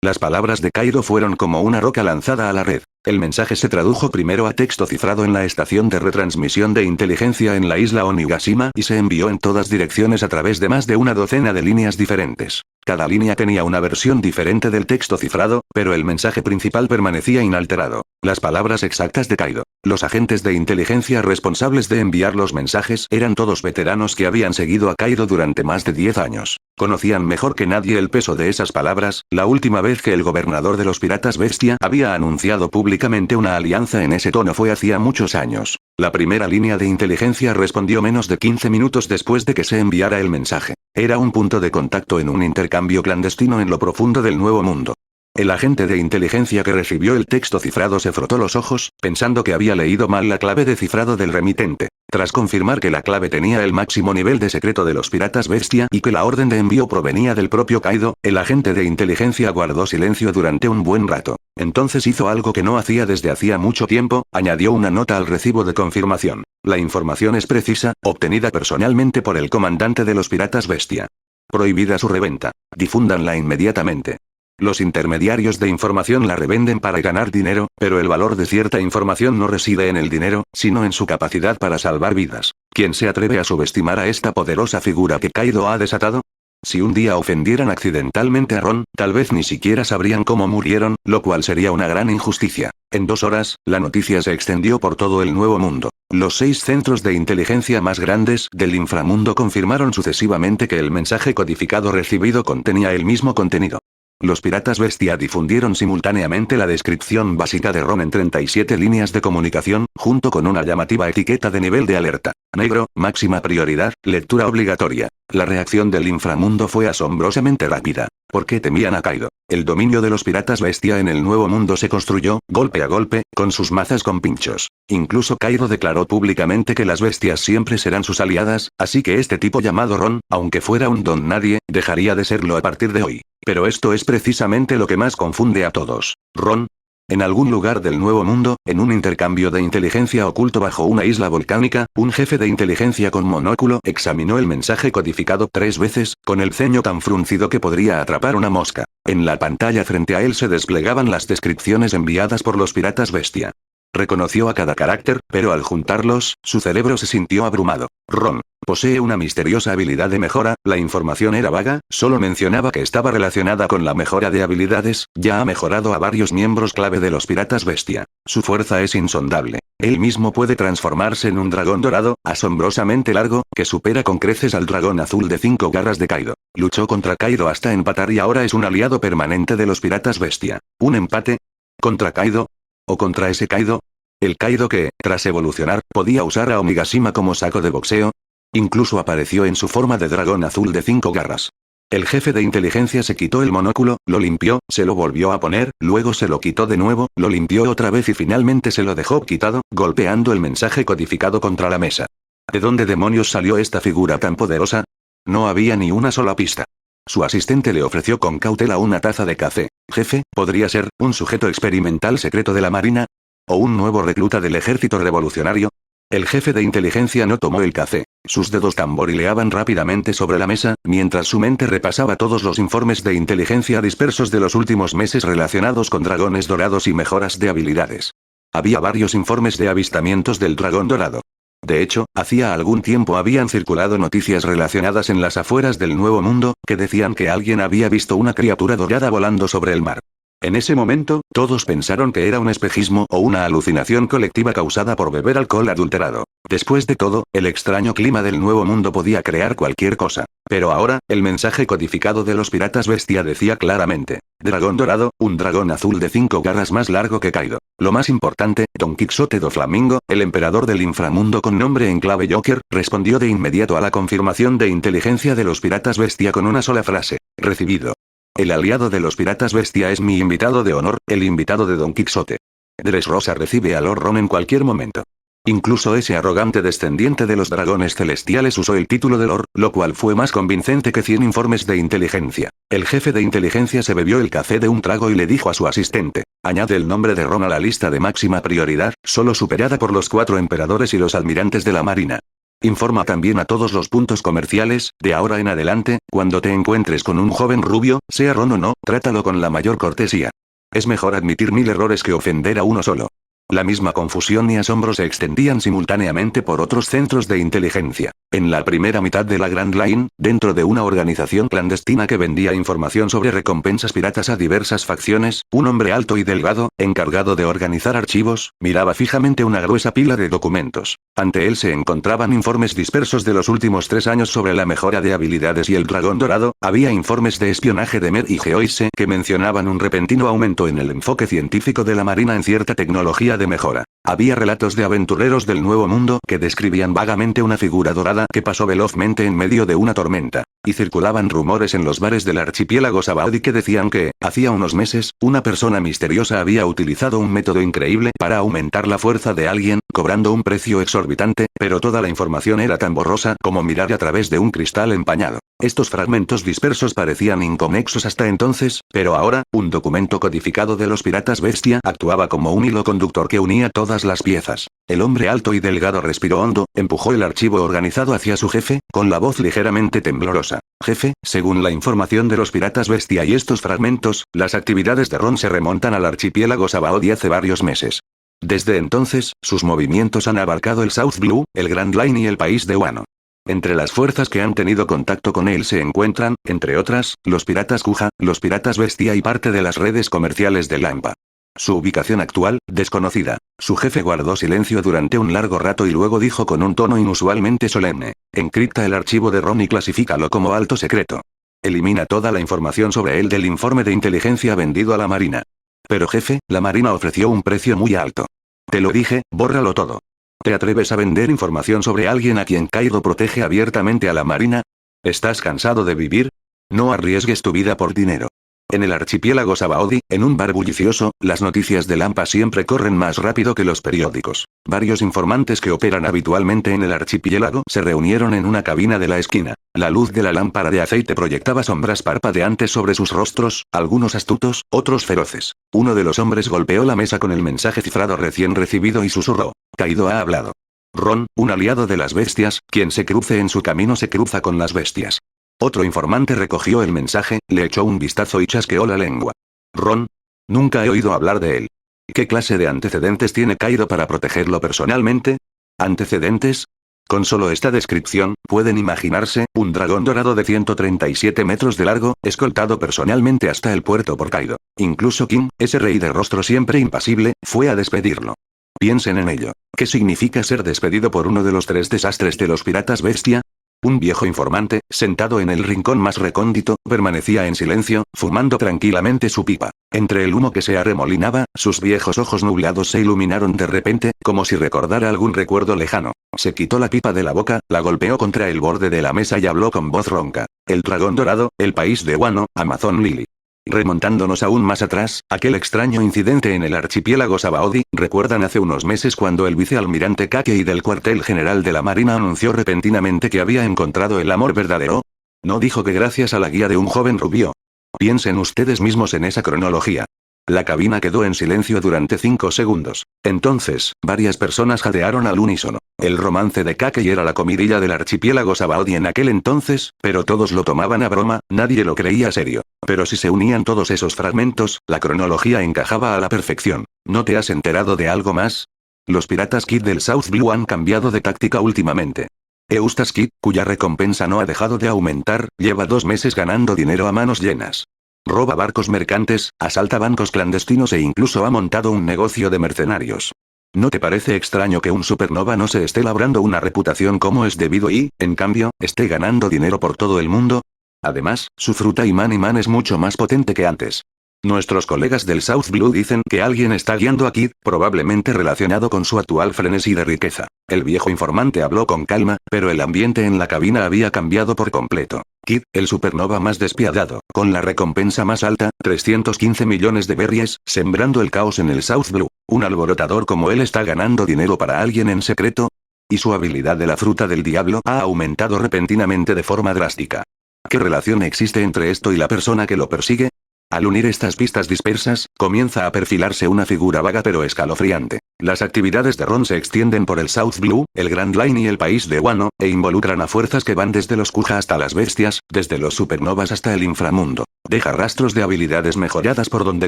Las palabras de Kaido fueron como una roca lanzada a la red. El mensaje se tradujo primero a texto cifrado en la estación de retransmisión de inteligencia en la isla Onigashima y se envió en todas direcciones a través de más de una docena de líneas diferentes. Cada línea tenía una versión diferente del texto cifrado, pero el mensaje principal permanecía inalterado. Las palabras exactas de Kaido. Los agentes de inteligencia responsables de enviar los mensajes eran todos veteranos que habían seguido a Kaido durante más de 10 años. Conocían mejor que nadie el peso de esas palabras. La última vez que el gobernador de los piratas bestia había anunciado públicamente una alianza en ese tono fue hacía muchos años. La primera línea de inteligencia respondió menos de 15 minutos después de que se enviara el mensaje. Era un punto de contacto en un intercambio clandestino en lo profundo del Nuevo Mundo. El agente de inteligencia que recibió el texto cifrado se frotó los ojos, pensando que había leído mal la clave de cifrado del remitente. Tras confirmar que la clave tenía el máximo nivel de secreto de los piratas bestia y que la orden de envío provenía del propio Kaido, el agente de inteligencia guardó silencio durante un buen rato. Entonces hizo algo que no hacía desde hacía mucho tiempo, añadió una nota al recibo de confirmación. La información es precisa, obtenida personalmente por el comandante de los piratas bestia. Prohibida su reventa. Difúndanla inmediatamente. Los intermediarios de información la revenden para ganar dinero, pero el valor de cierta información no reside en el dinero, sino en su capacidad para salvar vidas. ¿Quién se atreve a subestimar a esta poderosa figura que Kaido ha desatado? Si un día ofendieran accidentalmente a Ron, tal vez ni siquiera sabrían cómo murieron, lo cual sería una gran injusticia. En 2 horas, la noticia se extendió por todo el Nuevo Mundo. Los 6 centros de inteligencia más grandes del inframundo confirmaron sucesivamente que el mensaje codificado recibido contenía el mismo contenido. Los piratas bestia difundieron simultáneamente la descripción básica de Ron en 37 líneas de comunicación, junto con una llamativa etiqueta de nivel de alerta. Negro, máxima prioridad, lectura obligatoria. La reacción del inframundo fue asombrosamente rápida. ¿Por qué temían a Kaido? El dominio de los piratas bestia en el Nuevo Mundo se construyó, golpe a golpe, con sus mazas con pinchos. Incluso Kaido declaró públicamente que las bestias siempre serán sus aliadas, así que este tipo llamado Ron, aunque fuera un don nadie, dejaría de serlo a partir de hoy. Pero esto es precisamente lo que más confunde a todos. Ron. En algún lugar del Nuevo Mundo, en un intercambio de inteligencia oculto bajo una isla volcánica, un jefe de inteligencia con monóculo examinó el mensaje codificado 3 veces, con el ceño tan fruncido que podría atrapar una mosca. En la pantalla frente a él se desplegaban las descripciones enviadas por los piratas bestia. Reconoció a cada carácter, pero al juntarlos, su cerebro se sintió abrumado. Ron. Posee una misteriosa habilidad de mejora, la información era vaga, solo mencionaba que estaba relacionada con la mejora de habilidades, ya ha mejorado a varios miembros clave de los piratas bestia. Su fuerza es insondable. Él mismo puede transformarse en un dragón dorado, asombrosamente largo, que supera con creces al dragón azul de 5 garras de Kaido. Luchó contra Kaido hasta empatar y ahora es un aliado permanente de los piratas bestia. ¿Un empate? ¿Contra Kaido? ¿O contra ese Kaido? El Kaido que, tras evolucionar, podía usar a Onigashima como saco de boxeo. Incluso apareció en su forma de dragón azul de 5 garras. El jefe de inteligencia se quitó el monóculo, lo limpió, se lo volvió a poner, luego se lo quitó de nuevo, lo limpió otra vez y finalmente se lo dejó quitado, golpeando el mensaje codificado contra la mesa. ¿De dónde demonios salió esta figura tan poderosa? No había ni una sola pista. Su asistente le ofreció con cautela una taza de café. Jefe, ¿podría ser un sujeto experimental secreto de la Marina? ¿O un nuevo recluta del ejército revolucionario? El jefe de inteligencia no tomó el café. Sus dedos tamborileaban rápidamente sobre la mesa, mientras su mente repasaba todos los informes de inteligencia dispersos de los últimos meses relacionados con dragones dorados y mejoras de habilidades. Había varios informes de avistamientos del dragón dorado. De hecho, hacía algún tiempo habían circulado noticias relacionadas en las afueras del Nuevo Mundo, que decían que alguien había visto una criatura dorada volando sobre el mar. En ese momento, todos pensaron que era un espejismo o una alucinación colectiva causada por beber alcohol adulterado. Después de todo, el extraño clima del Nuevo Mundo podía crear cualquier cosa. Pero ahora, el mensaje codificado de los piratas bestia decía claramente: dragón dorado, un dragón azul de 5 garras más largo que Kaido. Lo más importante, Don Quixote do Flamingo, el emperador del inframundo con nombre en clave Joker, respondió de inmediato a la confirmación de inteligencia de los piratas bestia con una sola frase: recibido. El aliado de los piratas bestia es mi invitado de honor, el invitado de Don Quixote. Dressrosa recibe a Lord Ron en cualquier momento. Incluso ese arrogante descendiente de los dragones celestiales usó el título de Lord, lo cual fue más convincente que 100 informes de inteligencia. El jefe de inteligencia se bebió el café de un trago y le dijo a su asistente: añade el nombre de Ron a la lista de máxima prioridad, solo superada por los 4 emperadores y los almirantes de la Marina. Informa también a todos los puntos comerciales, de ahora en adelante, cuando te encuentres con un joven rubio, sea Ron o no, trátalo con la mayor cortesía. Es mejor admitir 1000 errores que ofender a uno solo. La misma confusión y asombro se extendían simultáneamente por otros centros de inteligencia. En la primera mitad de la Grand Line, dentro de una organización clandestina que vendía información sobre recompensas piratas a diversas facciones, un hombre alto y delgado, encargado de organizar archivos, miraba fijamente una gruesa pila de documentos. Ante él se encontraban informes dispersos de los últimos 3 años sobre la mejora de habilidades y el dragón dorado, había informes de espionaje de Med y Geoise que mencionaban un repentino aumento en el enfoque científico de la Marina en cierta tecnología de mejora. Había relatos de aventureros del Nuevo Mundo que describían vagamente una figura dorada que pasó velozmente en medio de una tormenta. Y circulaban rumores en los bares del archipiélago Sabaody que decían que, hacía unos meses, una persona misteriosa había utilizado un método increíble para aumentar la fuerza de alguien, cobrando un precio exorbitante, pero toda la información era tan borrosa como mirar a través de un cristal empañado. Estos fragmentos dispersos parecían inconexos hasta entonces, pero ahora, un documento codificado de los piratas bestia actuaba como un hilo conductor que unía todas las piezas. El hombre alto y delgado respiró hondo, empujó el archivo organizado hacia su jefe, con la voz ligeramente temblorosa. Jefe, según la información de los piratas bestia y estos fragmentos, las actividades de Ron se remontan al archipiélago Sabaody hace varios meses. Desde entonces, sus movimientos han abarcado el South Blue, el Grand Line y el país de Wano. Entre las fuerzas que han tenido contacto con él se encuentran, entre otras, los piratas Kuja, los piratas bestia y parte de las redes comerciales de Lampa. Su ubicación actual, desconocida. Su jefe guardó silencio durante un largo rato y luego dijo con un tono inusualmente solemne: encripta el archivo de Ron y clasifícalo como alto secreto. Elimina toda la información sobre él del informe de inteligencia vendido a la Marina. Pero jefe, la Marina ofreció un precio muy alto. Te lo dije, bórralo todo. ¿Te atreves a vender información sobre alguien a quien Kaido protege abiertamente a la Marina? ¿Estás cansado de vivir? No arriesgues tu vida por dinero. En el archipiélago Sabaody, en un bar bullicioso, las noticias de Lampa siempre corren más rápido que los periódicos. Varios informantes que operan habitualmente en el archipiélago se reunieron en una cabina de la esquina. La luz de la lámpara de aceite proyectaba sombras parpadeantes sobre sus rostros, algunos astutos, otros feroces. Uno de los hombres golpeó la mesa con el mensaje cifrado recién recibido y susurró: Kaido ha hablado. Ron, un aliado de las bestias, quien se cruce en su camino se cruza con las bestias. Otro informante recogió el mensaje, le echó un vistazo y chasqueó la lengua. Ron. Nunca he oído hablar de él. ¿Qué clase de antecedentes tiene Kaido para protegerlo personalmente? ¿Antecedentes? Con solo esta descripción, pueden imaginarse, un dragón dorado de 137 metros de largo, escoltado personalmente hasta el puerto por Kaido. Incluso King, ese rey de rostro siempre impasible, fue a despedirlo. Piensen en ello. ¿Qué significa ser despedido por uno de los 3 desastres de los piratas bestia? Un viejo informante, sentado en el rincón más recóndito, permanecía en silencio, fumando tranquilamente su pipa. Entre el humo que se arremolinaba, sus viejos ojos nublados se iluminaron de repente, como si recordara algún recuerdo lejano. Se quitó la pipa de la boca, la golpeó contra el borde de la mesa y habló con voz ronca. El dragón dorado, el país de Wano, Amazon Lily. Remontándonos aún más atrás, aquel extraño incidente en el archipiélago Sabaody, ¿recuerdan hace unos meses cuando el vicealmirante Kakei del cuartel general de la Marina anunció repentinamente que había encontrado el amor verdadero? No dijo que gracias a la guía de un joven rubio. Piensen ustedes mismos en esa cronología. La cabina quedó en silencio durante 5 segundos. Entonces, varias personas jadearon al unísono. El romance de Kakei era la comidilla del archipiélago Sabaody en aquel entonces, pero todos lo tomaban a broma, nadie lo creía serio. Pero si se unían todos esos fragmentos, la cronología encajaba a la perfección. ¿No te has enterado de algo más? Los piratas Kid del South Blue han cambiado de táctica últimamente. Eustace Kid, cuya recompensa no ha dejado de aumentar, lleva 2 meses ganando dinero a manos llenas. Roba barcos mercantes, asalta bancos clandestinos e incluso ha montado un negocio de mercenarios. ¿No te parece extraño que un supernova no se esté labrando una reputación como es debido y, en cambio, esté ganando dinero por todo el mundo? Además, su fruta Imán es mucho más potente que antes. Nuestros colegas del South Blue dicen que alguien está guiando a Kid, probablemente relacionado con su actual frenesí de riqueza. El viejo informante habló con calma, pero el ambiente en la cabina había cambiado por completo. Kid, el supernova más despiadado, con la recompensa más alta, 315 millones de berries, sembrando el caos en el South Blue. ¿Un alborotador como él está ganando dinero para alguien en secreto? Y su habilidad de la fruta del diablo ha aumentado repentinamente de forma drástica. ¿Qué relación existe entre esto y la persona que lo persigue? Al unir estas pistas dispersas, comienza a perfilarse una figura vaga pero escalofriante. Las actividades de Ron se extienden por el South Blue, el Grand Line y el país de Wano, e involucran a fuerzas que van desde los Kuja hasta las bestias, desde los supernovas hasta el inframundo. Deja rastros de habilidades mejoradas por donde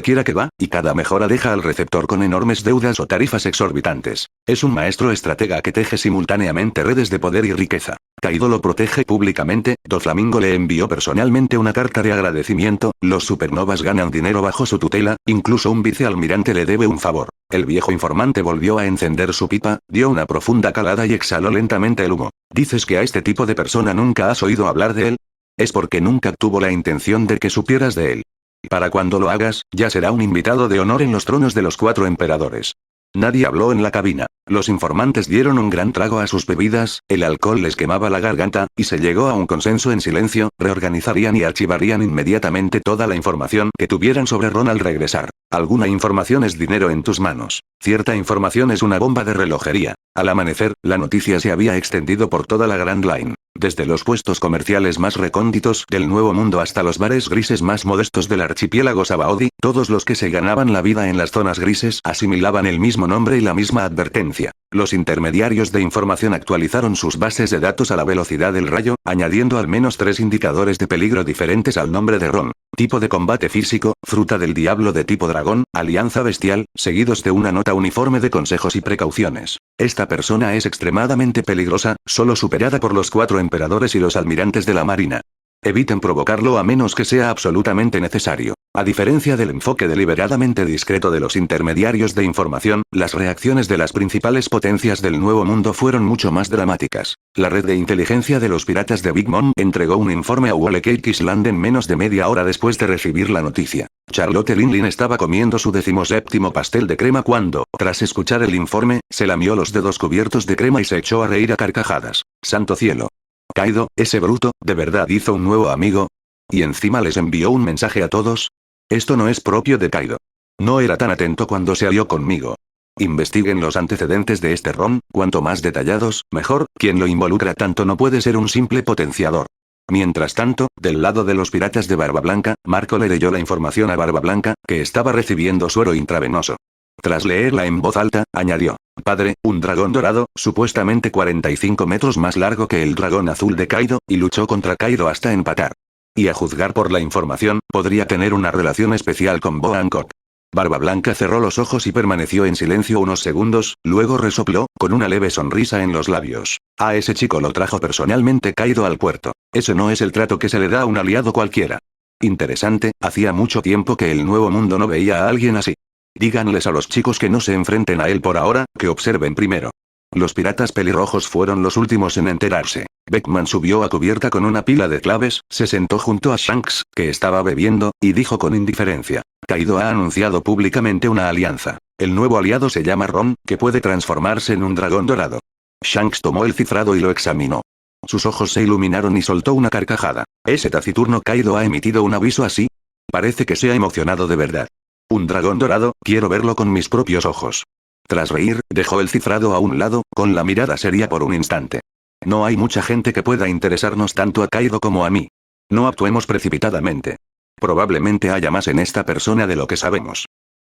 quiera que va, y cada mejora deja al receptor con enormes deudas o tarifas exorbitantes. Es un maestro estratega que teje simultáneamente redes de poder y riqueza. Kaido lo protege públicamente, Doflamingo le envió personalmente una carta de agradecimiento, los supernovas ganan dinero bajo su tutela, incluso un vicealmirante le debe un favor. El viejo informante volvió a encender su pipa, dio una profunda calada y exhaló lentamente el humo. ¿Dices que a este tipo de persona nunca has oído hablar de él? Es porque nunca tuvo la intención de que supieras de él. Para cuando lo hagas, ya será un invitado de honor en los tronos de los 4 emperadores. Nadie habló en la cabina. Los informantes dieron un gran trago a sus bebidas, el alcohol les quemaba la garganta, y se llegó a un consenso en silencio, reorganizarían y archivarían inmediatamente toda la información que tuvieran sobre Ron al regresar. Alguna información es dinero en tus manos. Cierta información es una bomba de relojería. Al amanecer, la noticia se había extendido por toda la Grand Line. Desde los puestos comerciales más recónditos del Nuevo Mundo hasta los bares grises más modestos del archipiélago Sabaody, todos los que se ganaban la vida en las zonas grises asimilaban el mismo nombre y la misma advertencia. Los intermediarios de información actualizaron sus bases de datos a la velocidad del rayo, añadiendo al menos 3 indicadores de peligro diferentes al nombre de Ron. Tipo de combate físico, fruta del diablo de tipo dragón, alianza bestial, seguidos de una nota uniforme de consejos y precauciones. Esta persona es extremadamente peligrosa, solo superada por los 4 emperadores y los almirantes de la marina. Eviten provocarlo a menos que sea absolutamente necesario. A diferencia del enfoque deliberadamente discreto de los intermediarios de información, las reacciones de las principales potencias del Nuevo Mundo fueron mucho más dramáticas. La red de inteligencia de los piratas de Big Mom entregó un informe a Wole Cake Island en menos de media hora después de recibir la noticia. Charlotte Linlin estaba comiendo su 17º pastel de crema cuando, tras escuchar el informe, se lamió los dedos cubiertos de crema y se echó a reír a carcajadas. ¡Santo cielo! Kaido, ese bruto, ¿de verdad hizo un nuevo amigo? ¿Y encima les envió un mensaje a todos? Esto no es propio de Kaido. No era tan atento cuando se alió conmigo. Investiguen los antecedentes de este Ron, cuanto más detallados, mejor, quien lo involucra tanto no puede ser un simple potenciador. Mientras tanto, del lado de los piratas de Barba Blanca, Marco le leyó la información a Barba Blanca, que estaba recibiendo suero intravenoso. Tras leerla en voz alta, añadió: Padre, un dragón dorado, supuestamente 45 metros más largo que el dragón azul de Kaido, y luchó contra Kaido hasta empatar. Y a juzgar por la información, podría tener una relación especial con Bo Hancock. Barba Blanca cerró los ojos y permaneció en silencio unos segundos, luego resopló, con una leve sonrisa en los labios. A ese chico lo trajo personalmente Kaido al puerto. Ese no es el trato que se le da a un aliado cualquiera. Interesante, hacía mucho tiempo que el Nuevo Mundo no veía a alguien así. Díganles a los chicos que no se enfrenten a él por ahora, que observen primero. Los piratas pelirrojos fueron los últimos en enterarse. Beckman subió a cubierta con una pila de claves, se sentó junto a Shanks, que estaba bebiendo, y dijo con indiferencia: Kaido ha anunciado públicamente una alianza. El nuevo aliado se llama Ron, que puede transformarse en un dragón dorado. Shanks tomó el cifrado y lo examinó. Sus ojos se iluminaron y soltó una carcajada. ¿Ese taciturno Kaido ha emitido un aviso así? Parece que se ha emocionado de verdad. Un dragón dorado, quiero verlo con mis propios ojos. Tras reír, dejó el cifrado a un lado, con la mirada seria por un instante. No hay mucha gente que pueda interesarnos tanto a Kaido como a mí. No actuemos precipitadamente. Probablemente haya más en esta persona de lo que sabemos.